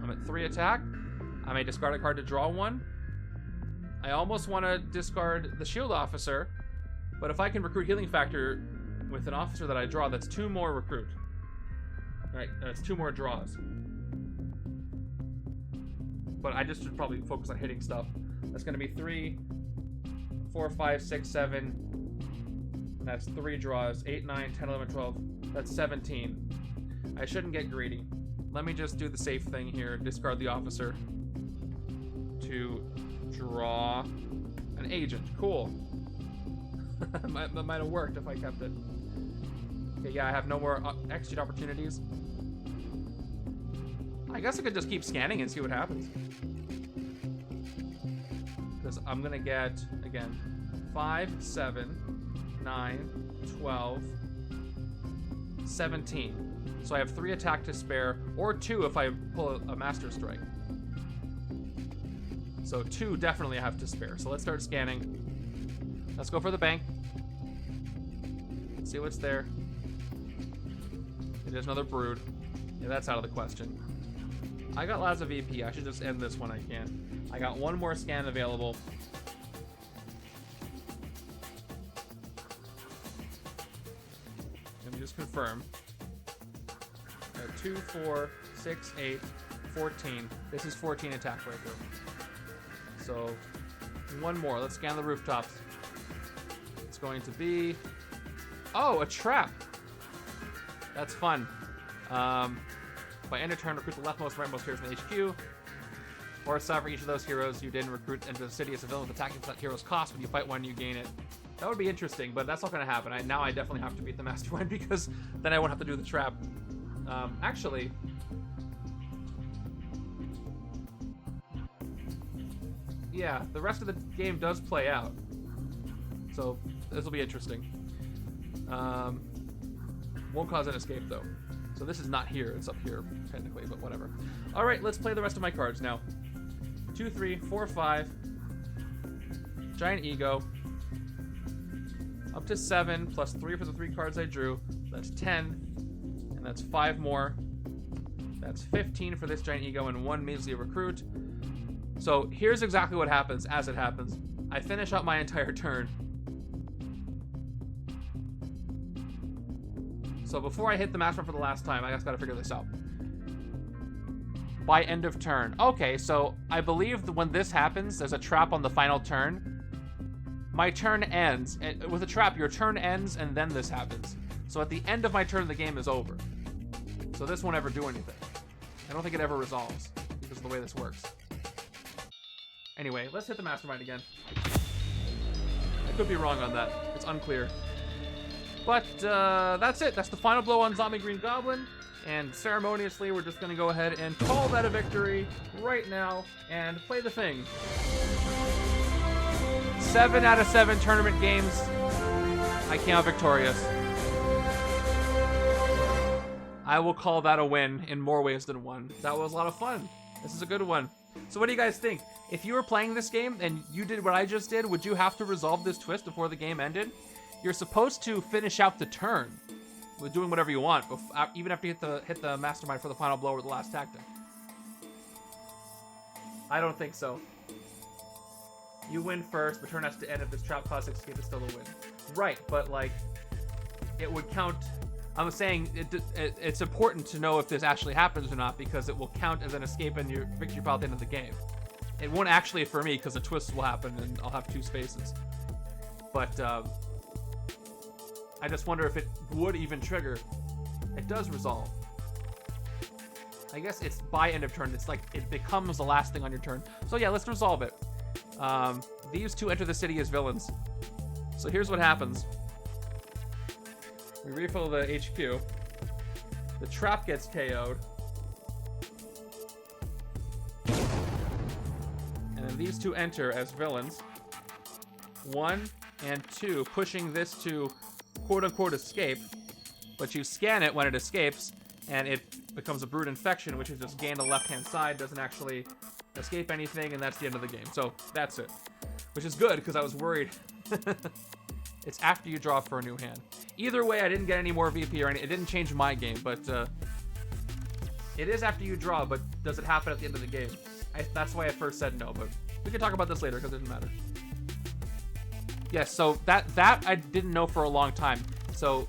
I'm at 3 attack. I may discard a card to draw 1. I almost want to discard the Shield Officer, but if I can recruit Healing Factor with an officer that I draw, that's 2 more recruit. Right, that's 2 more draws. But I just should probably focus on hitting stuff. That's going to be 3, 4, 5, 6, 7. That's 3 draws. 8, 9, 10, 11, 12. That's 17. I shouldn't get greedy. Let me just do the safe thing here. Discard the officer to draw an agent. Cool. that might have worked if I kept it. Okay, yeah, I have no more exit opportunities. I guess I could just keep scanning and see what happens. Because I'm going to get, again, 5, 7, 9, 12, 17. So I have 3 attack to spare, or 2 if I pull a Master Strike. So 2 definitely I have to spare. So let's start scanning. Let's go for the bank. See what's there. There's another brood. Yeah, that's out of the question. I got lots of VP. I should just end this when I can. I got 1 more scan available. Let me just confirm. 2, 4, 6, 8, 14. This is 14 attack right here. So 1 more. Let's scan the rooftops. It's going to be... Oh, a trap! That's fun. By end of turn, recruit the leftmost, rightmost heroes in the HQ. Or 7 for each of those heroes you didn't recruit into the city as a villain with attacking for that hero's cost. When you fight one, you gain it. That would be interesting, but that's not going to happen. Now I definitely have to beat the Mastermind because then I won't have to do the trap. Actually... yeah, the rest of the game does play out. So, this will be interesting. Won't cause an escape, though. So this is not here. It's up here, technically, but whatever. All right, let's play the rest of my cards now. 2, 3, 4, 5. Giant Ego. Up to 7, plus 3 for the 3 cards I drew. That's 10. And that's 5 more. That's 15 for this Giant Ego and 1 measly recruit. So here's exactly what happens as it happens. I finish out my entire turn. So before I hit the Mastermind for the last time, I just gotta figure this out. By end of turn. Okay, so I believe that when this happens, there's a trap on the final turn. My turn ends. With a trap, your turn ends and then this happens. So at the end of my turn, the game is over. So this won't ever do anything. I don't think it ever resolves because of the way this works. Anyway, let's hit the Mastermind again. I could be wrong on that. It's unclear. But that's it. That's the final blow on Zombie Green Goblin. And ceremoniously, we're just going to go ahead and call that a victory right now and play the thing. 7 out of 7 tournament games. I came out victorious. I will call that a win in more ways than one. That was a lot of fun. This is a good one. So what do you guys think? If you were playing this game and you did what I just did, would you have to resolve this twist before the game ended? You're supposed to finish out the turn with doing whatever you want, even after you hit the Mastermind for the final blow or the last tactic. I don't think so. You win first, the turn has to end. If this trap causes escape, it's still a win. Right, but like, it would count. I'm saying it's important to know if this actually happens or not because it will count as an escape in your victory pile at the end of the game. It won't actually for me because the twist will happen and I'll have 2 spaces. But I just wonder if it would even trigger. It does resolve. I guess it's by end of turn. It's like it becomes the last thing on your turn. So yeah, let's resolve it. These 2 enter the city as villains. So here's what happens. We refill the HQ. The trap gets KO'd. And then these 2 enter as villains. 1 and 2, pushing this to quote-unquote escape. But you scan it when it escapes, and it becomes a brood infection, which is just gained on the left-hand side, doesn't actually escape anything, and that's the end of the game. So that's it. Which is good, because I was worried. It's after you draw for a new hand. Either way, I didn't get any more VP or anything. It didn't change my game, but it is after you draw, but does it happen at the end of the game? That's why I first said no, but we can talk about this later because it doesn't matter. Yes, so that I didn't know for a long time. So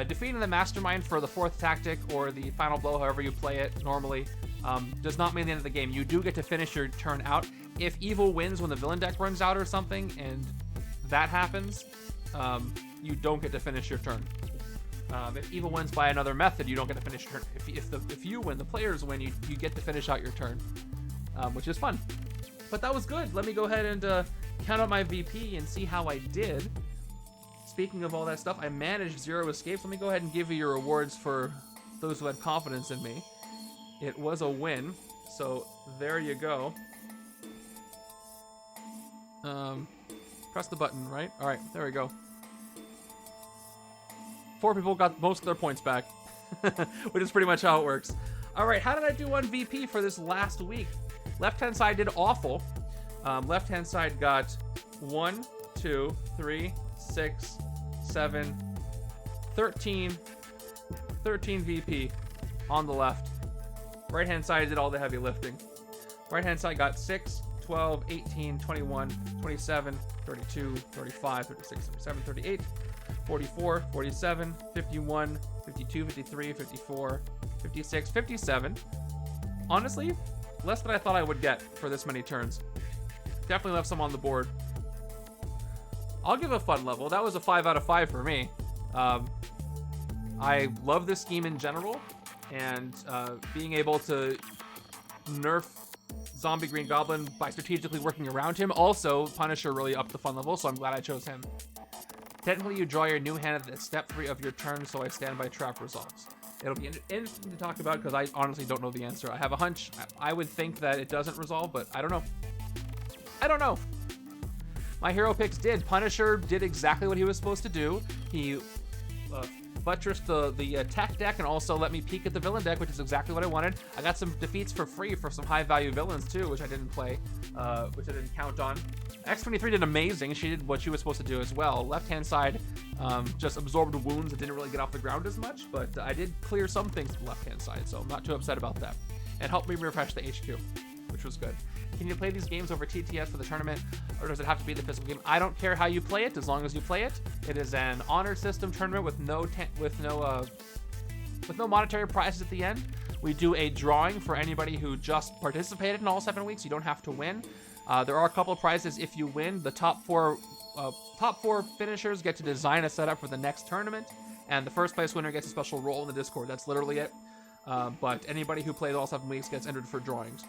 defeating the Mastermind for the 4th tactic or the final blow, however you play it normally, does not mean the end of the game. You do get to finish your turn out. If evil wins when the villain deck runs out or something, and that happens, you don't get to finish your turn. If evil wins by another method, you don't get to finish your turn. If you win, the players win, you get to finish out your turn, which is fun. But that was good. Let me go ahead and count out my VP and see how I did. Speaking of all that stuff, I managed 0 escapes. Let me go ahead and give you your rewards for those who had confidence in me. It was a win, so there you go. Press the button, right? All right, there we go. 4 people got most of their points back, which is pretty much how it works. All right, how did I do on VP for this last week? Left-hand side did awful. Left-hand side got 1, 2, 3, 6, 7, 13 VP on the left. Right-hand side did all the heavy lifting. Right-hand side got 6, 12, 18, 21, 27, 32, 35, 36, 37, 38, 44, 47, 51, 52, 53, 54, 56, 57. Honestly, less than I thought I would get for this many turns. Definitely left some on the board. I'll give a fun level. That was a 5 out of 5 for me. I love this scheme in general, and being able to nerf zombie Green Goblin by strategically working around him. Also, Punisher really upped the fun level, so I'm glad I chose him. Technically, you draw your new hand at step 3 of your turn, so I stand by trap resolves. It'll be interesting to talk about because I honestly don't know the answer. I have a hunch. I would think that it doesn't resolve, but I don't know. I don't know. My hero picks did. Punisher did exactly what he was supposed to do. He buttressed the tech deck and also let me peek at the villain deck, which is exactly what I wanted. I got some defeats for free for some high-value villains too, which I didn't play, which I didn't count on. X-23 did amazing. She did what she was supposed to do as well. Left-hand side just absorbed wounds and didn't really get off the ground as much, but I did clear some things to the left-hand side, so I'm not too upset about that. It helped me refresh the HQ, which was good. Can you play these games over TTS for the tournament, or does it have to be the physical game? I don't care how you play it, as long as you play it. It is an honor system tournament with no monetary prizes at the end. We do a drawing for anybody who just participated in all 7 weeks. You don't have to win. There are a couple of prizes if you win. The top four finishers get to design a setup for the next tournament, and the first place winner gets a special role in the Discord. That's literally it. But anybody who plays all 7 weeks gets entered for drawings.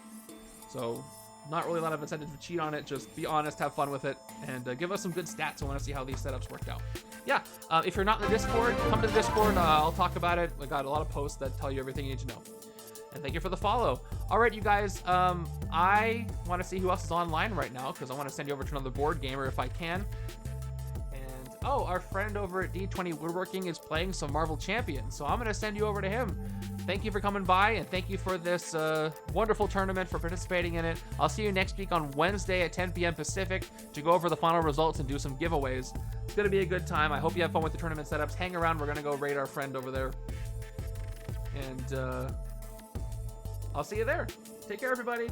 So not really a lot of incentive to cheat on it. Just be honest, have fun with it, and give us some good stats. I want to see how these setups worked out. Yeah, if you're not in the Discord, come to the Discord. I'll talk about it. I got a lot of posts that tell you everything you need to know. And thank you for the follow. All right, you guys, I want to see who else is online right now because I want to send you over to another board gamer if I can. And, oh, our friend over at D20 Woodworking is playing some Marvel Champions, so I'm going to send you over to him. Thank you for coming by, and thank you for this wonderful tournament, for participating in it. I'll see you next week on Wednesday at 10 p.m. Pacific to go over the final results and do some giveaways. It's going to be a good time. I hope you have fun with the tournament setups. Hang around. We're going to go raid our friend over there. And I'll see you there. Take care, everybody.